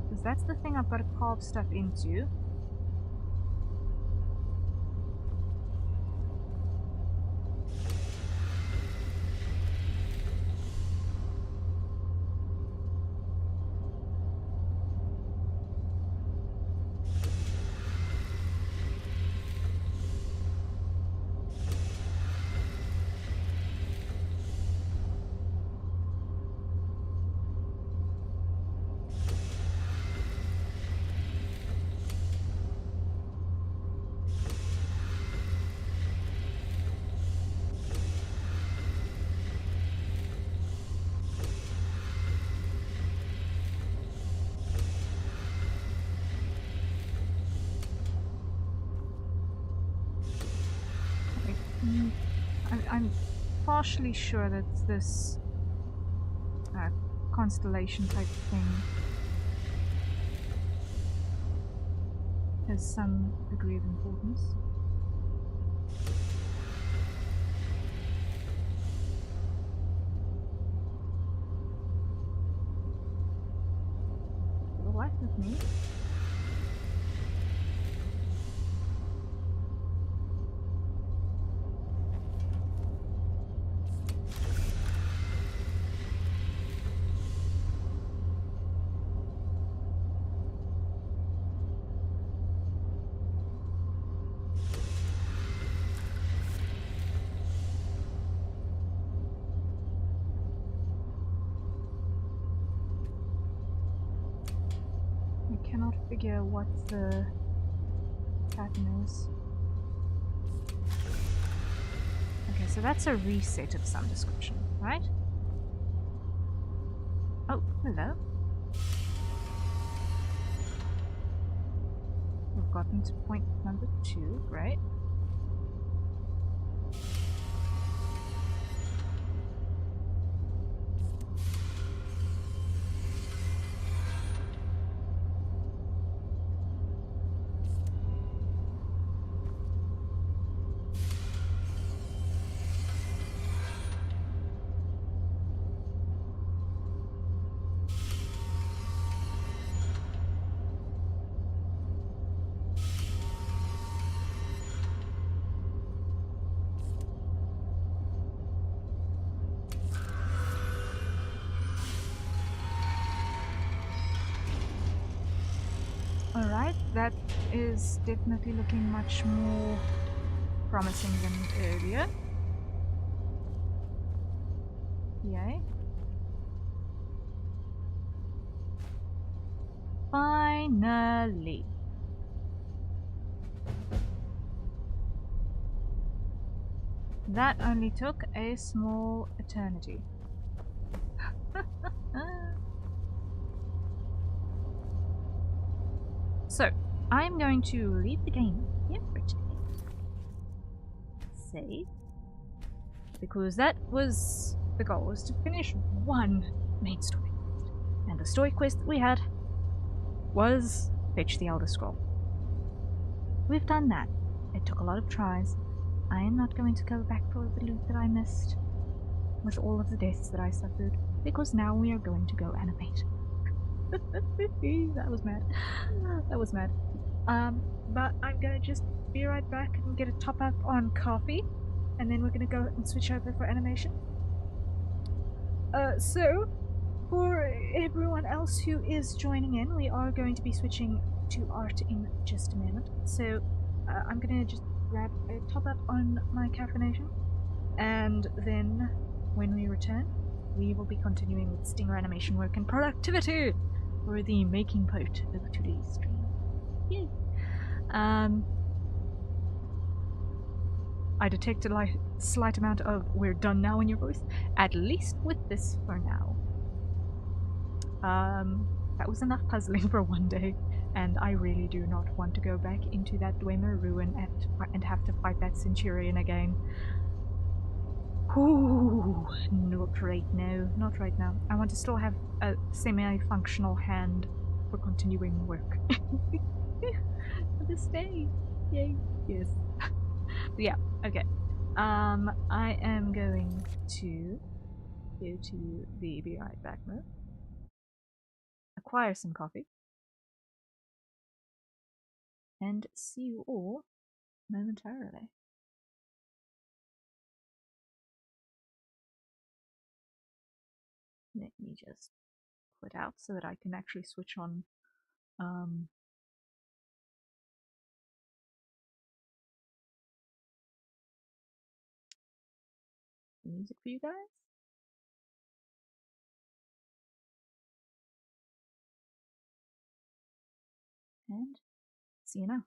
Because that's the thing I've got to carve stuff into. I'm partially sure that this constellation type thing has some degree of importance. For the life of me, I cannot figure what the pattern is. Okay, so that's a reset of some description, right? Oh, hello. We've gotten to point number 2, right? Alright, that is definitely looking much more promising than earlier. Finally. That only took a small eternity. So, I'm going to leave the game here for today. Save. Because that was the goal, was to finish one main story quest. And the story quest that we had was fetch the Elder Scroll. We've done that. It took a lot of tries. I am not going to go back for the loot that I missed with all of the deaths that I suffered, because now we are going to go animate. That was mad. That was mad. But I'm gonna just be right back and get a top up on coffee, and then we're gonna go and switch over for animation. So, for everyone else who is joining in, we are going to be switching to art in just a minute. So, I'm gonna just grab a top up on my caffeination, and then when we return, we will be continuing with Stinger animation work and productivity for the making part of today's stream. Yay! I detected a slight amount of "we're done now" in your voice, at least with this for now. That was enough puzzling for one day, and I really do not want to go back into that Dwemer ruin and have to fight that Centurion again. Ooh, not right now, not right now. I want to still have a semi-functional hand for continuing work. For this day. Yay. Yes. Yeah, okay. I am going to go to the be right back mode. Acquire some coffee. And see you all momentarily. Let me just quit out so that I can actually switch on music for you guys. And see you now.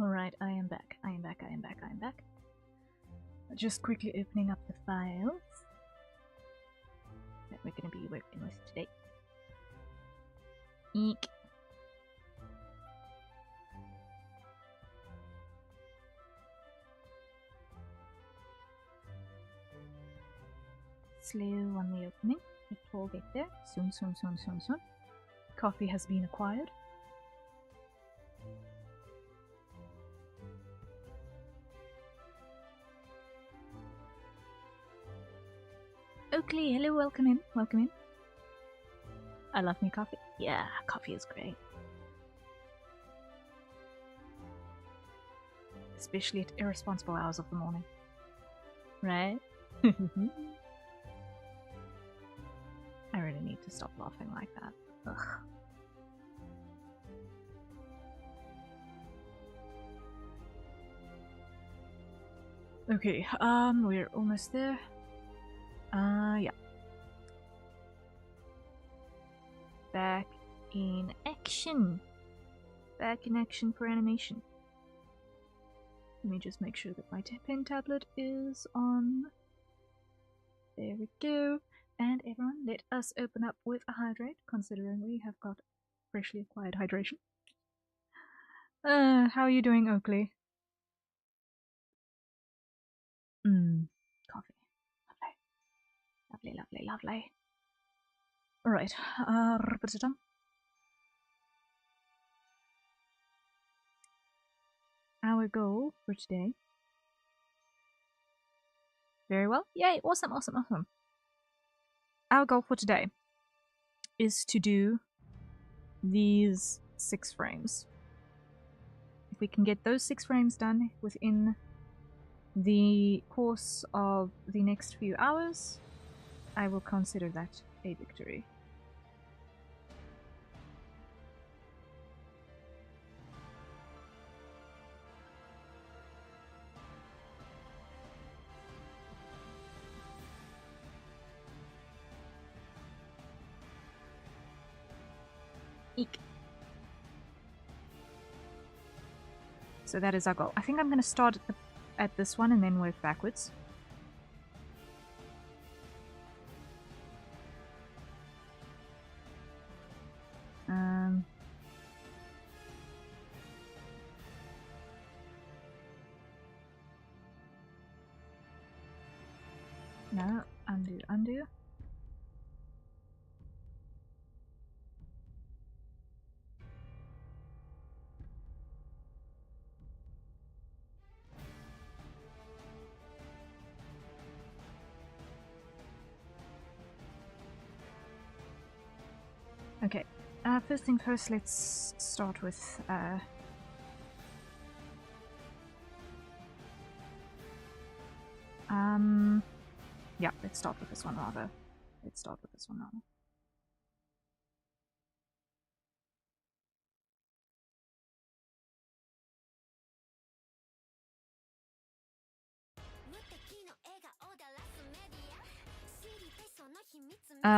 Alright, I am back. Just quickly opening up the files that we're going to be working with today. Eek. Slow on the opening. It will get there. Soon. Coffee has been acquired. Oakley, hello, welcome in. I love me coffee. Yeah, coffee is great. Especially at irresponsible hours of the morning. Right? I really need to stop laughing like that. Ugh. Okay, we're almost there. Yeah. Back in action. Back in action for animation. Let me just make sure that my pen tablet is on. There we go. And everyone, let us open up with a hydrate, considering we have got freshly acquired hydration. How are you doing, Oakley? Coffee. Lovely. Alright, our goal for today. Very well. Yay, awesome. Our goal for today is to do these 6 frames. If we can get those 6 frames done within the course of the next few hours, I will consider that a victory. Eek. So that is our goal. I think I'm going to start at this one and then work backwards. No, undo. Okay, first thing first, let's start with yeah, let's start with this one rather.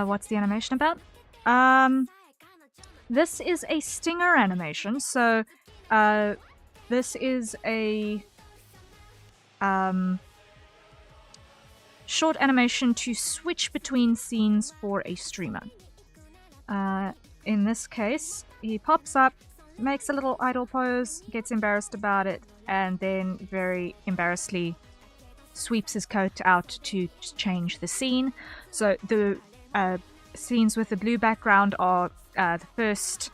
What's the animation about? This is a stinger animation, so this is a short animation to switch between scenes for a streamer. In this case, he pops up, makes a little idle pose, gets embarrassed about it, and then very embarrassedly sweeps his coat out to change the scene. So the scenes with the blue background are the first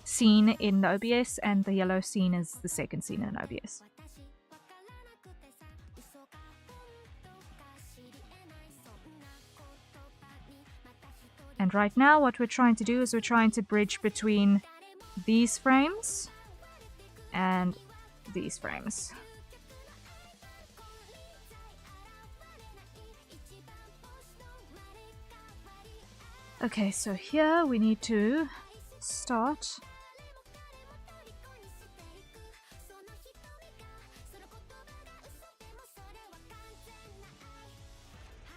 scene in the OBS, and the yellow scene is the second scene in OBS. And right now what we're trying to do is we're trying to bridge between these frames and these frames. Okay, so here we need to start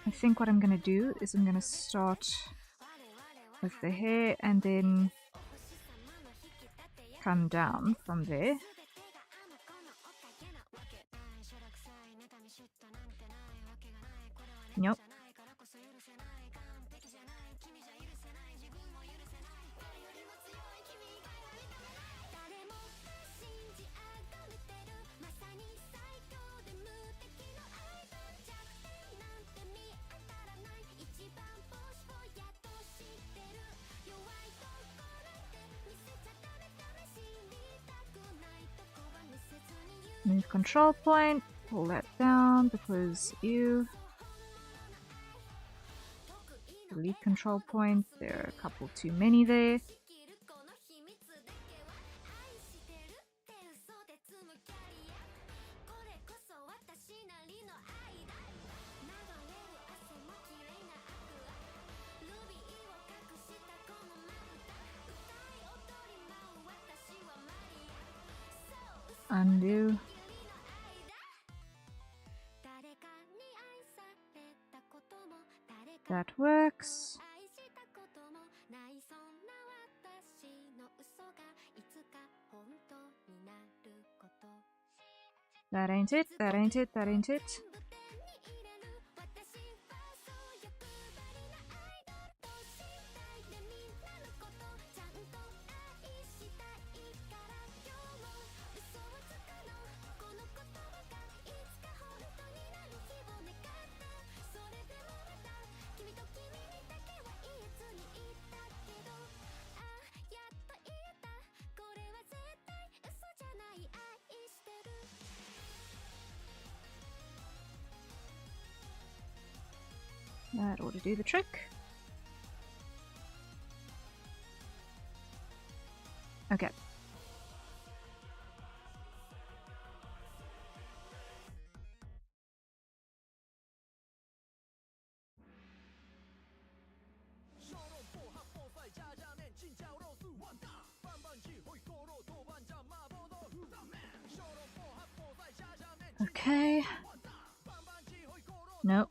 I think what I'm gonna do is I'm gonna start with the hair and then come down from there. Nope. Move control point, pull that down because you delete control point, there are a couple too many there. Undo. That works. That ain't it, that ain't it, that ain't it. That ought to do the trick. Okay. Okay. Nope.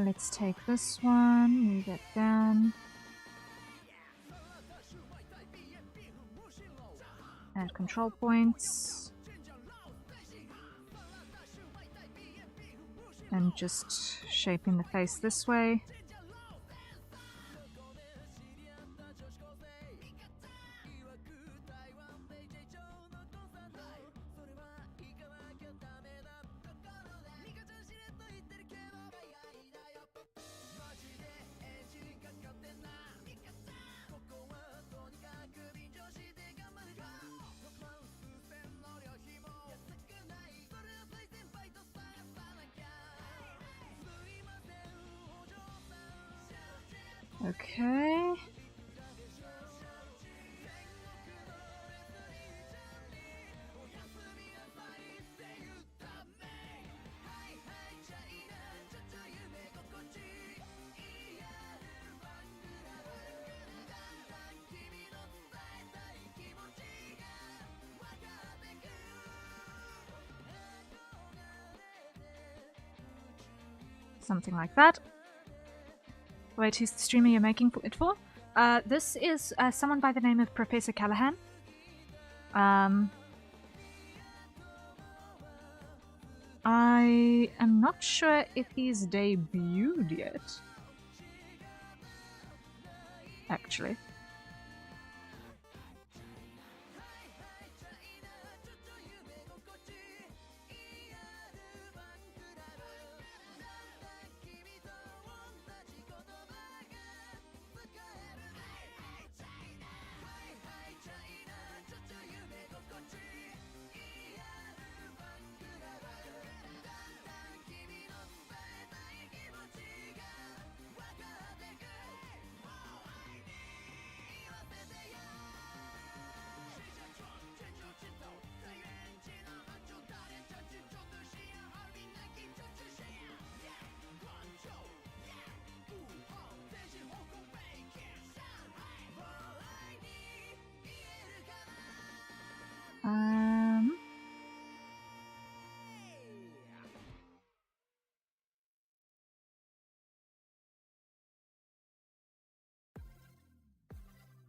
Let's take this one, move it down. Add control points. And just shaping the face this way. Okay. Something like that. Wait, who's the streamer you're making it for? This is someone by the name of Professor Callahan. I I am not sure if he's debuted yet. Actually.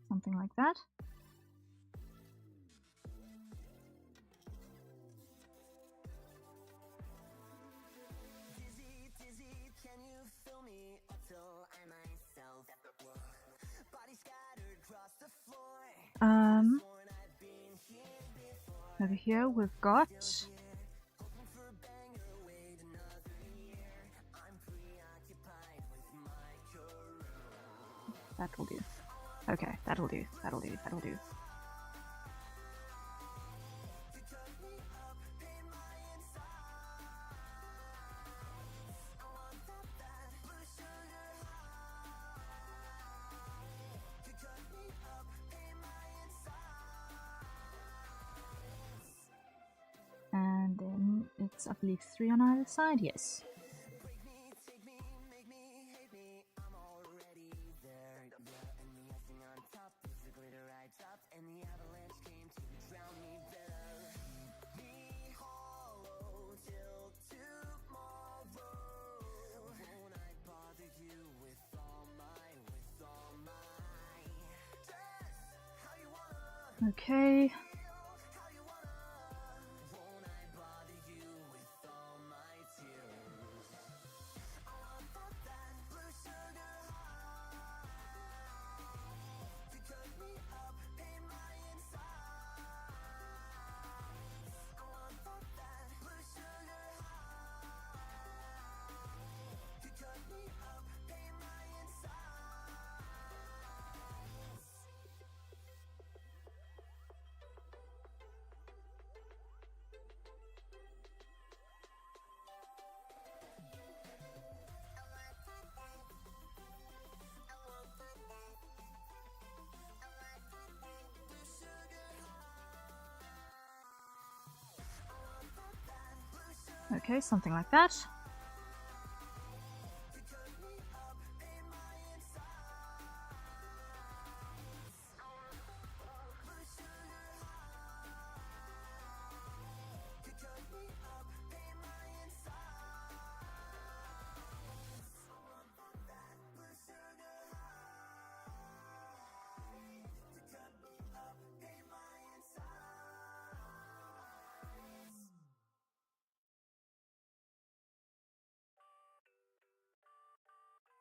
Something like that. Over here we've got that will do. Okay, that'll do. That'll do. That'll do. And then it's, I believe, 3 on either side. Yes. Okay. Okay, something like that.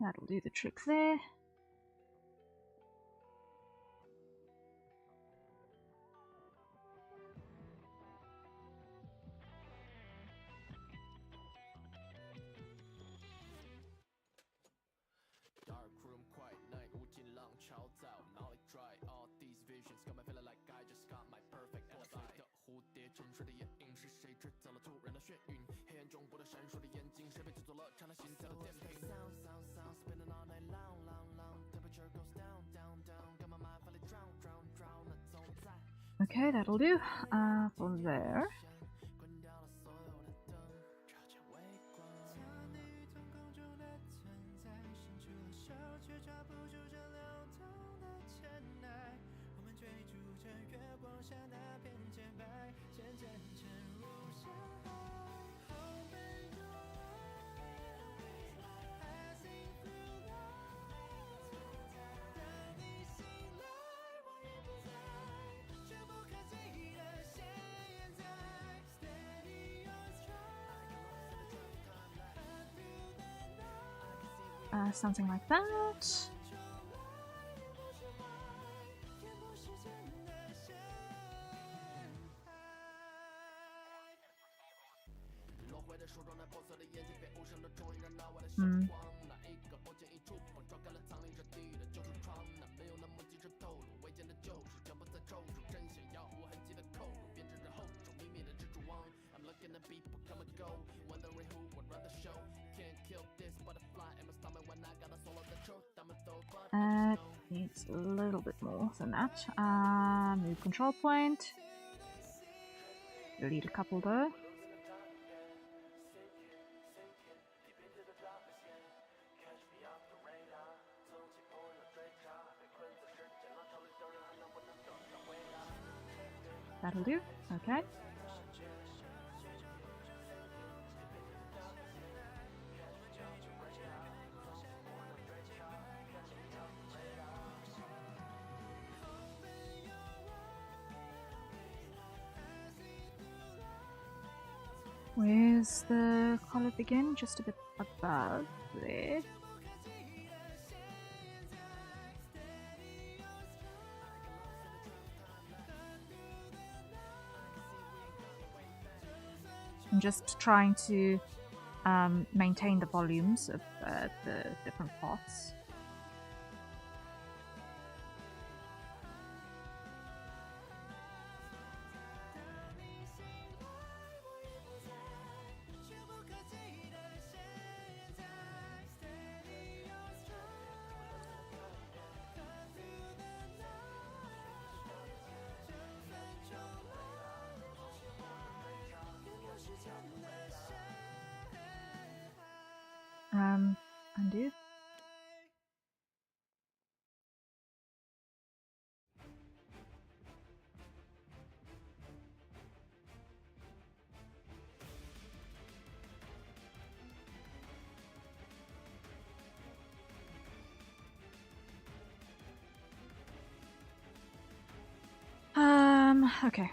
That'll do the trick there. Dark room, quiet night, 无尽浪潮在我脑里 dry all these visions, got me feeling like I just got my perfect alibi. 的蝴蝶，沉睡的眼影是谁吹走了突然的眩晕？黑暗中不断闪烁的眼睛，谁被制作了长了心跳的电瓶 ？Sound sound sound spinning all night long long long, temperature goes down down down, got my mind finally drown drown drown 那总在。Okay, that'll do. From there. Something like that. Hmm. Needs a little bit more than that. Move control point. Delete a couple though. That'll do. Okay. Where's the collar begin? Just a bit above there. I'm just trying to maintain the volumes of the different parts. Undo. Okay.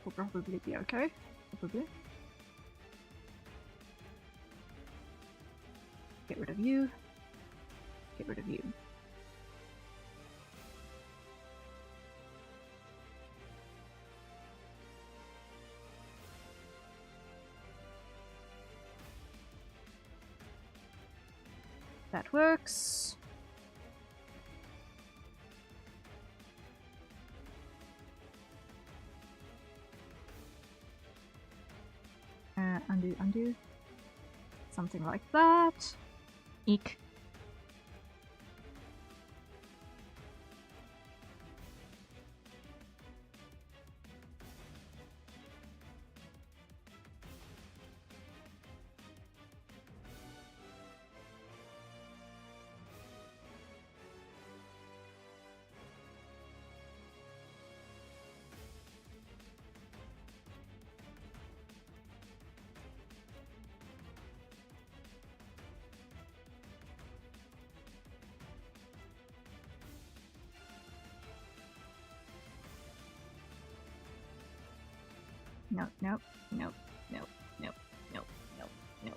Will probably be okay. Probably. Get rid of you. Get rid of you. That works. Undo, undo. Something like that. Eek. Nope, nope, nope, nope, nope, nope, nope, nope.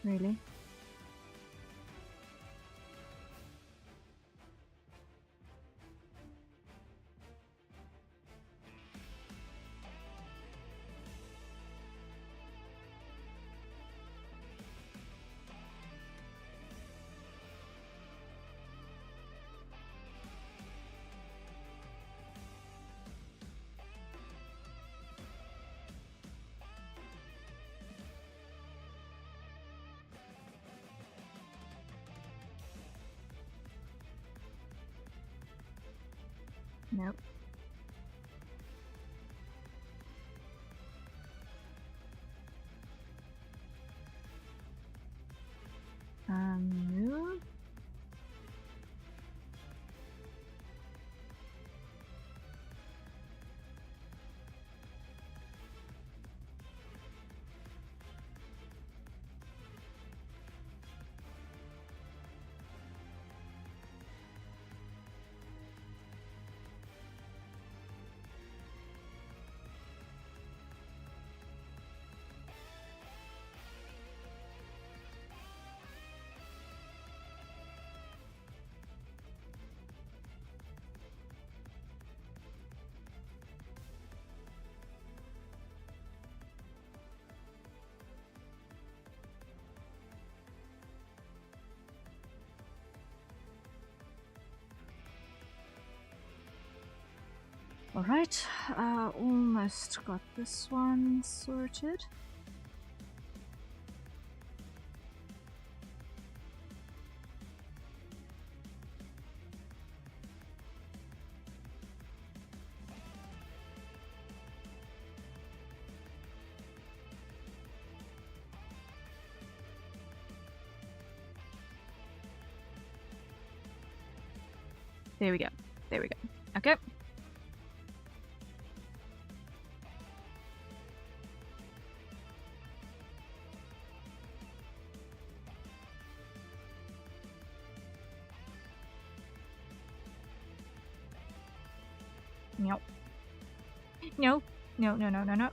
Really? Nope. Move. Alright, almost got this one sorted. There we go. There we go. Okay. No. No. No, no, no, no, no.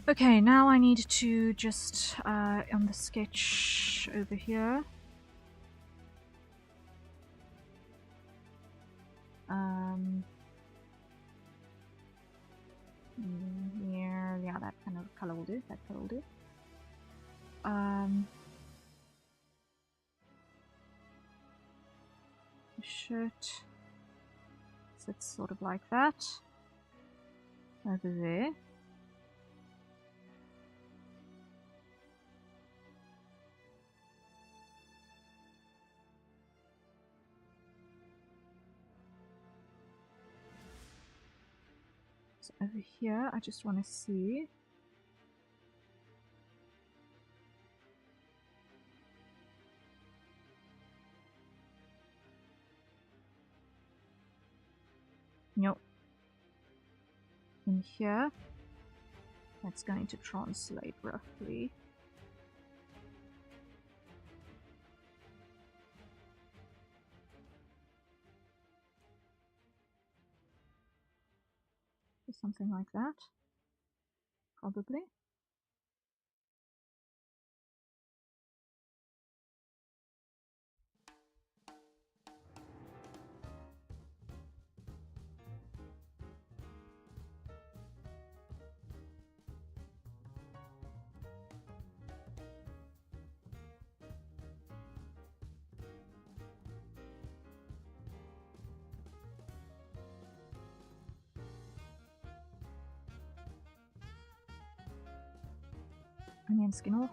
Okay, now I need to just, on the sketch over here, yeah, that kind of color will do, that color will do. The shirt sits sort of like that, over there. So over here, I just want to see. Nope. In here, that's going to translate roughly. Something like that, probably. Onion skin off.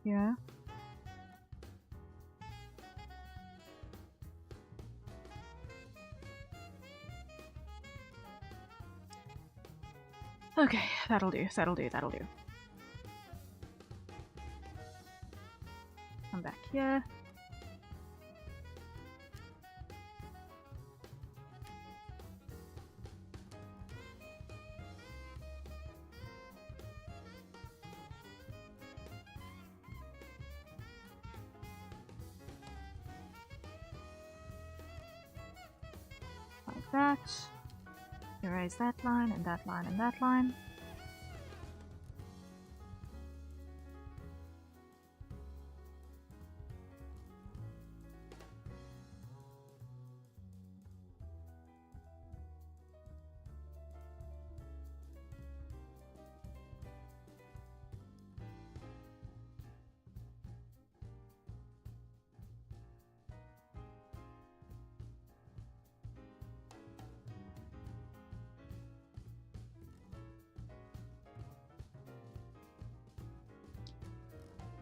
Yeah. Okay, that'll do, that'll do, that'll do. Come back here. that. Erase that line, and that line, and that line.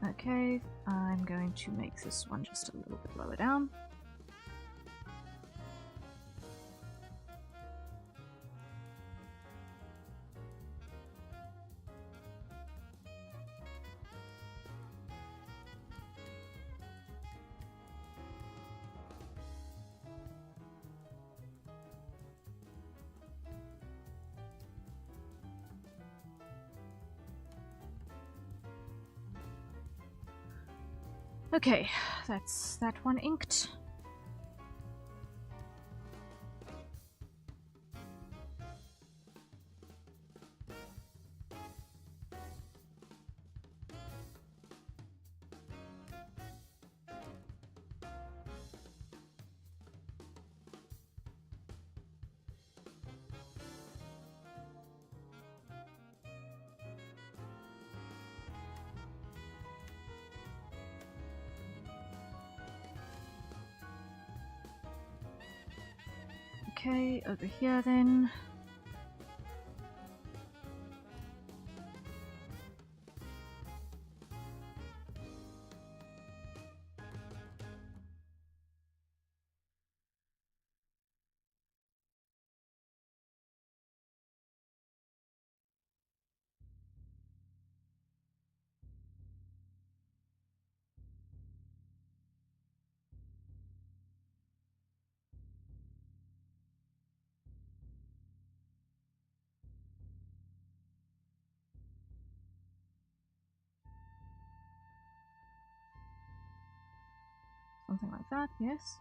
Okay, I'm going to make this one just a little bit lower down. Okay, that's that one inked. Okay, over here then. Something like that, yes.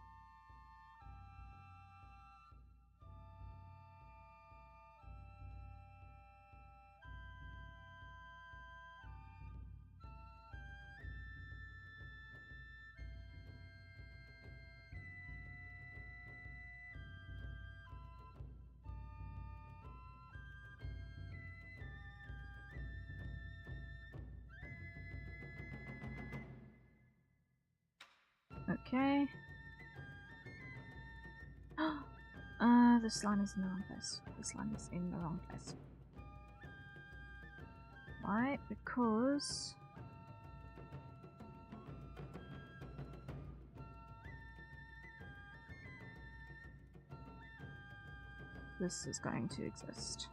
Okay. This line is in the wrong place. This line is in the wrong place. Why? Because this is going to exist.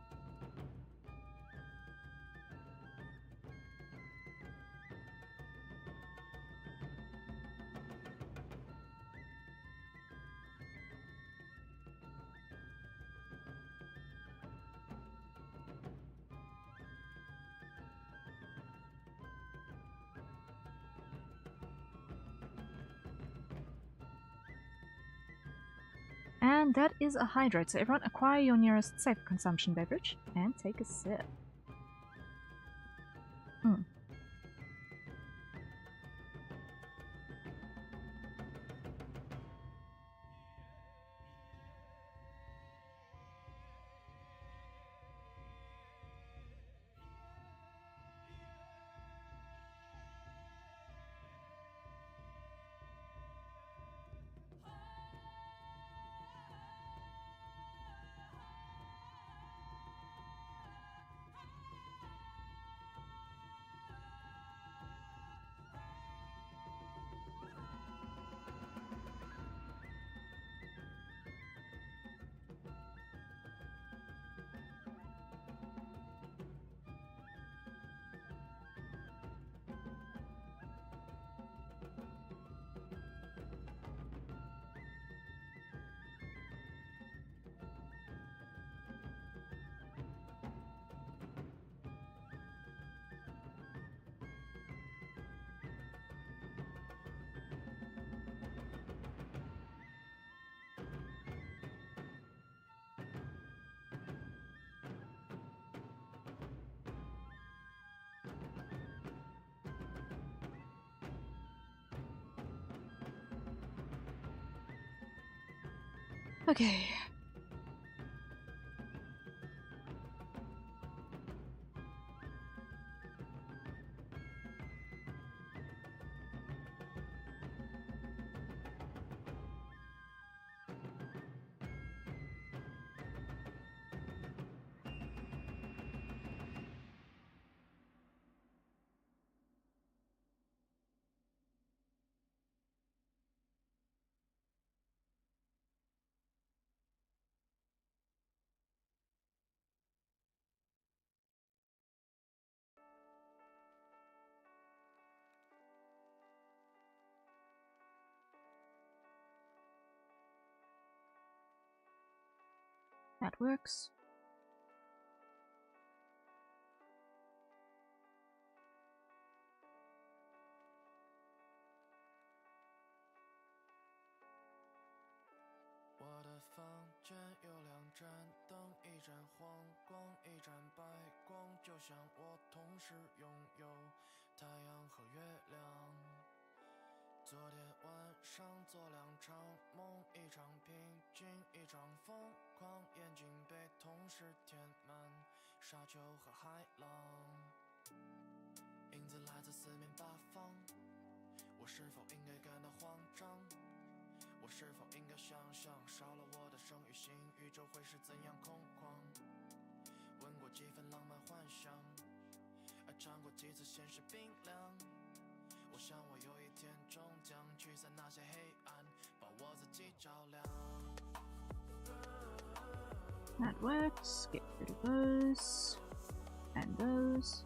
And that is a hydrate. So everyone acquire your nearest safe consumption beverage and take a sip. Okay. That works. That works. Get rid of those. And those.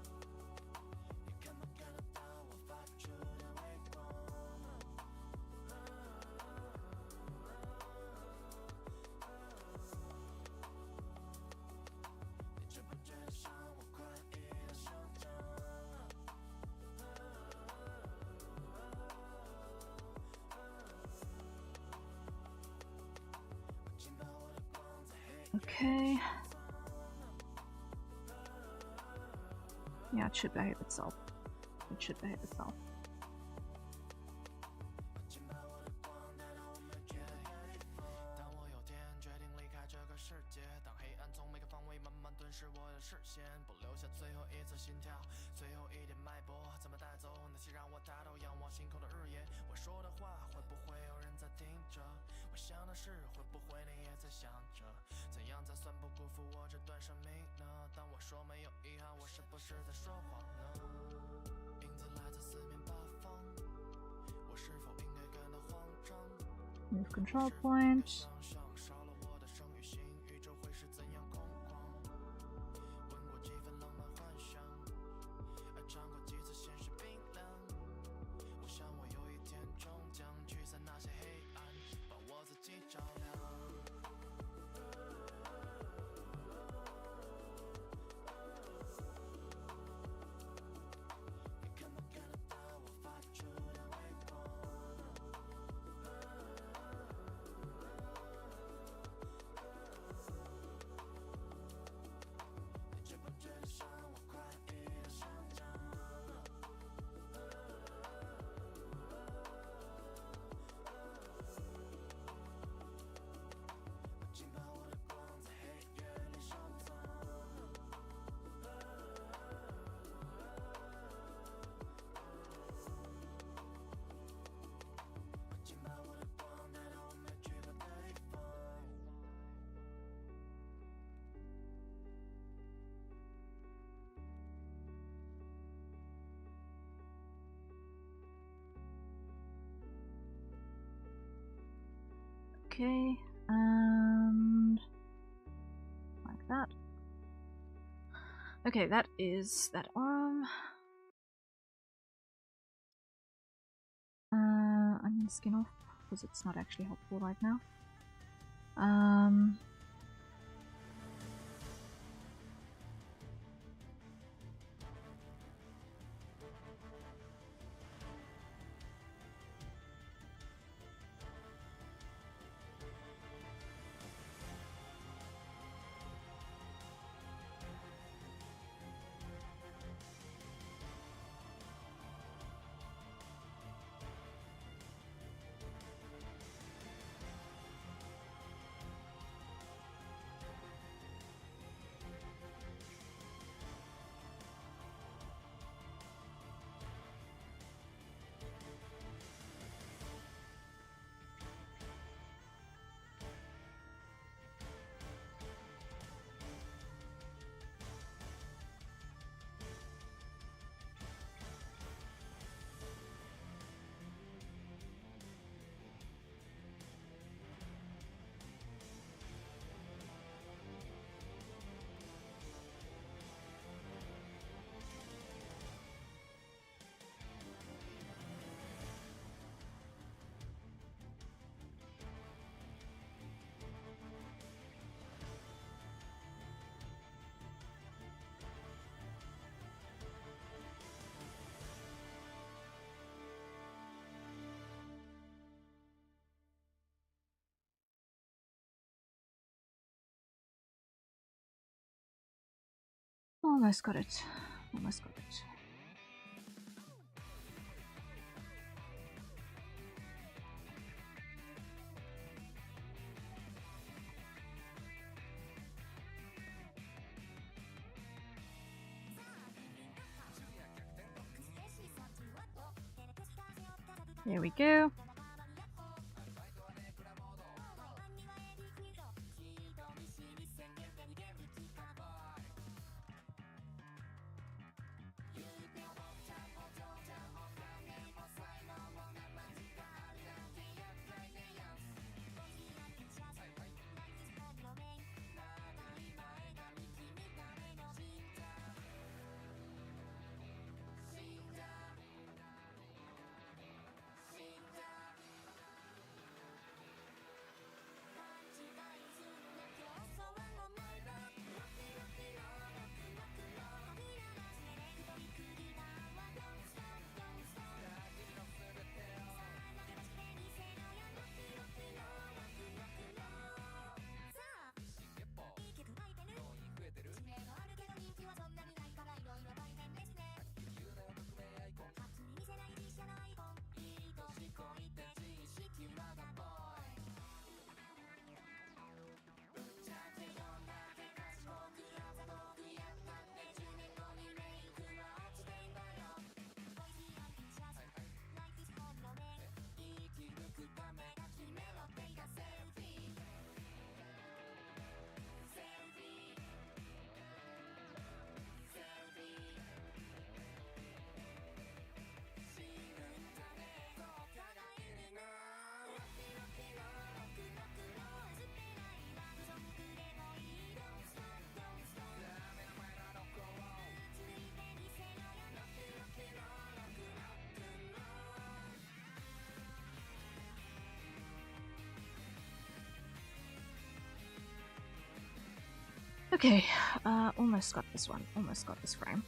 Okay. Yeah, it should behave itself. It should behave itself. Move control point. Okay, and like that. Okay, that is that arm. I'm gonna skin off because it's not actually helpful right now. Almost got it. Almost got it. There we go. Okay, almost got this one. Almost got this frame.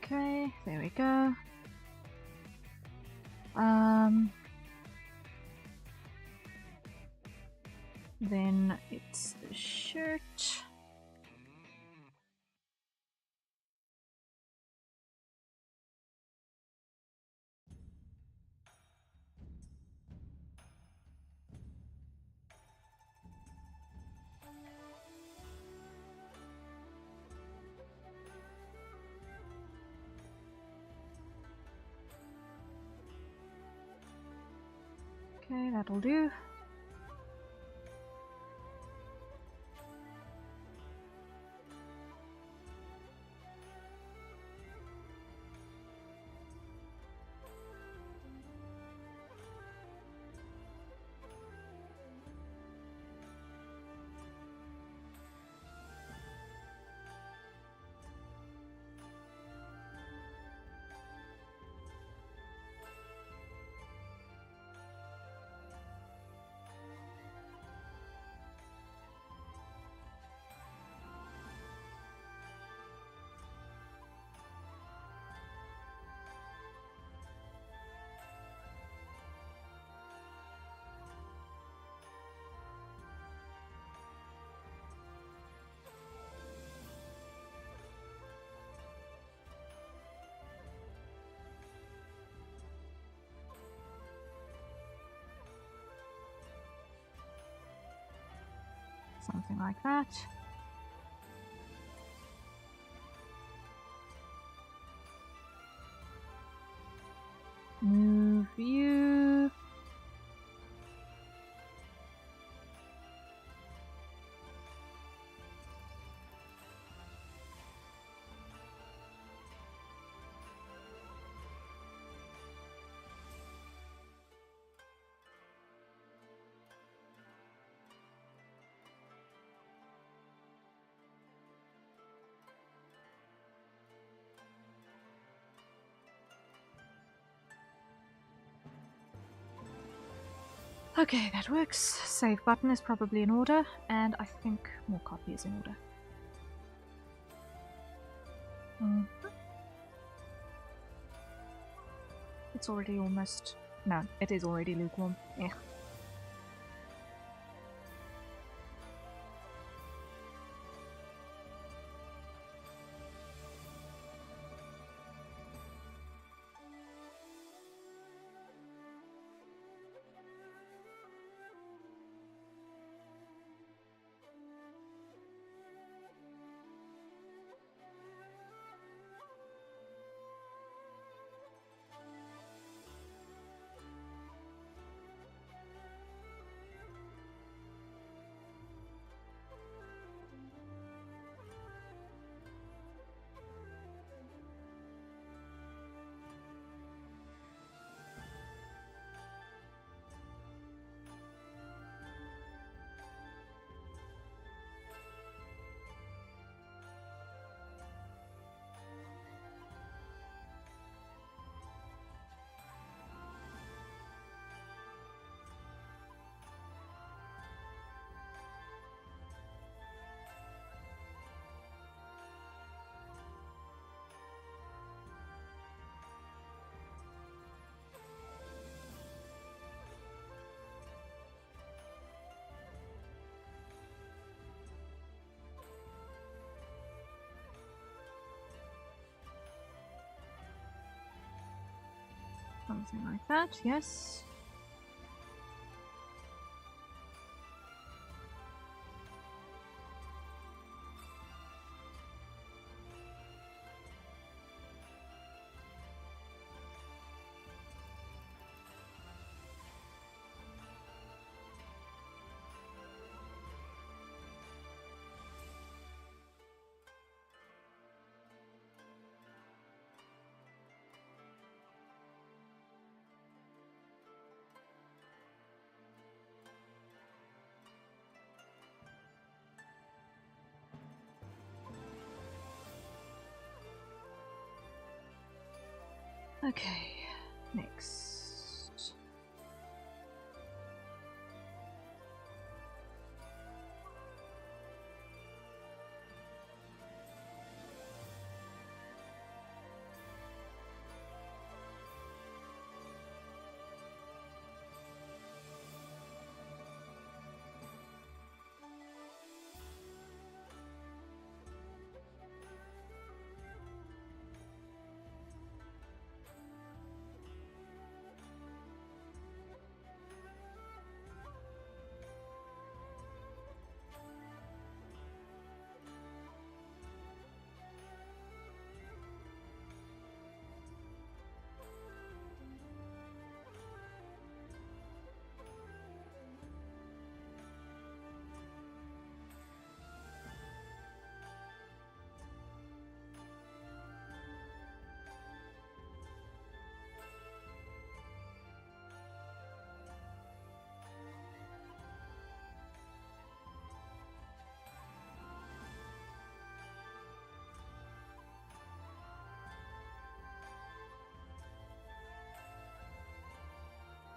Okay, there we go. Then it's the shirt. Okay, that'll do. Something like that. Move you. Okay, that works. Save button is probably in order, and I think more copy is in order. It's already almost... No, it is already lukewarm. Eh. Something like that, yes. Okay, next.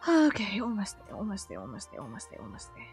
Okay, almost there, almost there, almost there, almost there, almost there.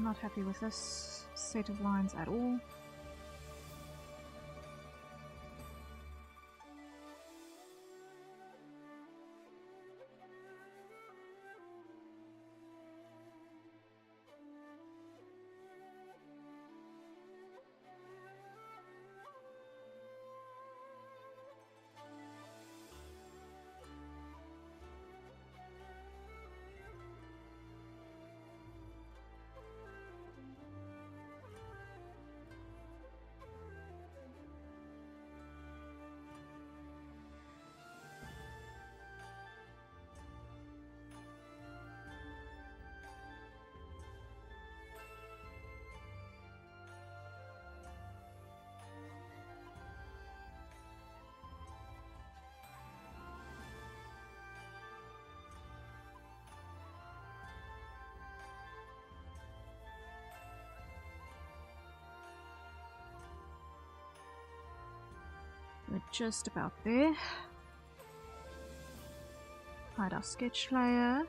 Not happy with this set of lines at all. We're just about there. Hide our sketch layer.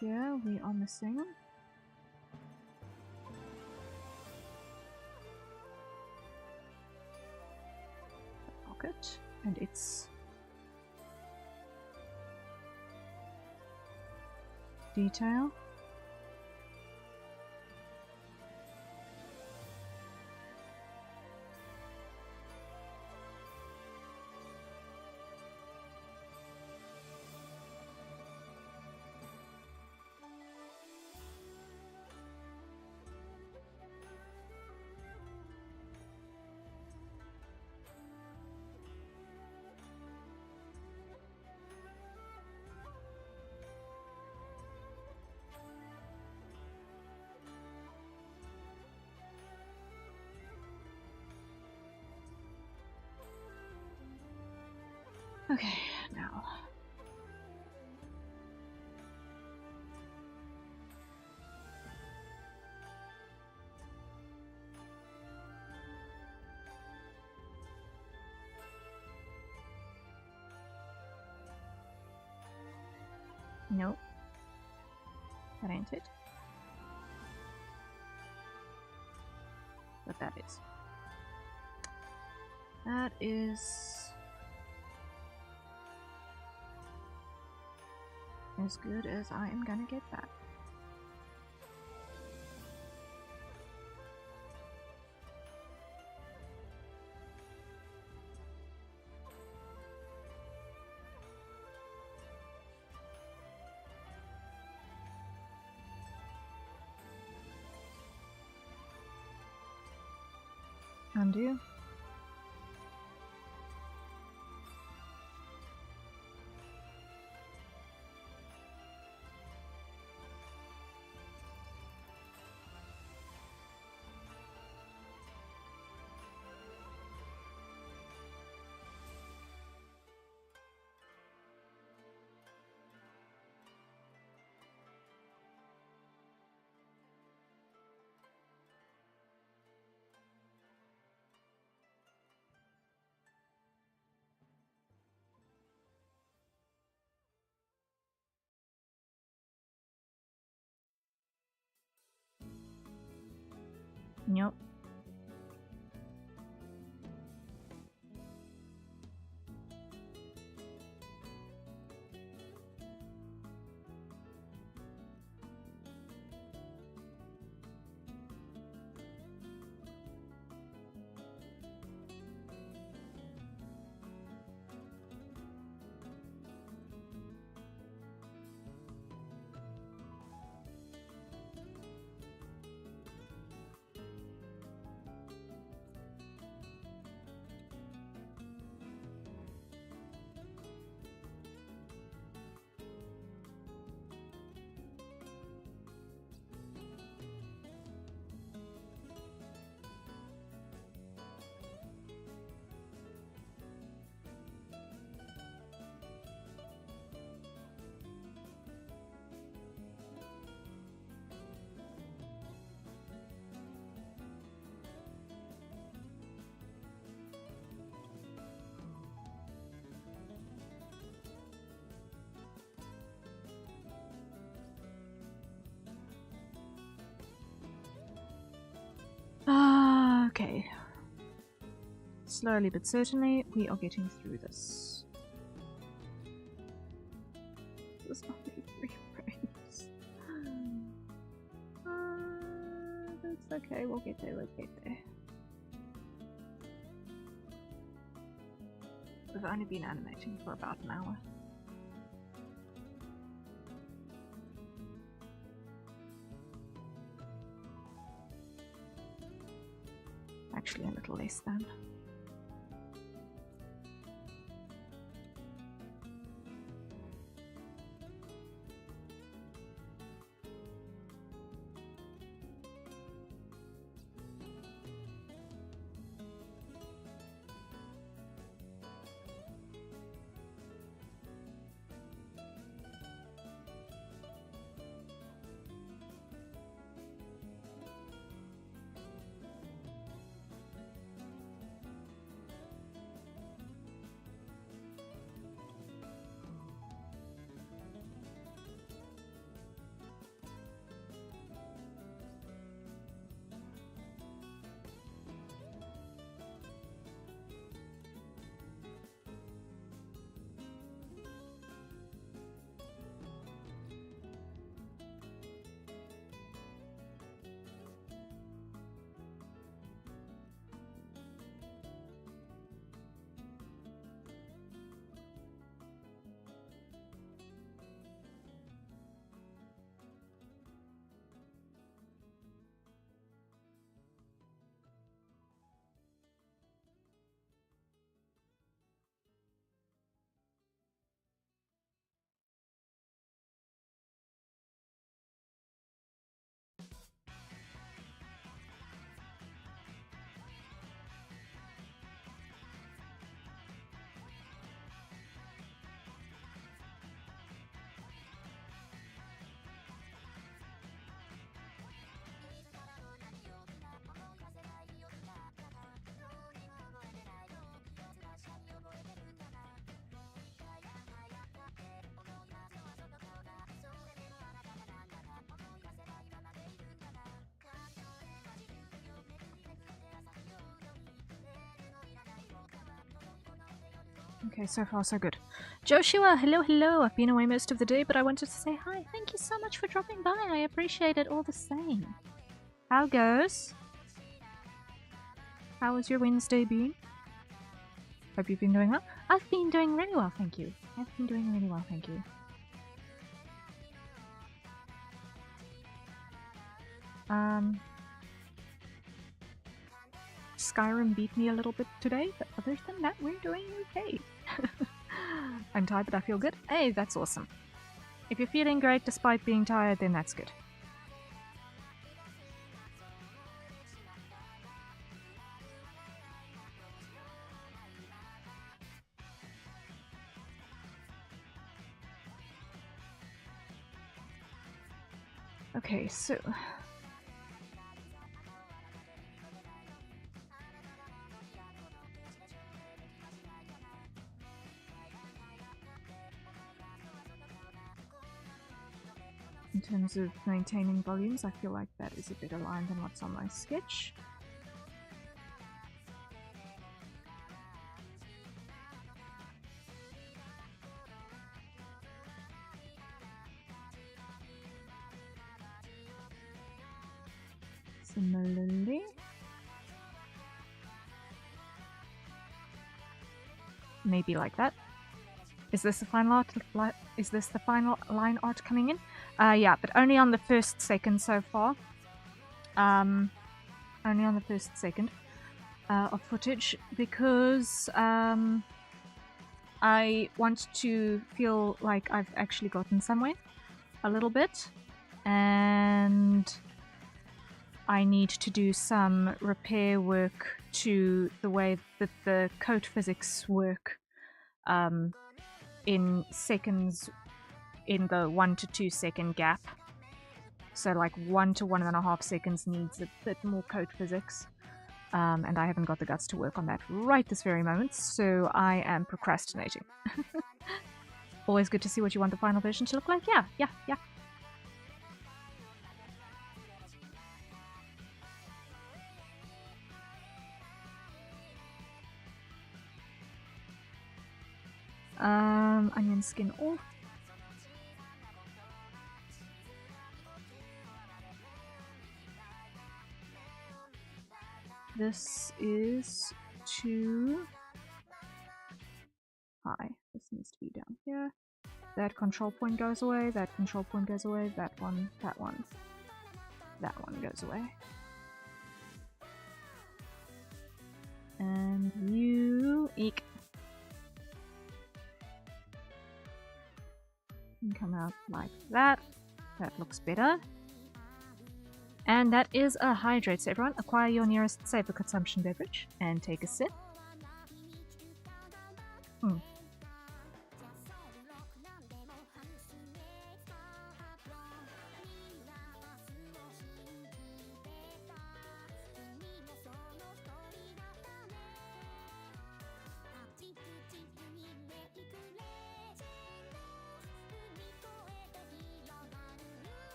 Yeah, we are missing. Pocket and its detail. Okay, now. Nope. That ain't it. But that is. That is as good as I am gonna get that. Undo. Nope. Okay. Slowly but certainly, we are getting through this. This is only 3 frames. That's okay, we'll get there, we'll get there. We've only been animating for about an hour. Actually, a little less than. Okay, so far so good. Joshua, hello, hello. I've been away most of the day, but I wanted to say hi. Thank you so much for dropping by. I appreciate it all the same. How goes? How has your Wednesday been? Hope you've been doing well. I've been doing really well, thank you. I've been doing really well, thank you. Skyrim beat me a little bit today, but other than that, we're doing okay. I'm tired, but I feel good. Hey, that's awesome. If you're feeling great despite being tired, then that's good. Okay, so... in terms of maintaining volumes, I feel like that is a bit aligned than what's on my sketch. Similarly, maybe like that. Is this the final art? Is this the final line art coming in? Yeah, but only on the first second so far. Only on the first second of footage because I want to feel like I've actually gotten somewhere a little bit, and I need to do some repair work to the way that the code physics work in seconds, in the 1 to 2 second gap. So like 1 to 1.5 seconds needs a bit more code physics. And I haven't got the guts to work on that right this very moment, so I am procrastinating. Always good to see what you want the final version to look like. Yeah. onion skin off. This is too high. This needs to be down here. That control point goes away, that control point goes away, that one goes away. And you eek. And come out like that. That looks better. And that is a hydrate. So everyone, acquire your nearest safer consumption beverage and take a sip.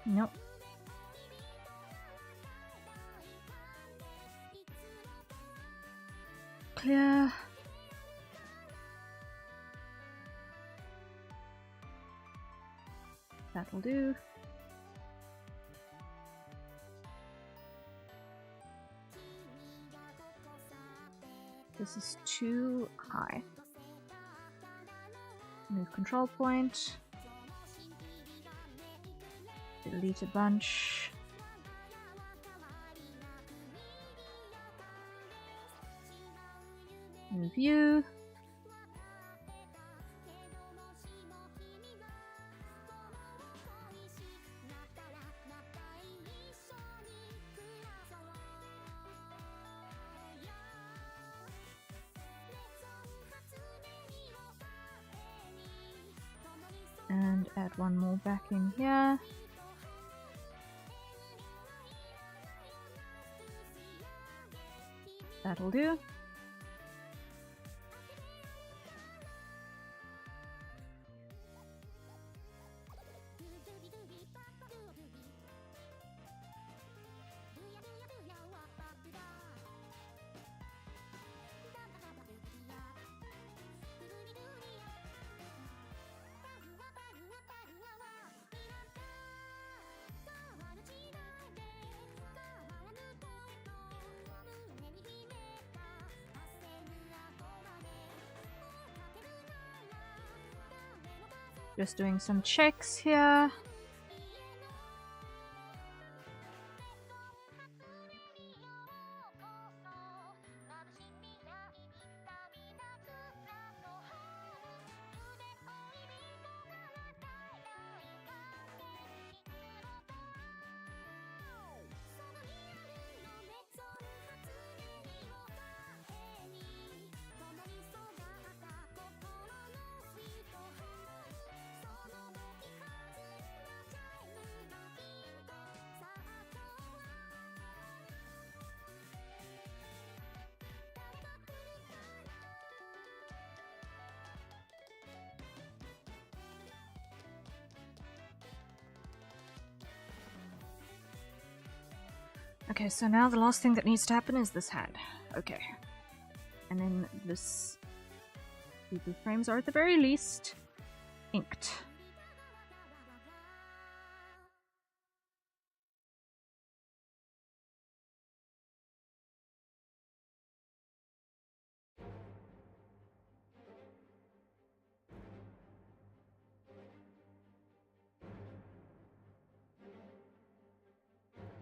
Nope. Clear. That'll do. This is too high. Move control point. Delete a bunch. Move you. And add one more back in here. That'll do. Just doing some checks here. Okay, so now the last thing that needs to happen is this hand. Okay. And then this... the frames are at the very least inked.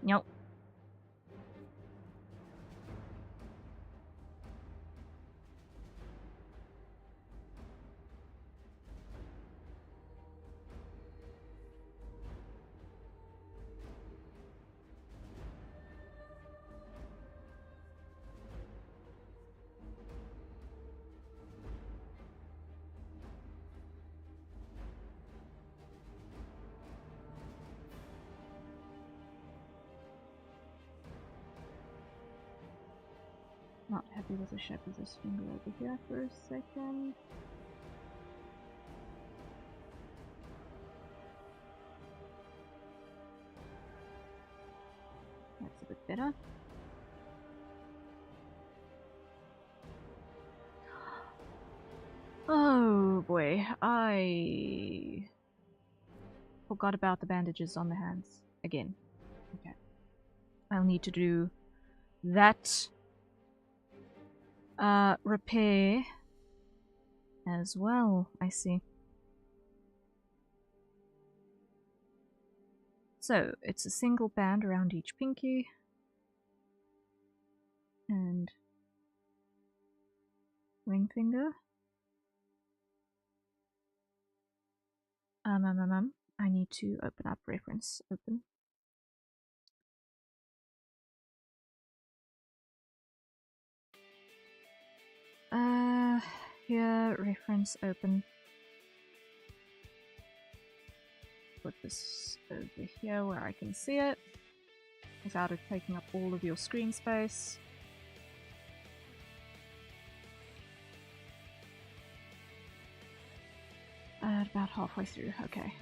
Nope. Not happy with the shape of this finger over here for a second. That's a bit better. Oh boy, I forgot about the bandages on the hands again. Okay. I'll need to do that repair as well, I see. So, it's a single band around each pinky. And ring finger. I need to open up reference. Open. Here, reference open. Put this over here where I can see it without it taking up all of your screen space. About halfway through, okay.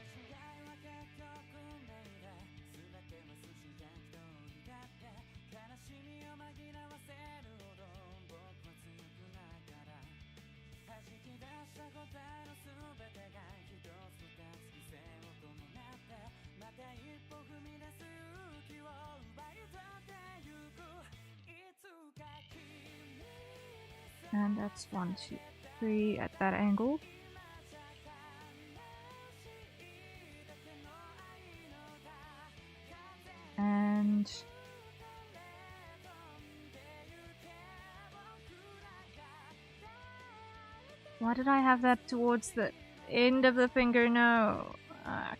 And that's 1, 2, 3 at that angle. And why did I have that towards the end of the finger? No. Ugh.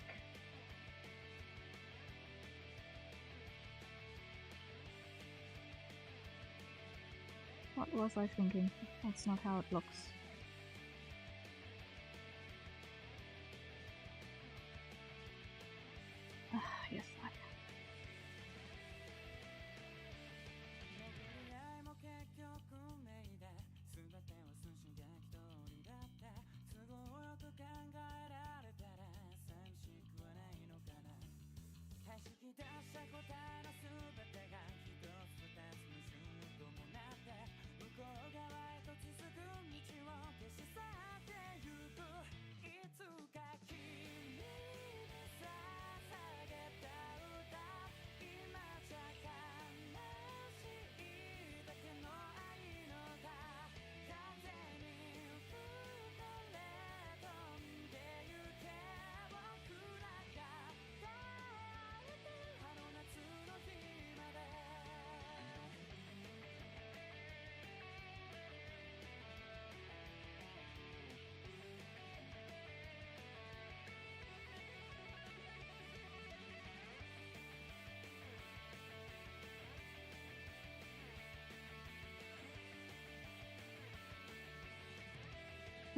What was I thinking? That's not how it looks. Yes, I can.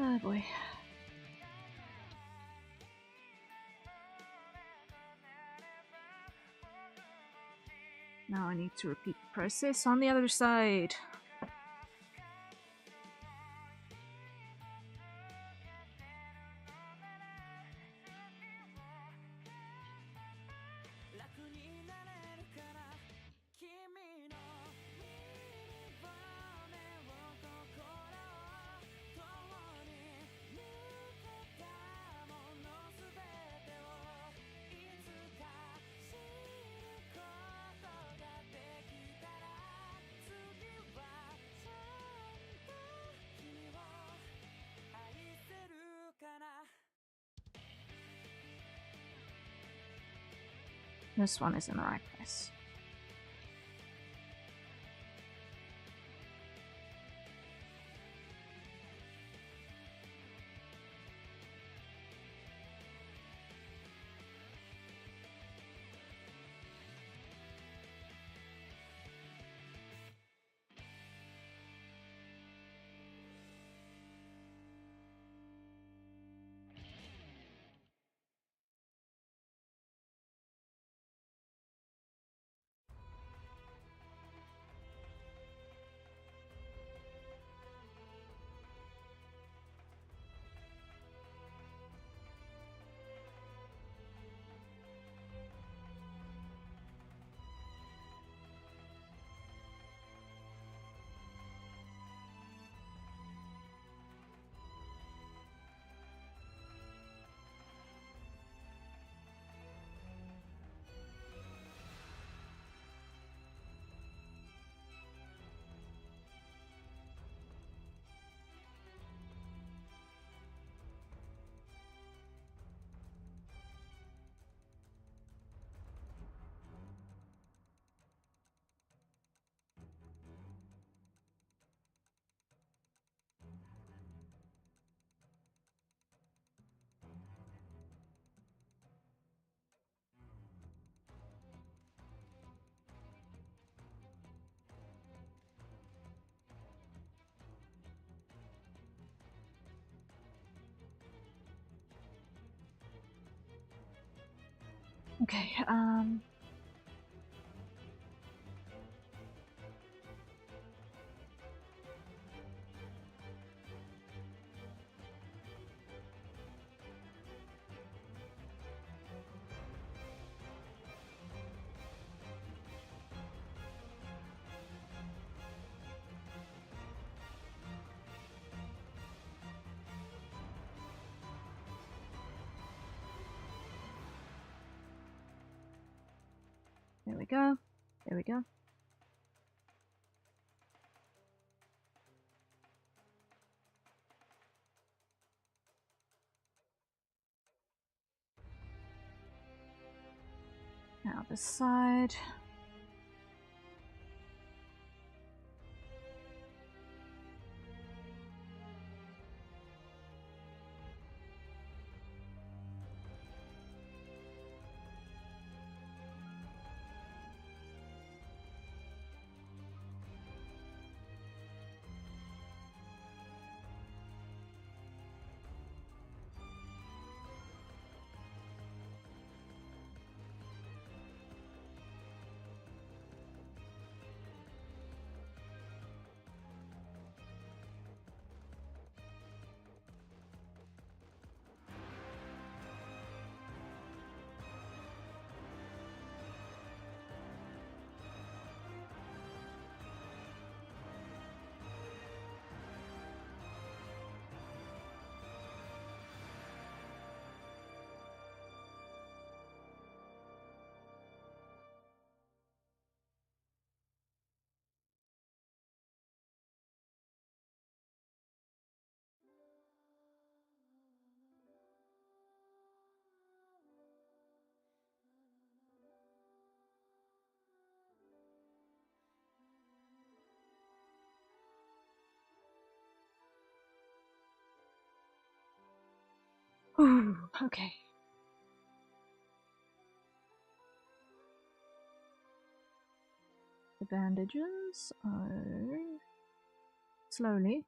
Oh boy. Now I need to repeat the process on the other side. This one is in the right place. Okay, there we go. There we go. Now this side. Ooh, okay. The bandages are slowly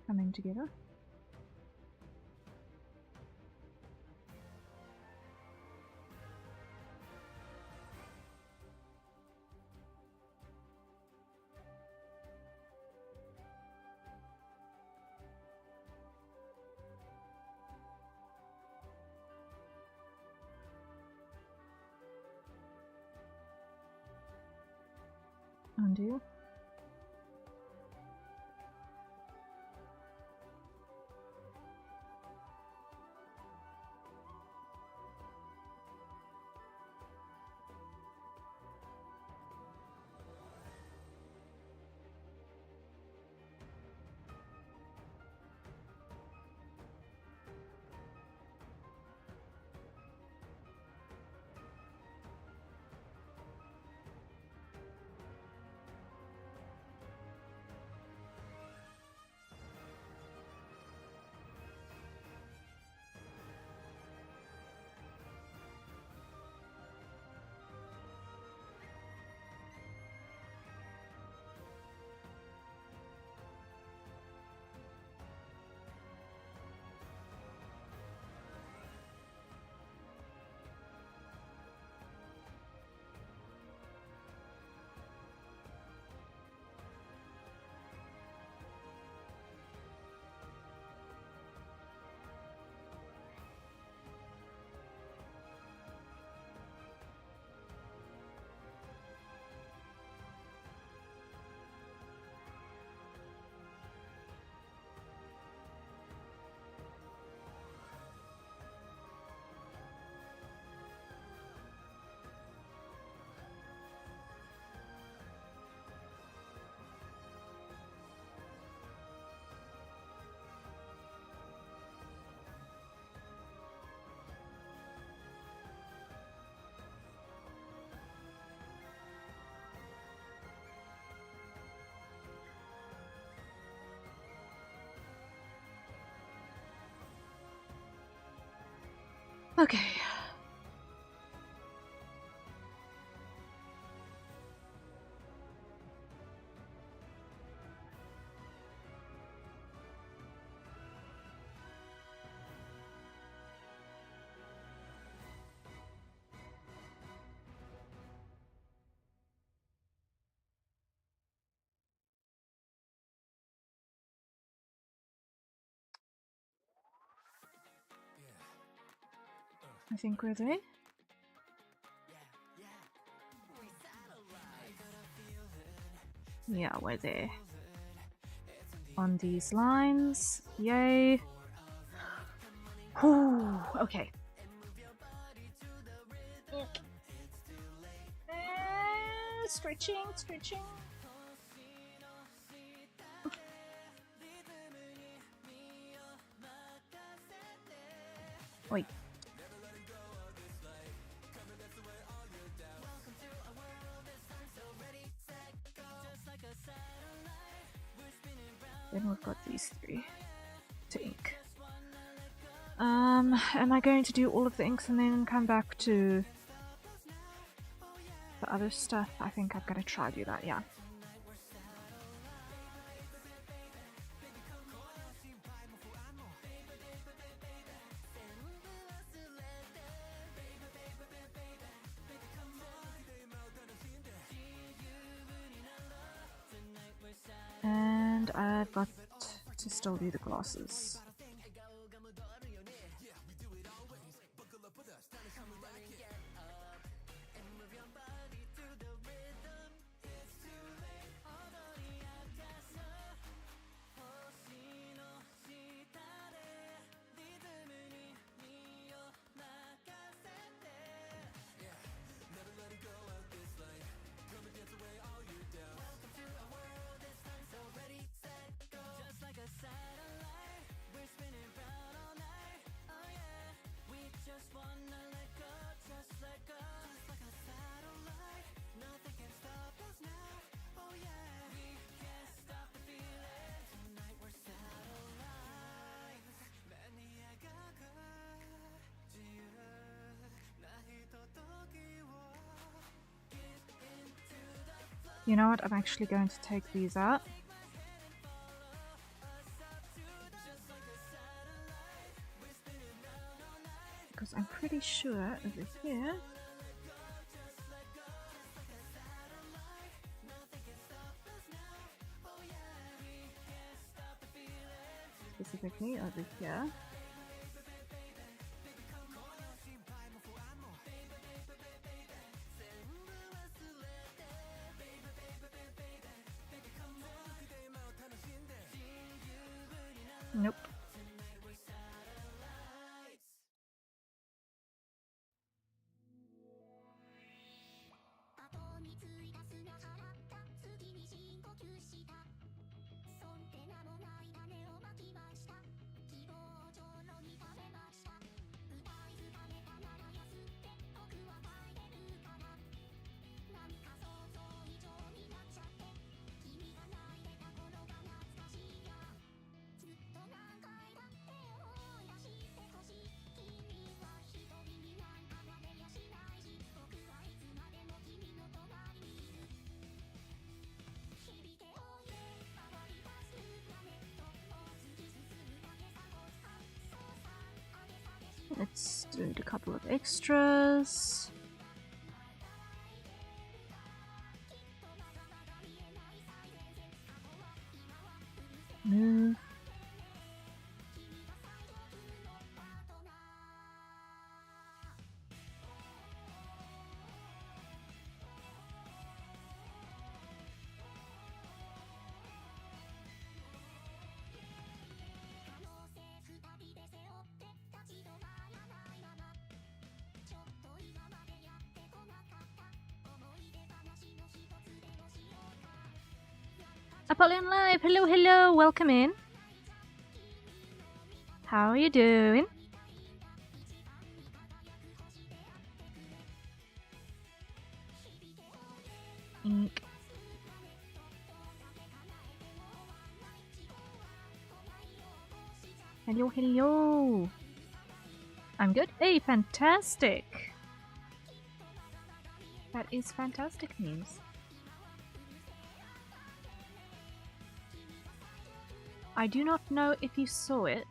coming together. Undo. Okay. I think we're there. Yeah, we're there. On these lines. Yay. Whew, okay. Stretching, stretching. Wait. Then we've got these three to ink. Am I going to do all of the inks and then come back to the other stuff? I think I've got to try do that, yeah. And I've got to still do the glasses. You know what, I'm actually going to take these out. Because I'm pretty sure over here specifically over here. Nope. Let's do a couple of extras. Move. Apollyon Live, hello, hello, welcome in. How are you doing? Ink. Hello, hello. I'm good. Hey, fantastic. That is fantastic news. I do not know if you saw it,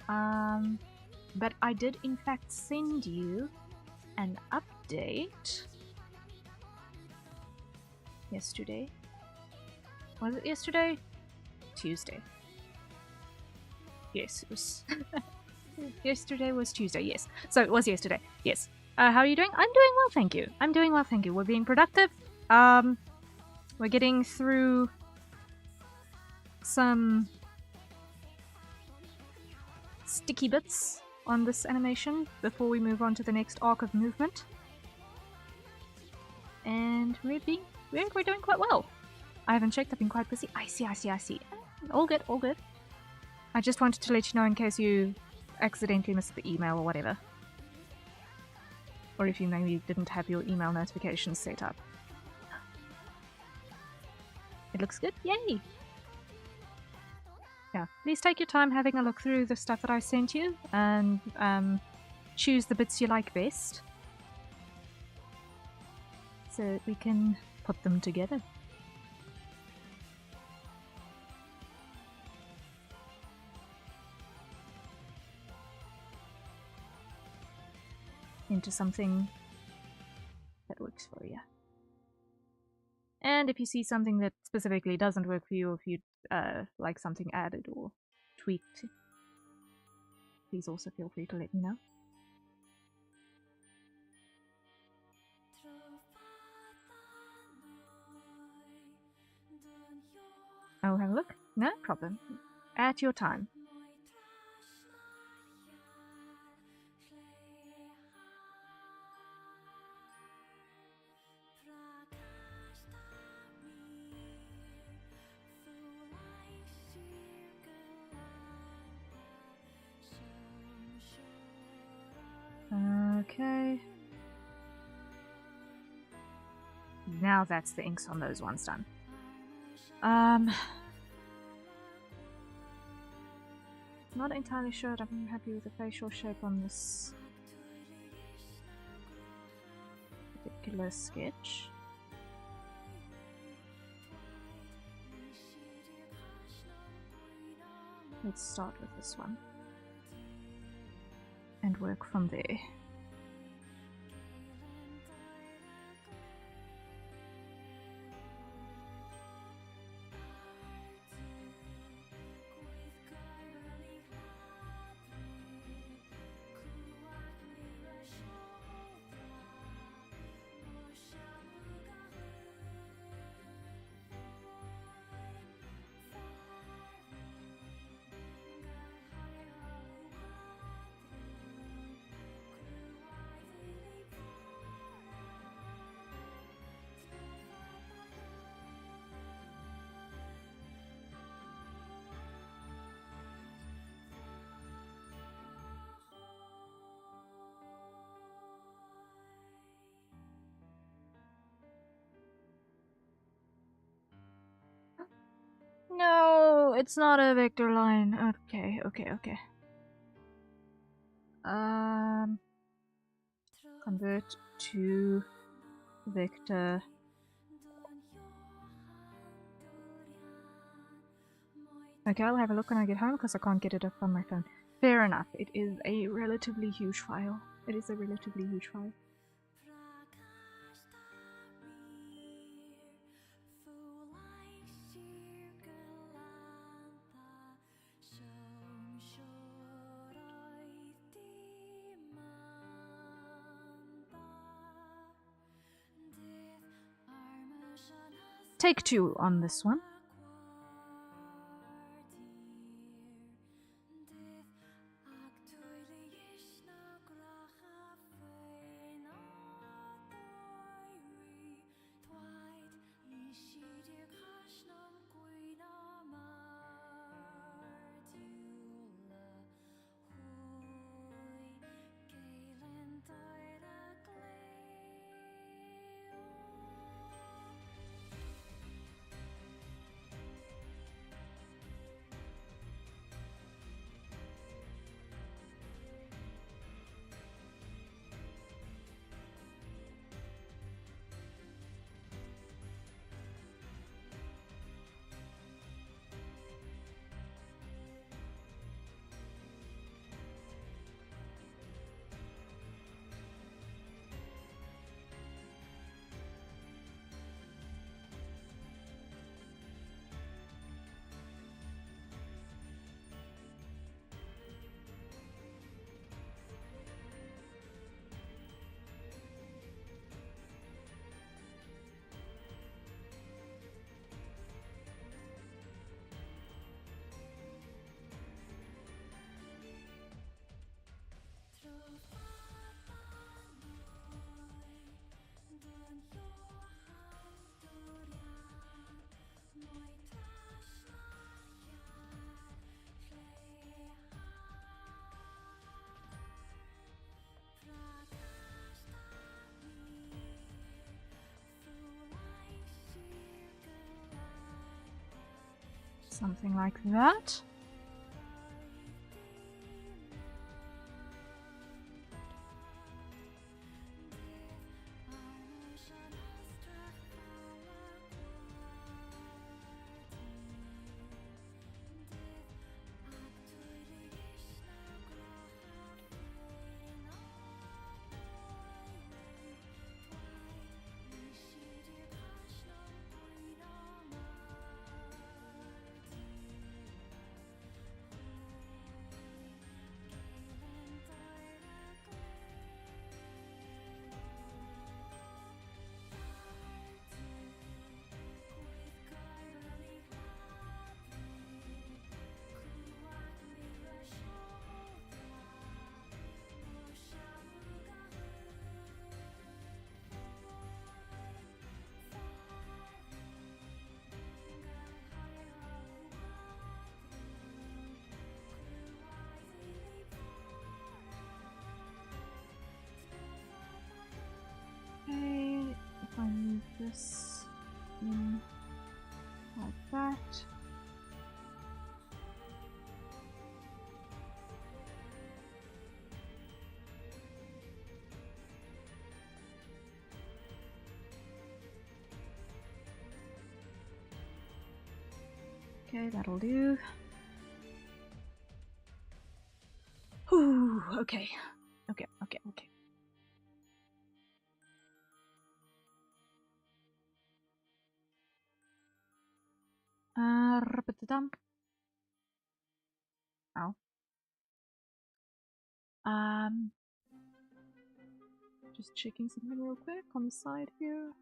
but I did in fact send you an update yesterday. Was it yesterday? Tuesday. Yes, it was. Yesterday was Tuesday, yes. So it was yesterday, yes. How are you doing? I'm doing well, thank you. I'm doing well, thank you. We're being productive. We're getting through some sticky bits on this animation before we move on to the next arc of movement. And we're doing quite well. I haven't checked, I've been quite busy. I see. All good, all good. I just wanted to let you know in case you accidentally missed the email or whatever. Or if you maybe didn't have your email notifications set up. It looks good, yay! Yeah, please take your time having a look through the stuff that I sent you and choose the bits you like best. So we can put them together. Into something that works for you. And if you see something that specifically doesn't work for you, or if you'd like something added or tweaked, please also feel free to let me know. Oh, have a look? No problem. At your time. Okay. Now that's the inks on those ones done. Not entirely sure that I'm happy with the facial shape on this particular sketch. Let's start with this one and work from there. No, it's not a vector line. Okay. Convert to vector. Okay, I'll have a look when I get home because I can't get it up on my phone. Fair enough. It is a relatively huge file. Take two on this one. Something like that. Okay, if I move this in like that. Okay, that'll do. Ooh, okay. Okay. Rap-a-da-dum. Ow. Just checking something real quick on the side here.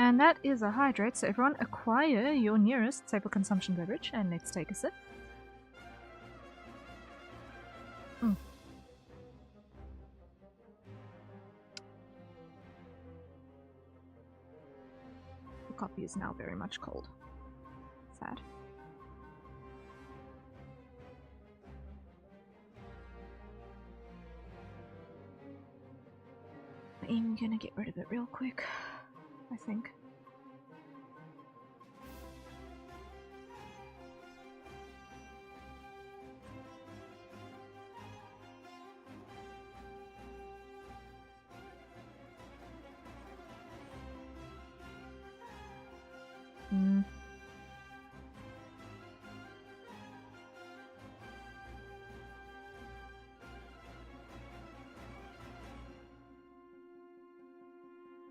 And that is a hydrate, so everyone acquire your nearest staple consumption beverage and let's take a sip. The coffee is now very much cold. Sad. I'm gonna get rid of it real quick, I think.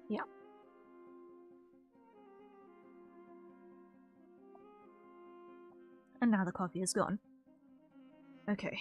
Yeah. And now the coffee is gone. Okay.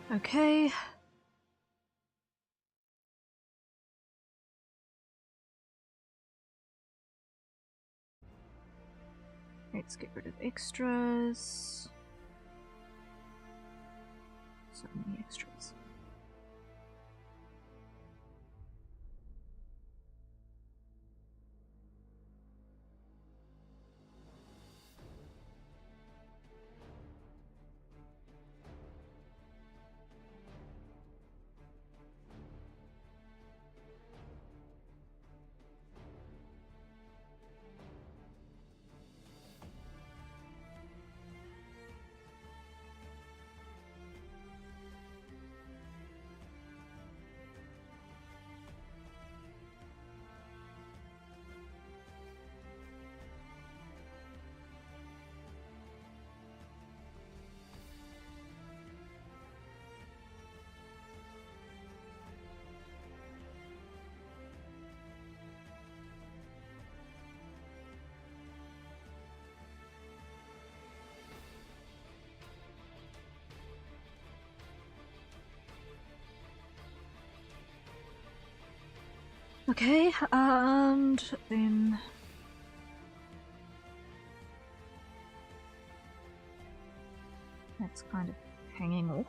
Okay. Let's get rid of extras. So many extras. Okay, and then that's kind of hanging off.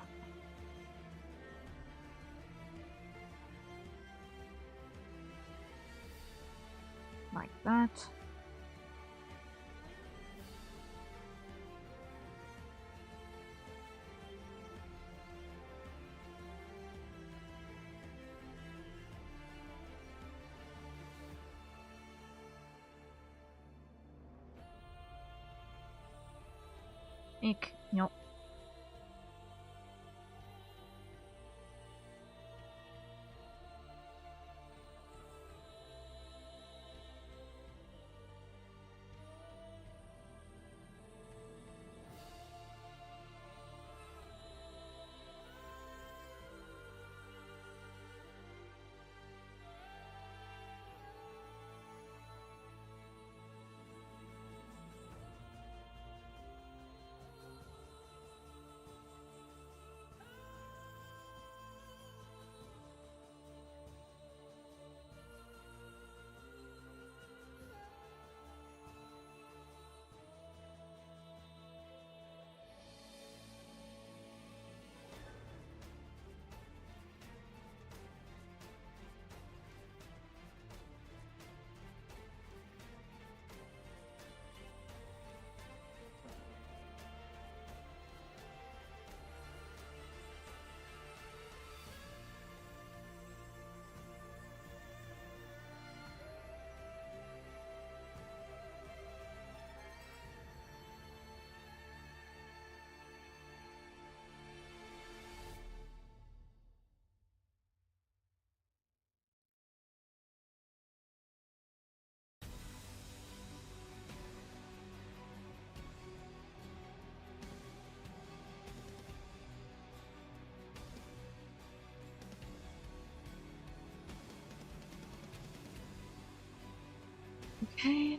Like that. Ik, no. Okay.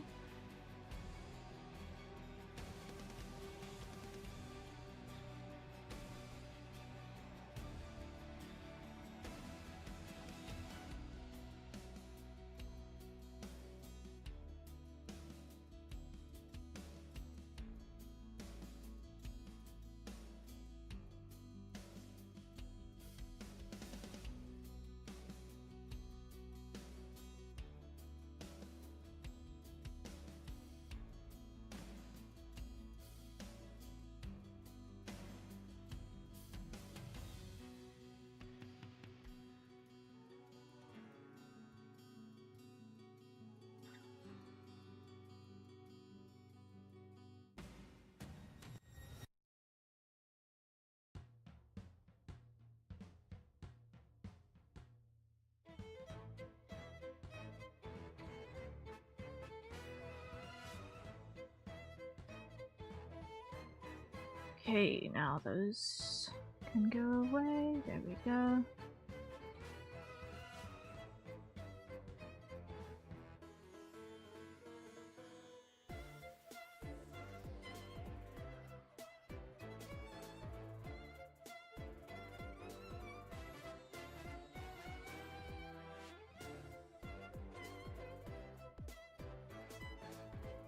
Okay, now those can go away. There we go.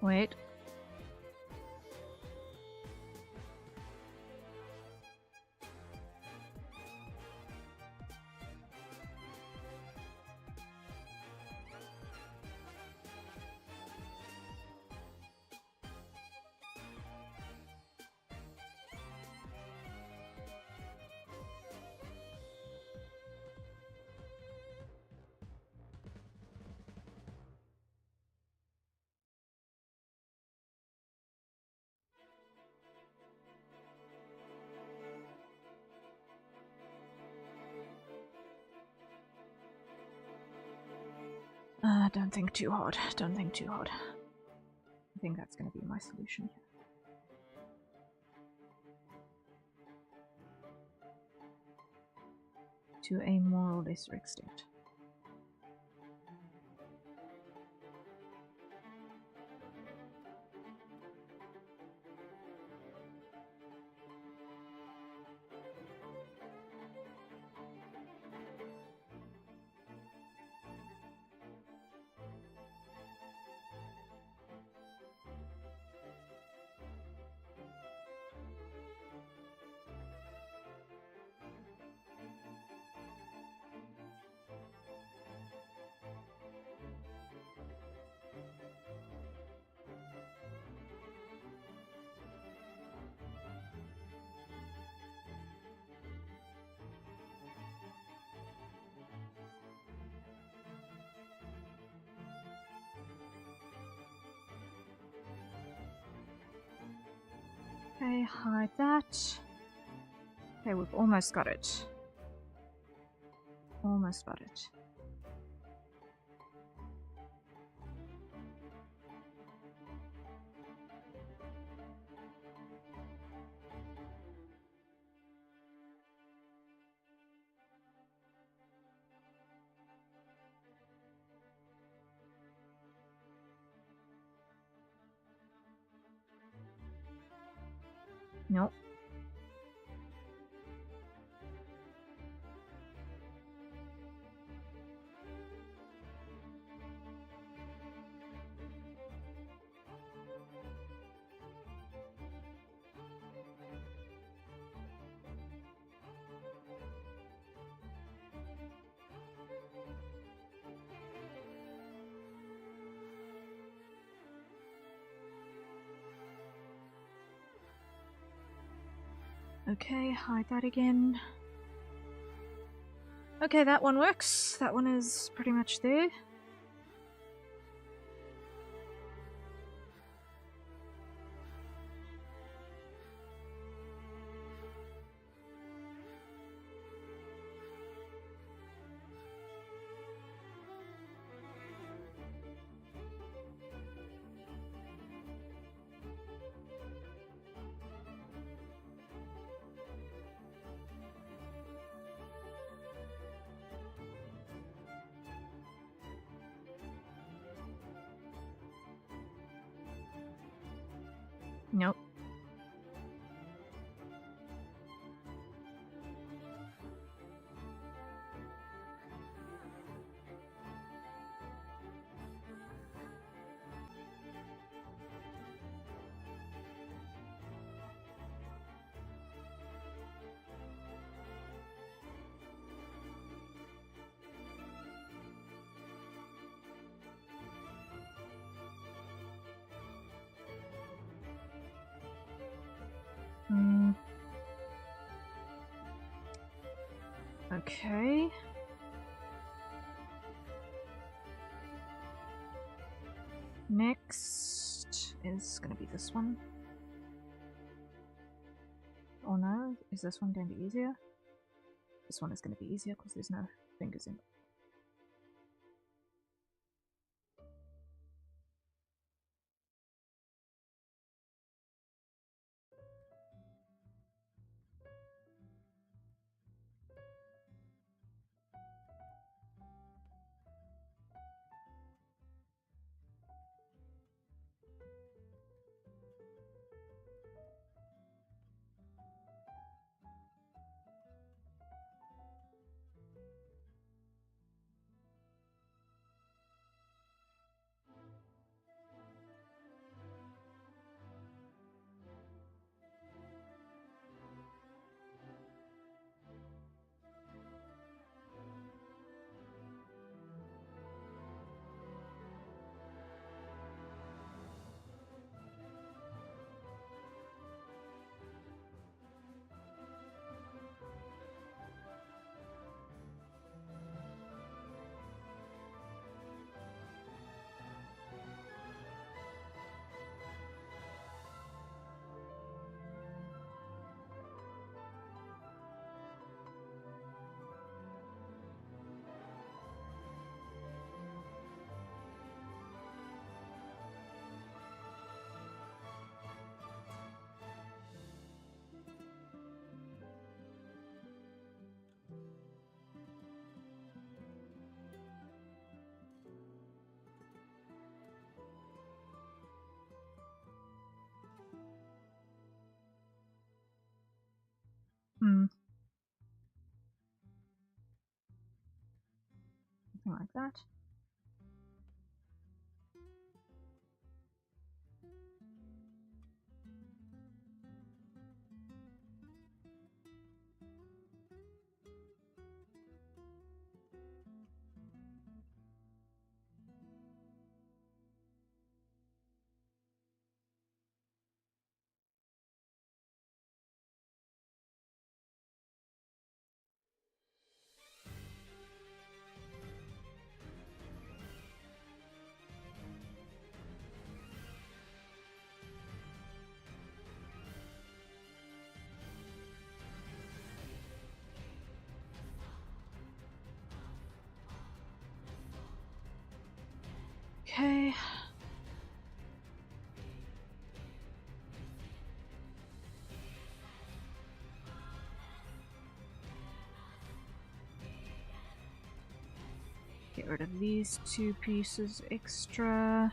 Wait. Don't think too hard. Don't think too hard. I think that's going to be my solution here. To a more or lesser extent. Okay, hide that. Okay, we've almost got it. Almost got it. Nope. Okay, hide that again. Okay, that one works. That one is pretty much there. Nope. Okay. Next is gonna be this one. Oh no, is this one going to be easier? This one is going to be easier because there's no fingers in it. something like that. Okay. Get rid of these 2 pieces extra.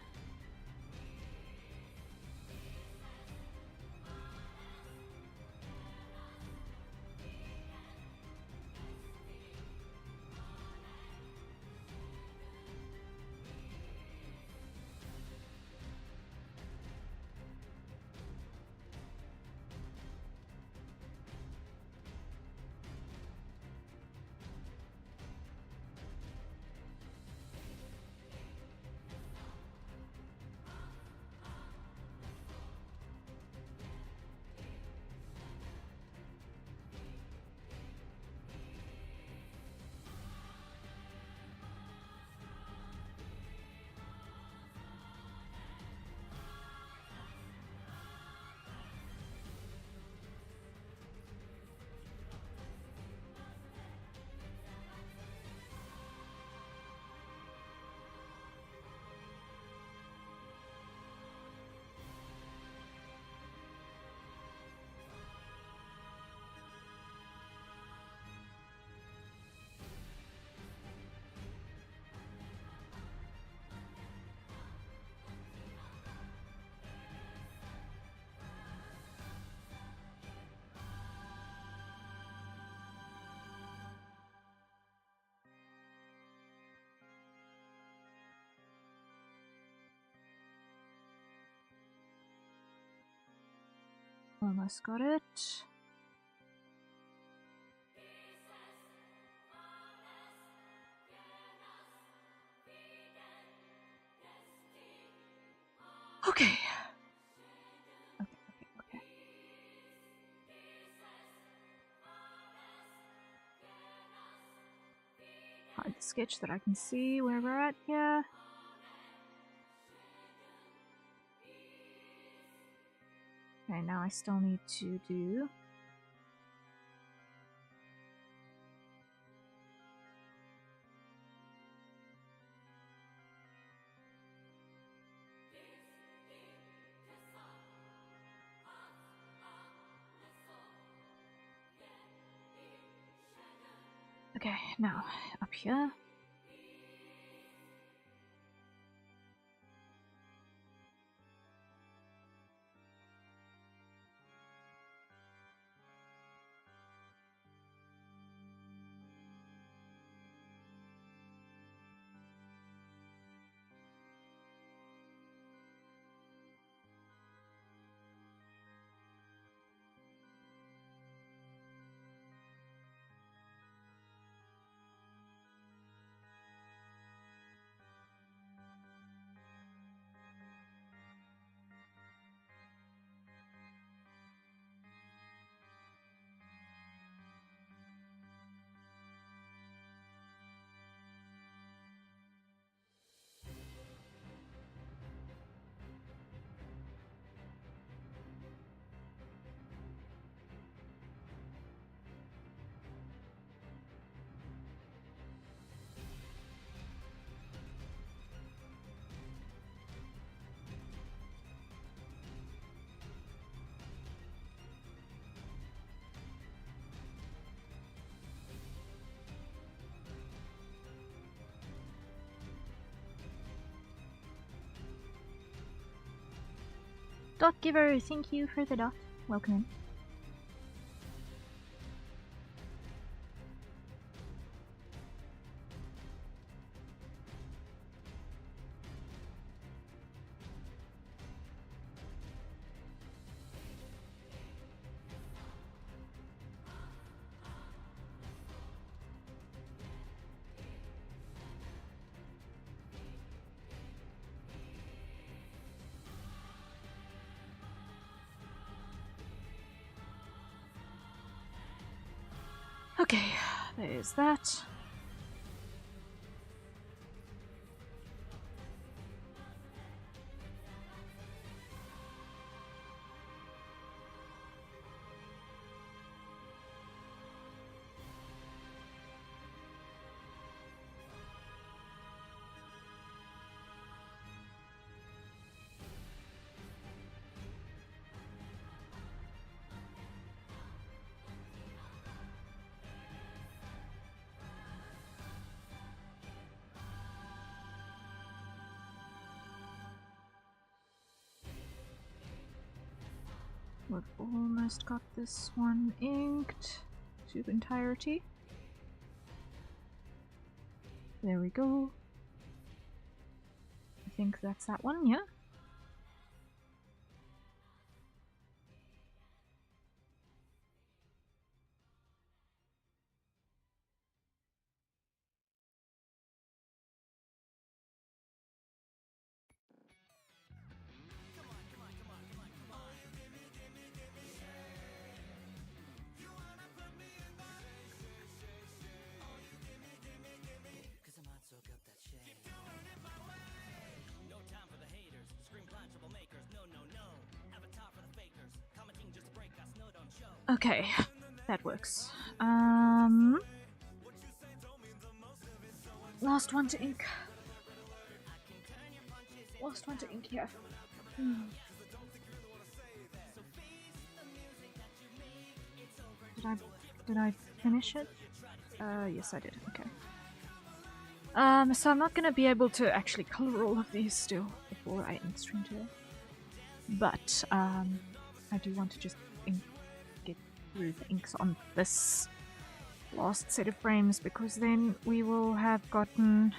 Almost got it. Okay. Okay. Hide the sketch that I can see where we're at here. Okay, now I still need to do okay, now up here. Dot giver, thank you for the dot. Welcome in. Okay, there's that. We've almost got this one inked to entirety. There we go. I think that's that one, yeah? Okay, that works. Last one to ink. Last one to ink here. Did I finish it? Yes I did, okay. So I'm not gonna be able to actually color all of these still before I end stream today. But, I do want to just get through the inks on this last set of frames, because then we will have gotten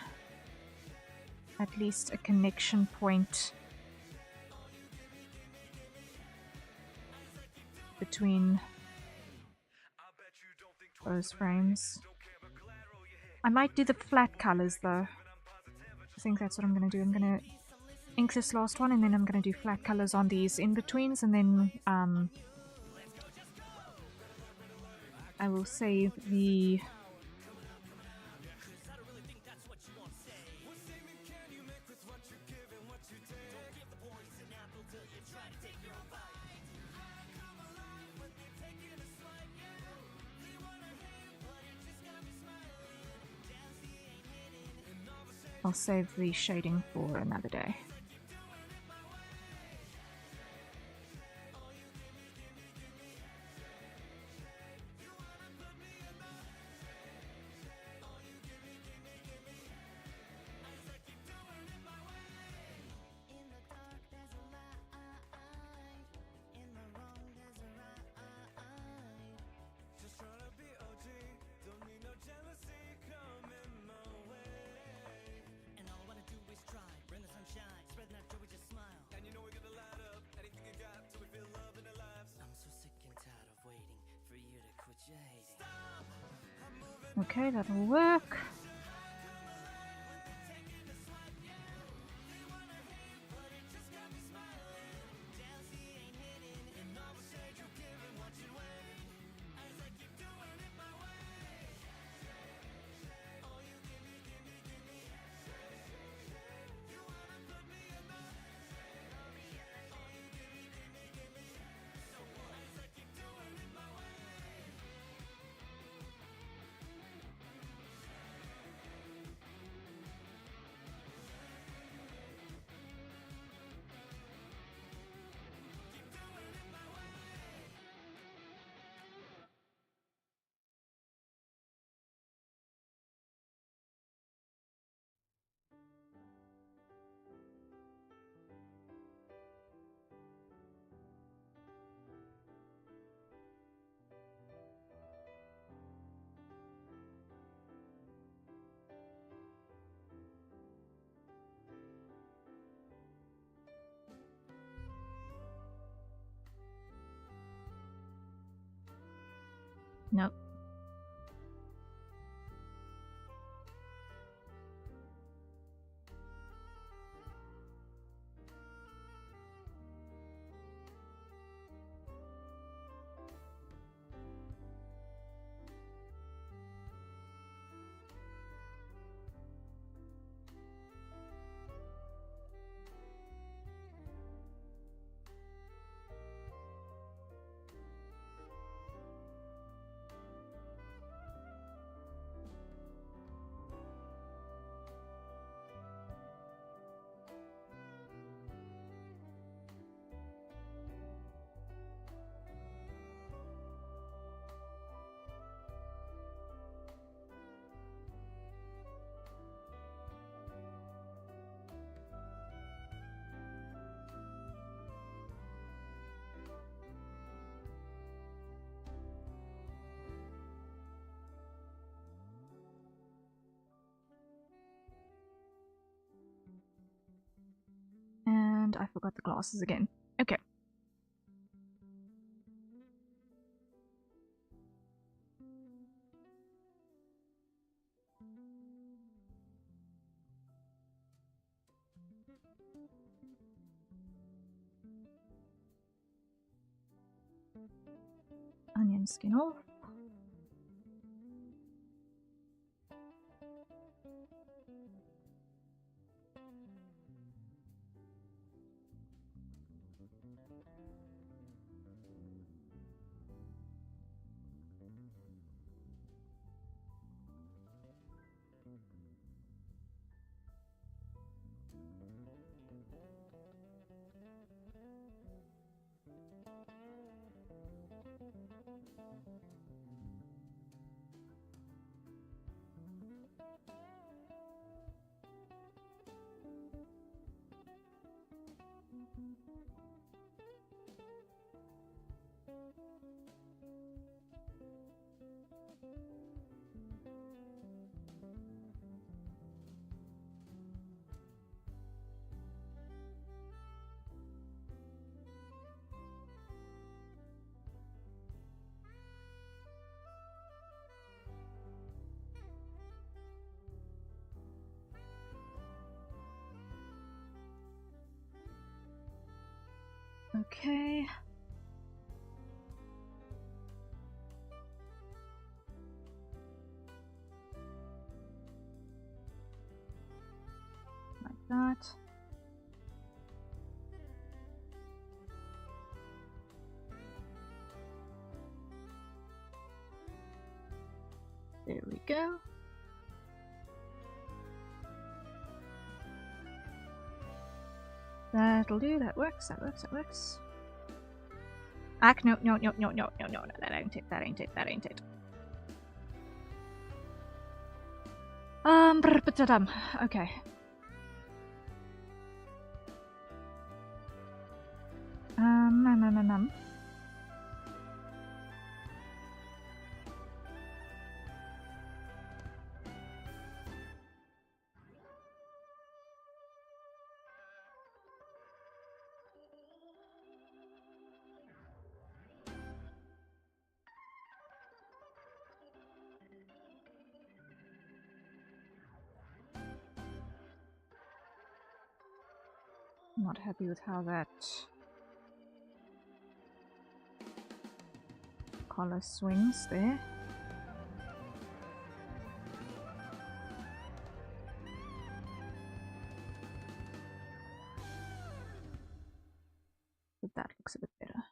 at least a connection point between those frames. I might do the flat colors though. I think that's what I'm gonna do. I'm gonna ink this last one and then I'm gonna do flat colors on these in-betweens, and then I will save the I'll save the shading for another day. Okay, that'll work. Nope. And I forgot the glasses again. Okay. Onion skin off. Okay. Like that. There we go. That'll do, that works, that works, that works. No, that ain't it, that ain't it, that ain't it. Okay. No. Not happy with how that collar swings there. But that looks a bit better.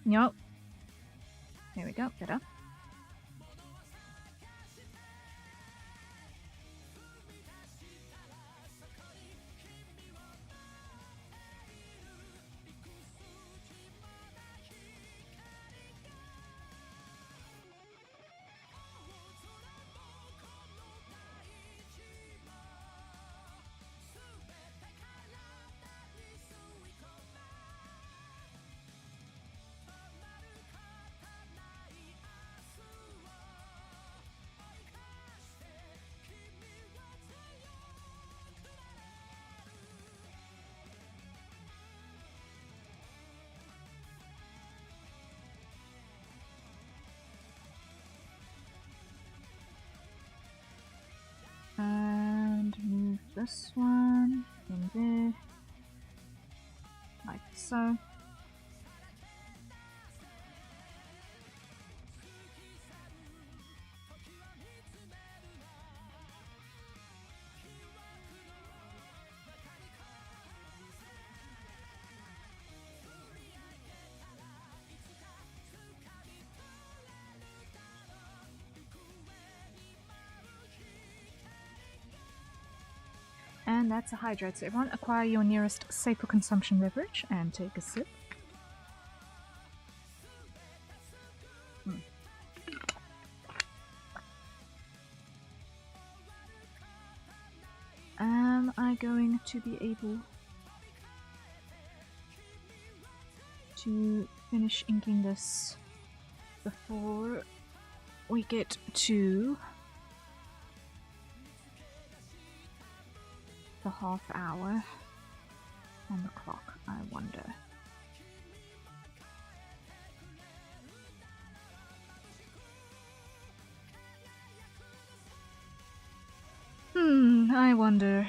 Nope. There we go, better. And move this one in there, like so. and that's a hydrate. So everyone acquire your nearest safe for consumption beverage and take a sip. Am I going to be able to finish inking this before we get to the half hour on the clock, I wonder. I wonder.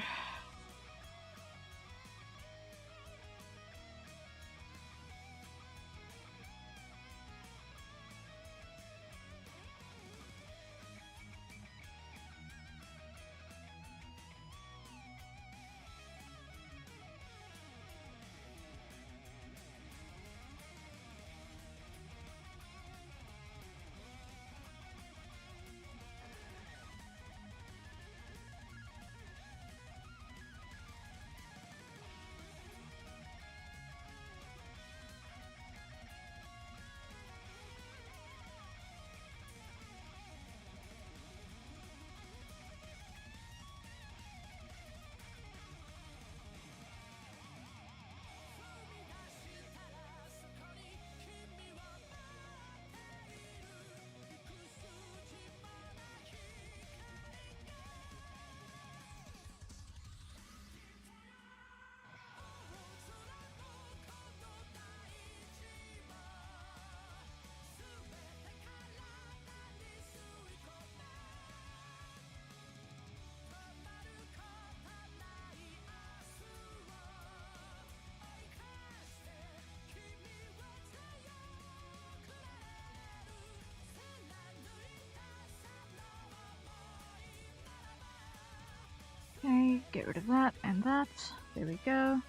Okay, get rid of that and that. There we go.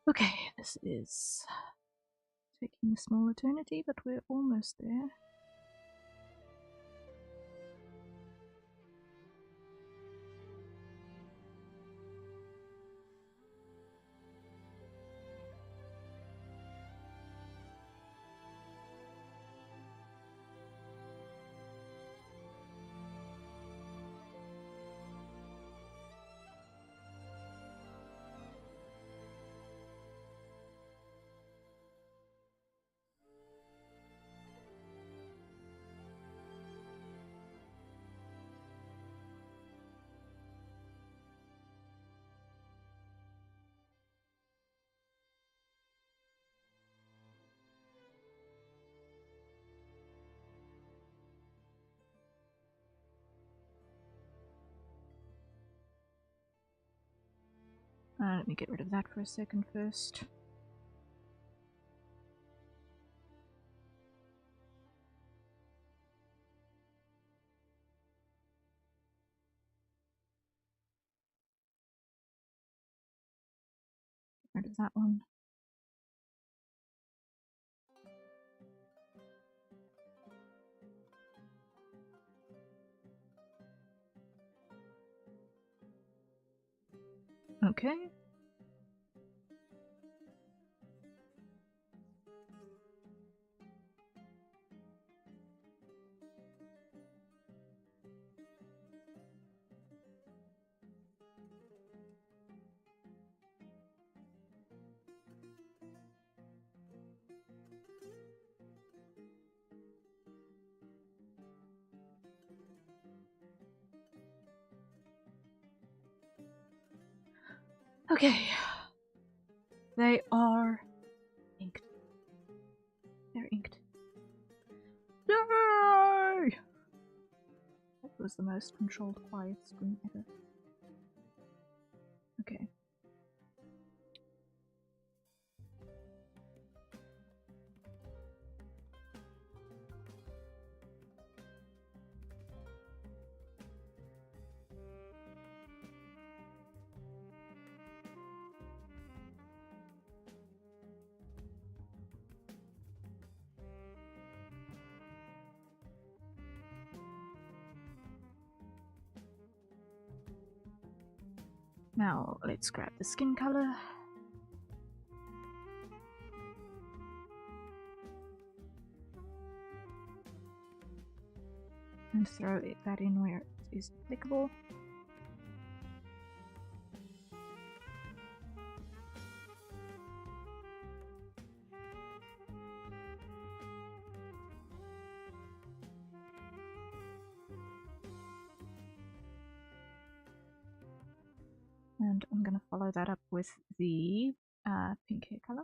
Okay, this is taking a small eternity, but we're almost there. Let me get rid of that for a second first. Get rid of that one. Okay. Okay. They are inked. They're inked. Yay! That was the most controlled quiet screen ever. Okay. Now let's grab the skin color. And throw that in where it is applicable. And I'm going to follow that up with the pink hair color.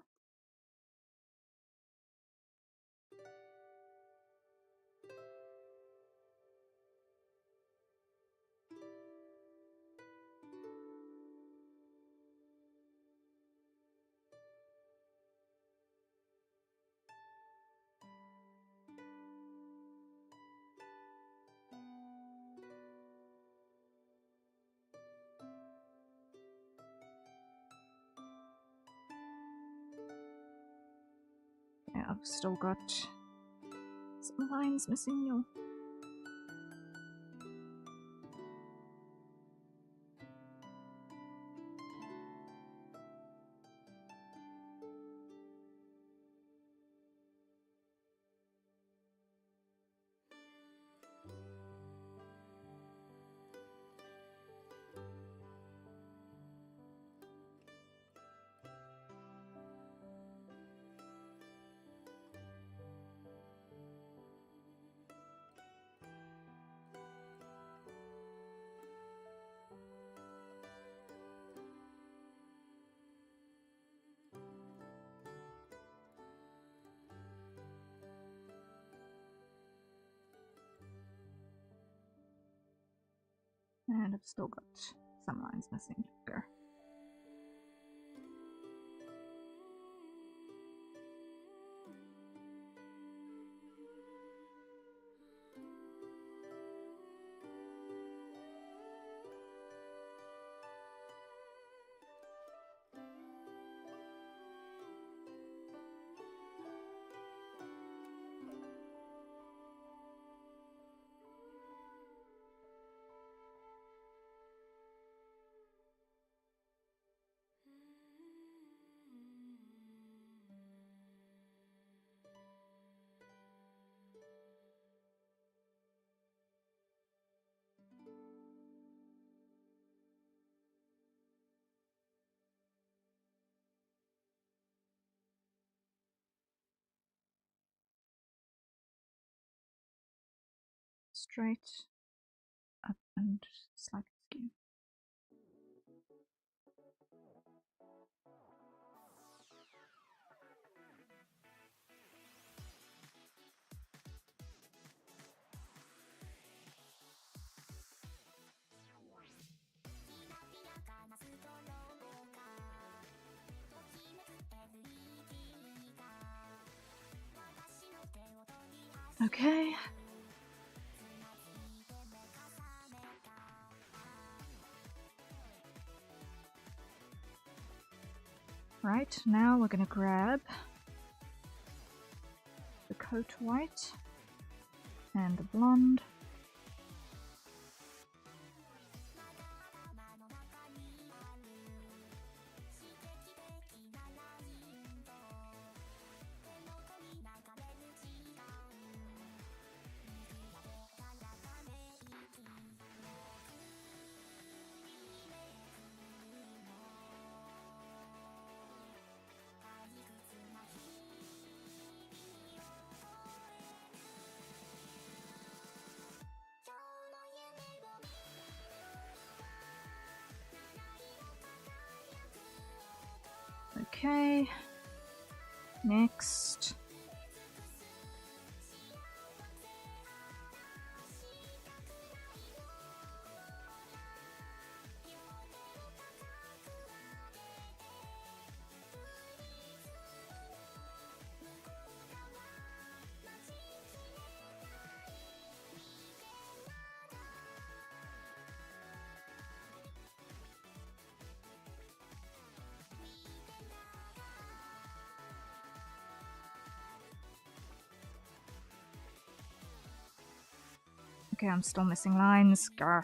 Yeah, I've still got some lines missing. And I've still got some lines missing. There. Straight up and slightly skew. Okay. Right, now we're gonna grab the coat white and the blonde. Okay, next. Okay, I'm still missing lines. Grr.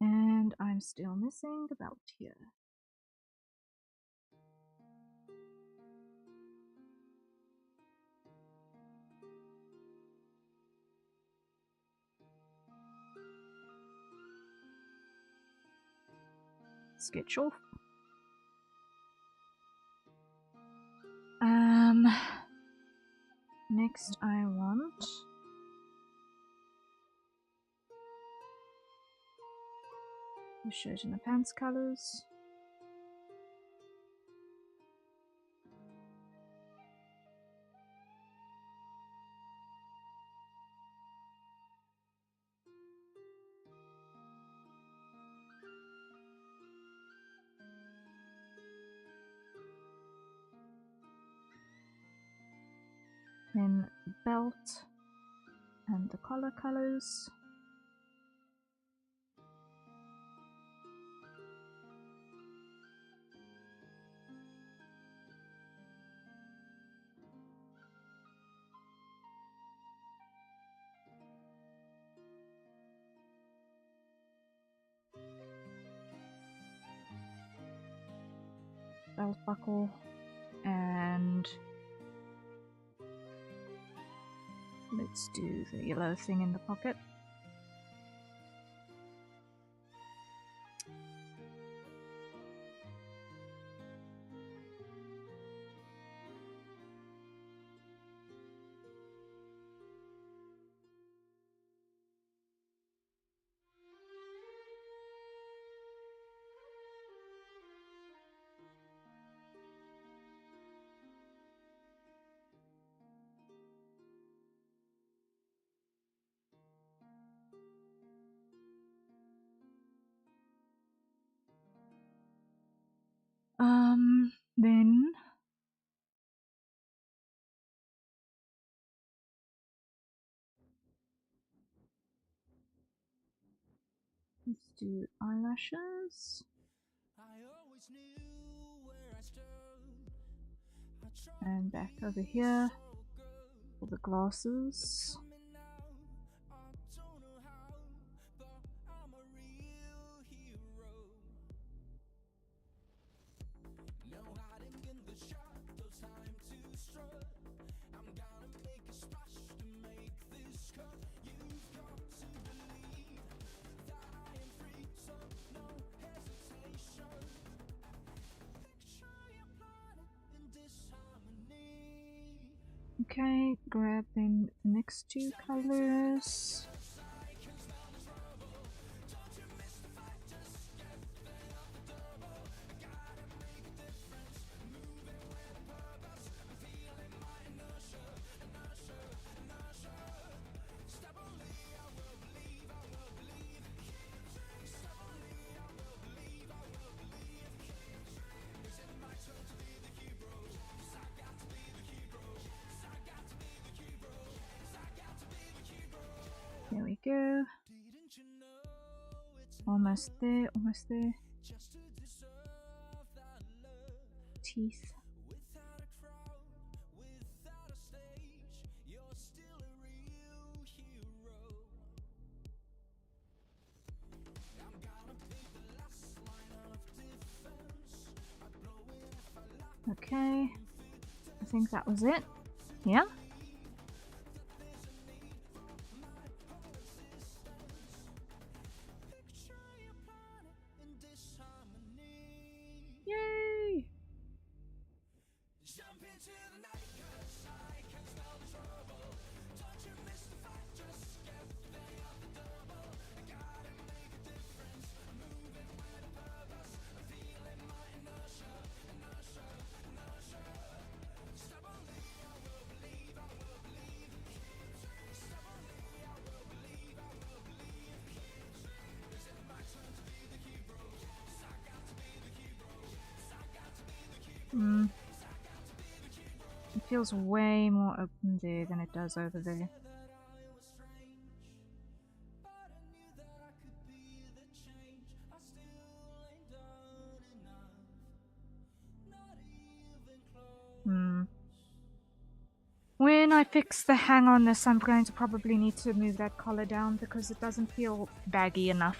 And I'm still missing the belt here. Sketch off. Next I want the shirt and the pants colors. Then the belt and the collar colors. Belt buckle and let's do the yellow thing in the pocket. Let's do eyelashes. And back over here for the glasses. Okay, grab then the next two colors. There we go. Almost there, almost there. Teeth. Okay, I think that was it. Yeah? Yay! It feels way more open there than it does over there. When I fix the hang on this, I'm going to probably need to move that collar down because it doesn't feel baggy enough.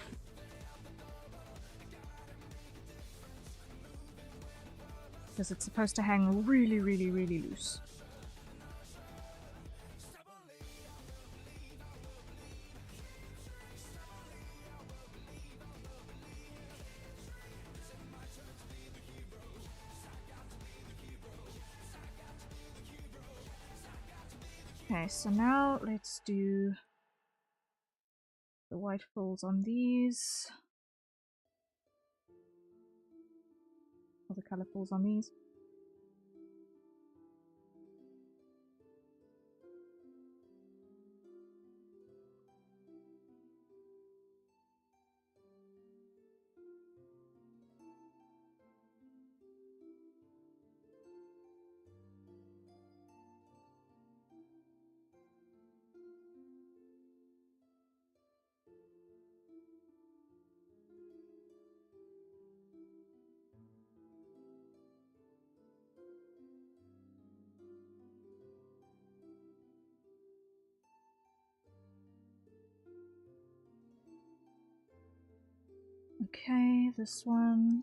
Because it's supposed to hang really, really, really loose. Okay, so now let's do the white folds on these. Or the color folds on these. Okay, this one.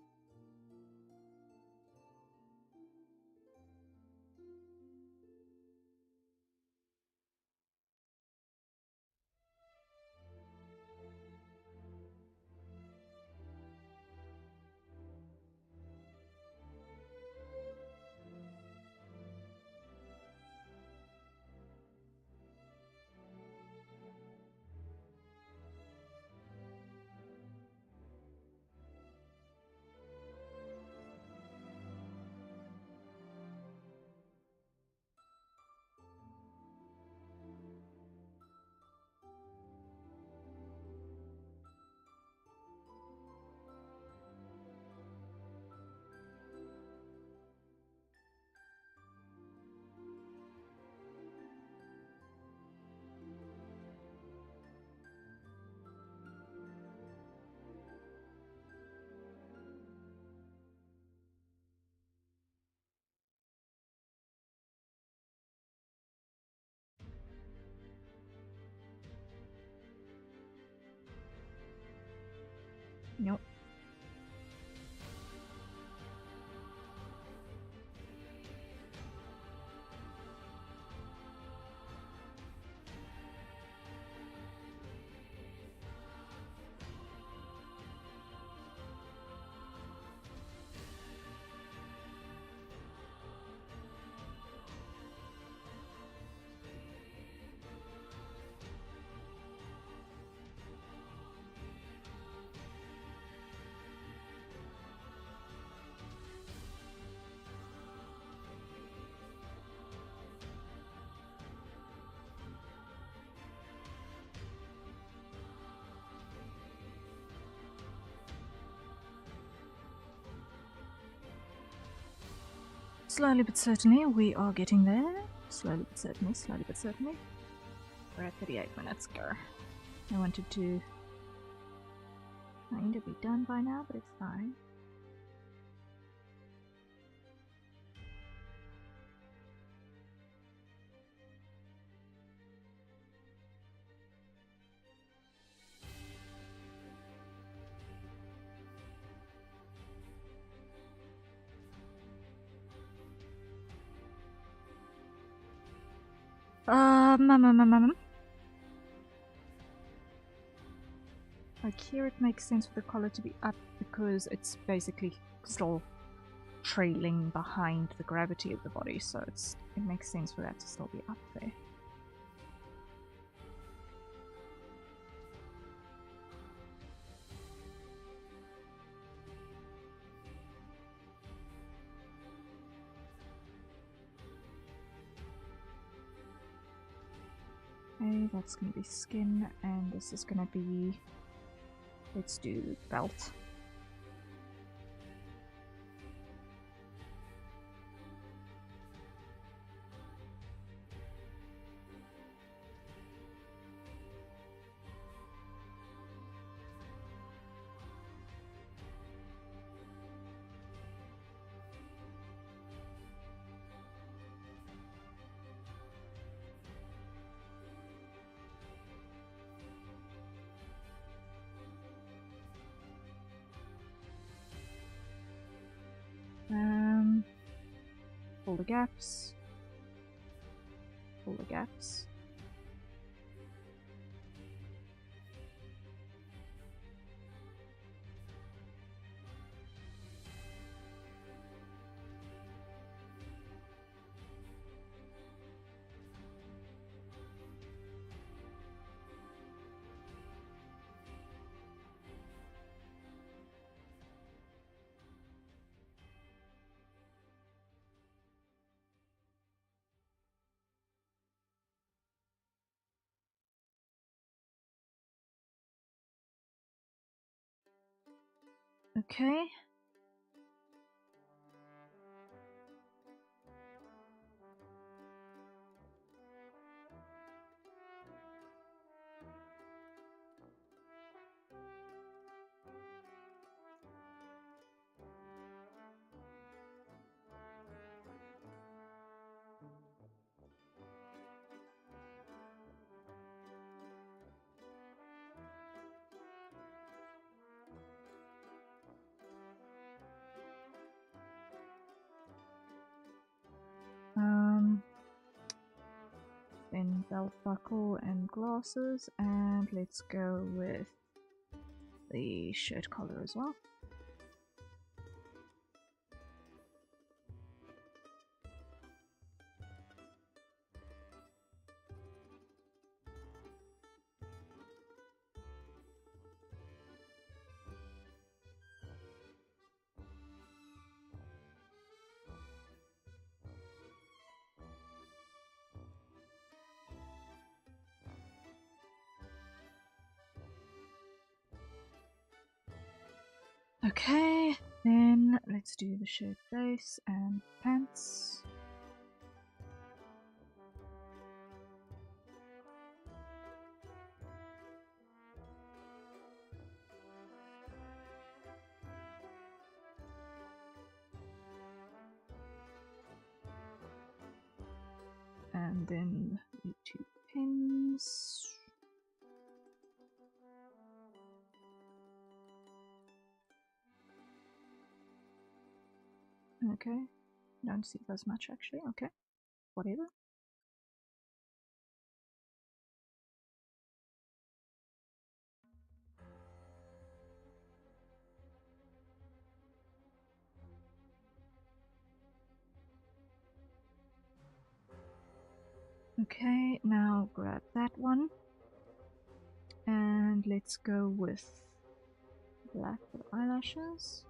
Nope. Slowly but certainly, we are getting there. Slowly but certainly, slowly but certainly. We're at 38 minutes. Go. I wanted to kind of be done by now, but it's fine. Like here it makes sense for the collar to be up because it's basically still trailing behind the gravity of the body, so it makes sense for that to still be up there. Okay, that's going to be skin, and this is going to be, let's do belt. Fill the gaps. Fill the gaps. Okay. Then belt buckle and glasses, and let's go with the shirt collar as well. Okay, then let's do the shirt base and pants. And then the 2 pins. Okay. Don't see those much actually. Okay. Whatever. Okay, now grab that one. And let's go with black for the eyelashes.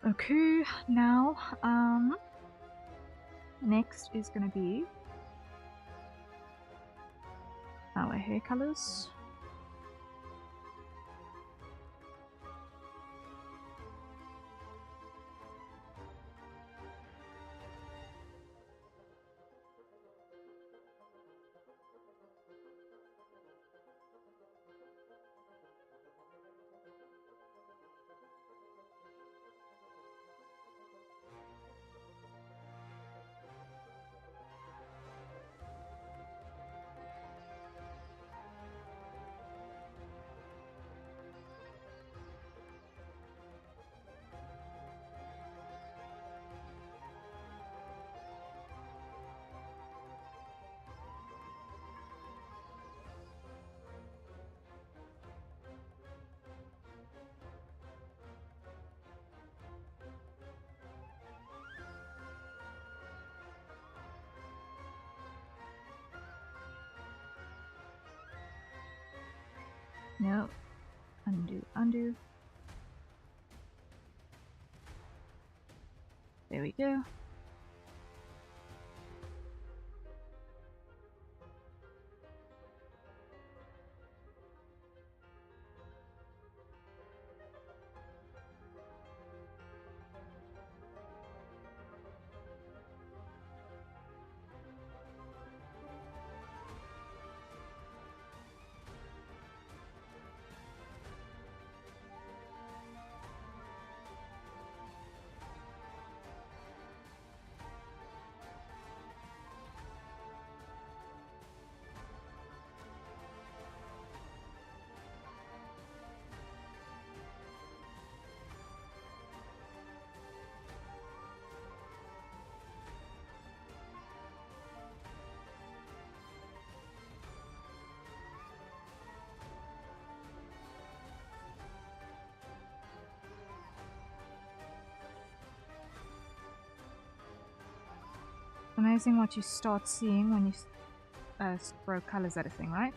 Okay, now, next is gonna be our hair colors. No, undo, undo. There we go. Amazing what you start seeing when you throw colors at a thing, right?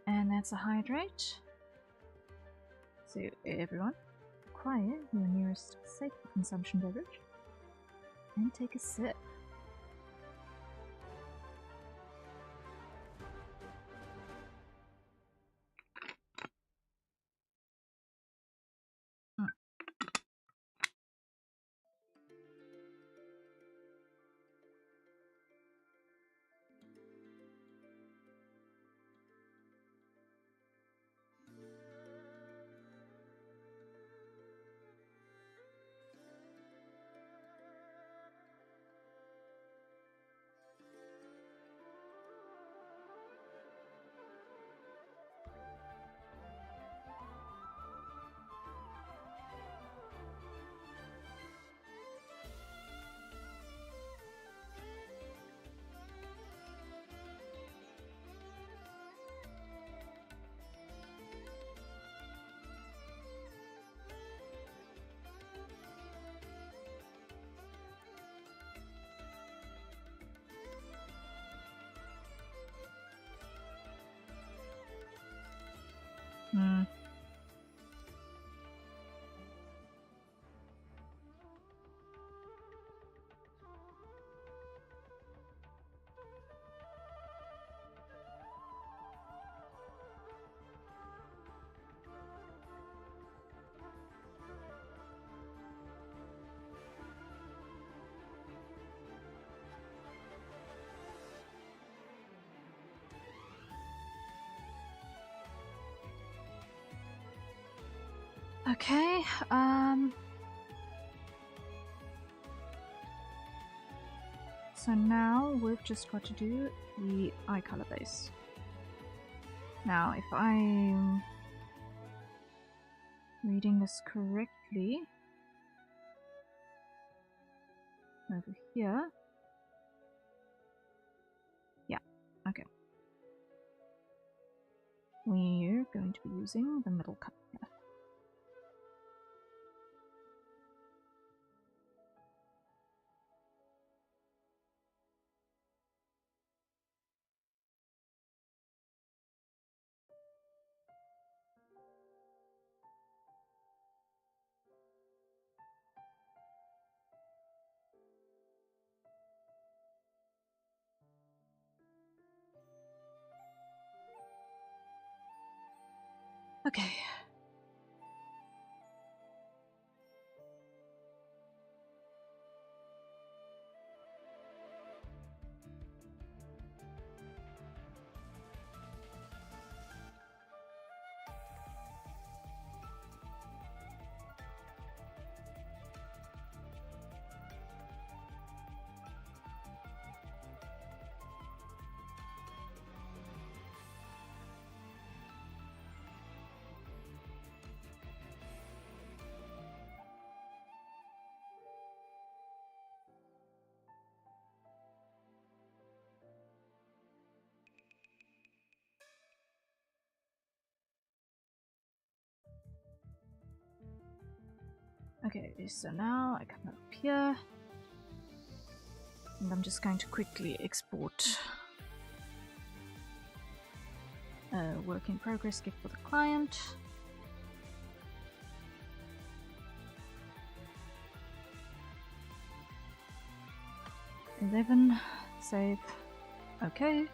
And that's a hydrate. So everyone, acquire your nearest safe consumption beverage and take a sip. Hmm. Okay, so now we've just got to do the eye color base. Now, if I'm reading this correctly, over here, yeah, okay. We're going to be using the middle color here. Okay. Okay, so now I come up here, and I'm just going to quickly export a work in progress gift for the client. $11, save, okay.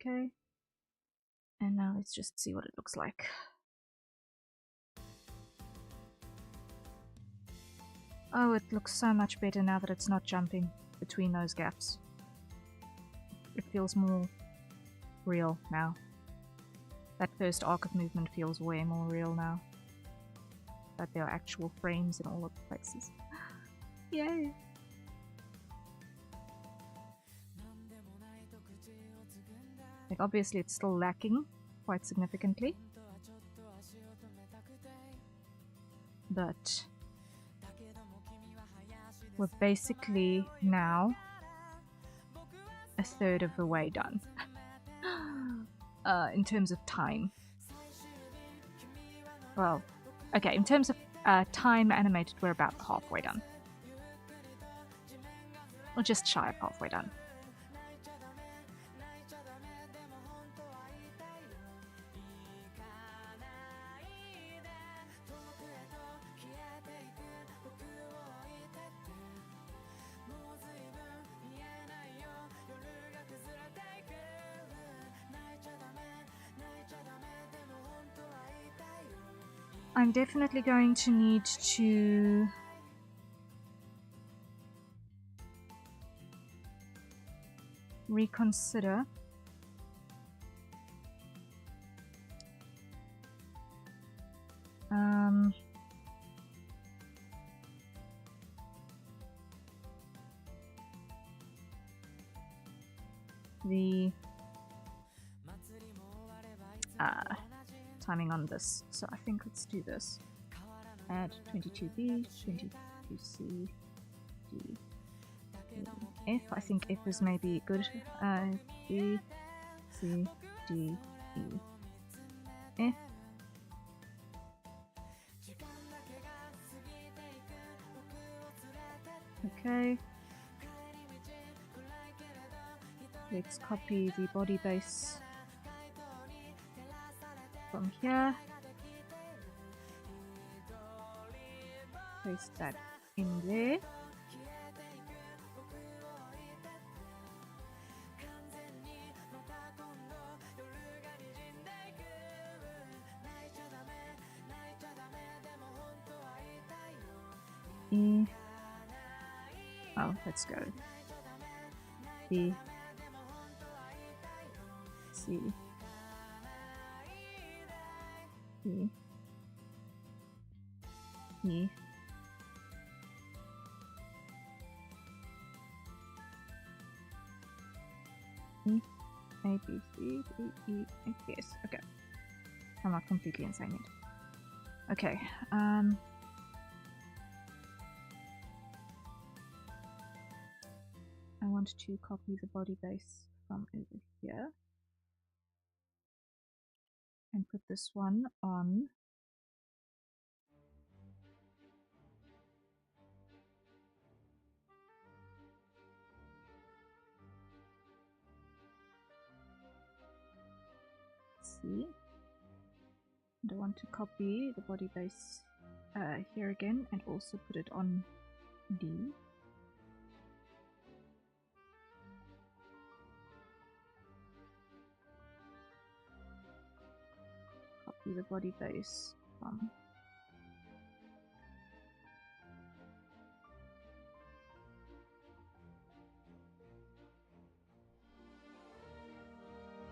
Okay, and now let's just see what it looks like. Oh, it looks so much better now that it's not jumping between those gaps. It feels more real now. That first arc of movement feels way more real now. That there are actual frames in all of the places. Yay! Like, obviously it's still lacking quite significantly. But we're basically now a third of the way done. In terms of time. Well, okay, in terms of time animated, we're about halfway done. Or just shy of halfway done. I'm definitely going to need to reconsider the timing on this. So I think let's do this. Add 22B, 22C, D, F. I think F is maybe good. B, C, D, E, F. Okay. Let's copy the body base from here. Paste that in there. Oh, let's go. B, C, E, E, E, A, B, C, D, E, F, yes, okay. I'm not completely insane yet. Okay, I want to copy the body base from over here and put this one on C. And I want to copy the body base here again and also put it on D. Copy the body base from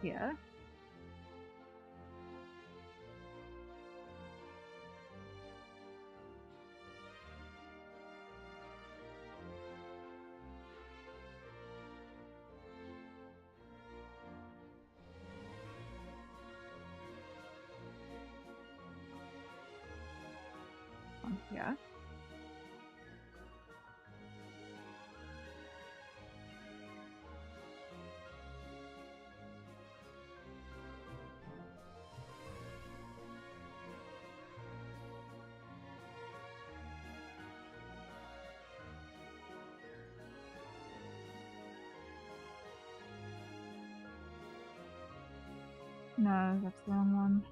here. On here. No, that's the wrong one.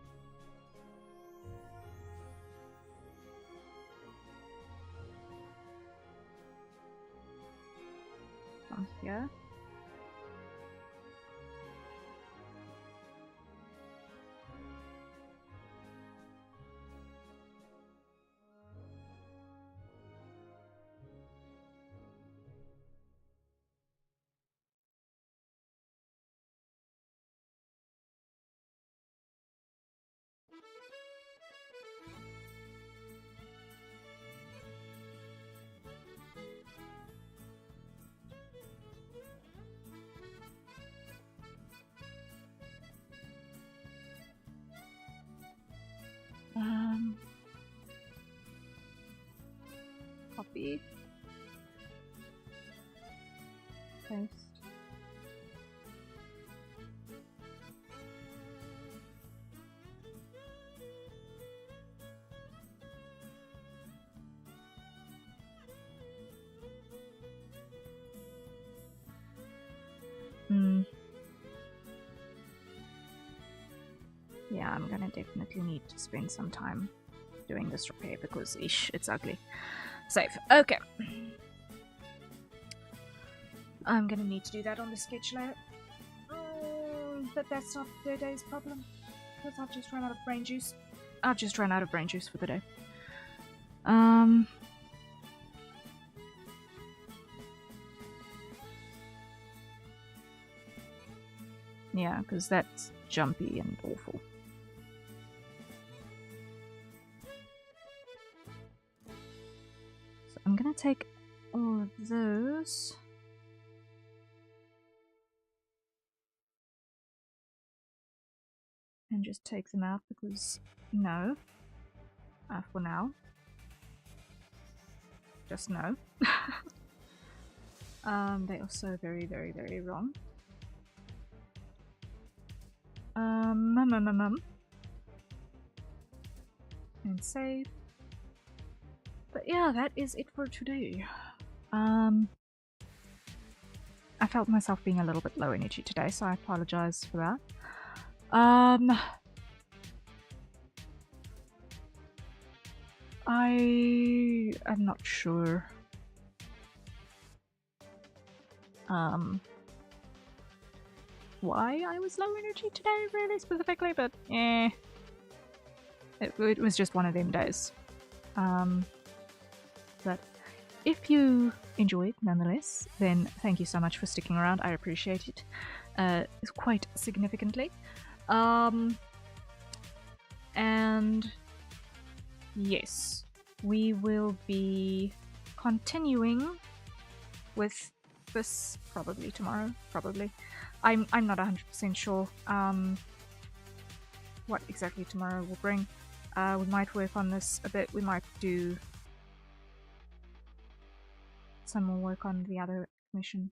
From here. Copy. Paste. Yeah, I'm gonna definitely need to spend some time doing this repair because, ish, it's ugly. Save. Okay. I'm gonna need to do that on the sketch layer. But that's not today's problem. Because I've just run out of brain juice. I've just run out of brain juice for the day. Yeah, because that's jumpy and awful. So I'm gonna take all of those. And just take them out because no. For now. Just no. They are so very, very, very wrong. And save. But yeah, that is it for today. I felt myself being a little bit low energy today, so I apologize for that. I am not sure. Why I was low energy today, really specifically, but it was just one of them days. But if you enjoyed nonetheless, then thank you so much for sticking around. I appreciate it quite significantly. And yes, we will be continuing with this probably tomorrow. Probably, I'm not 100% sure what exactly tomorrow will bring. We might work on this a bit. We might do some more work on the other mission.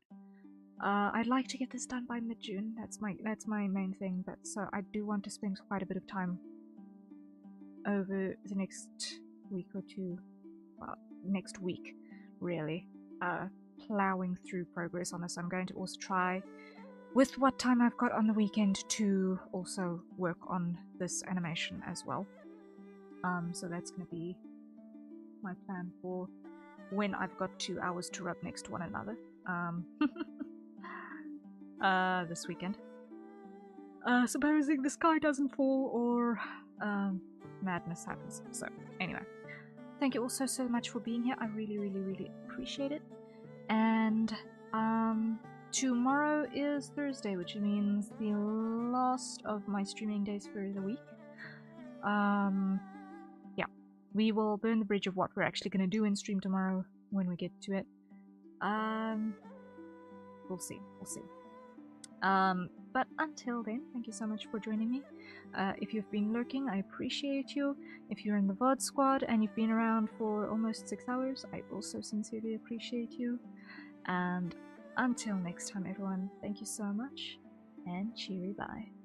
I'd like to get this done by mid-June. That's my main thing. But so I do want to spend quite a bit of time over the next week or two. Well, next week, really, plowing through progress on this. I'm going to also try, with what time I've got on the weekend, to also work on this animation as well. So that's going to be my plan for when I've got 2 hours to rub next to one another. This weekend. Supposing the sky doesn't fall or madness happens. So, anyway. Thank you all so much for being here. I really appreciate it. And tomorrow is Thursday, which means the last of my streaming days for the week. Yeah, we will burn the bridge of what we're actually going to do in stream tomorrow when we get to it. We'll see. But until then, thank you so much for joining me. If you've been lurking, I appreciate you. If you're in the VOD squad and you've been around for almost 6 hours, I also sincerely appreciate you. And until next time, everyone, thank you so much, and cheery bye.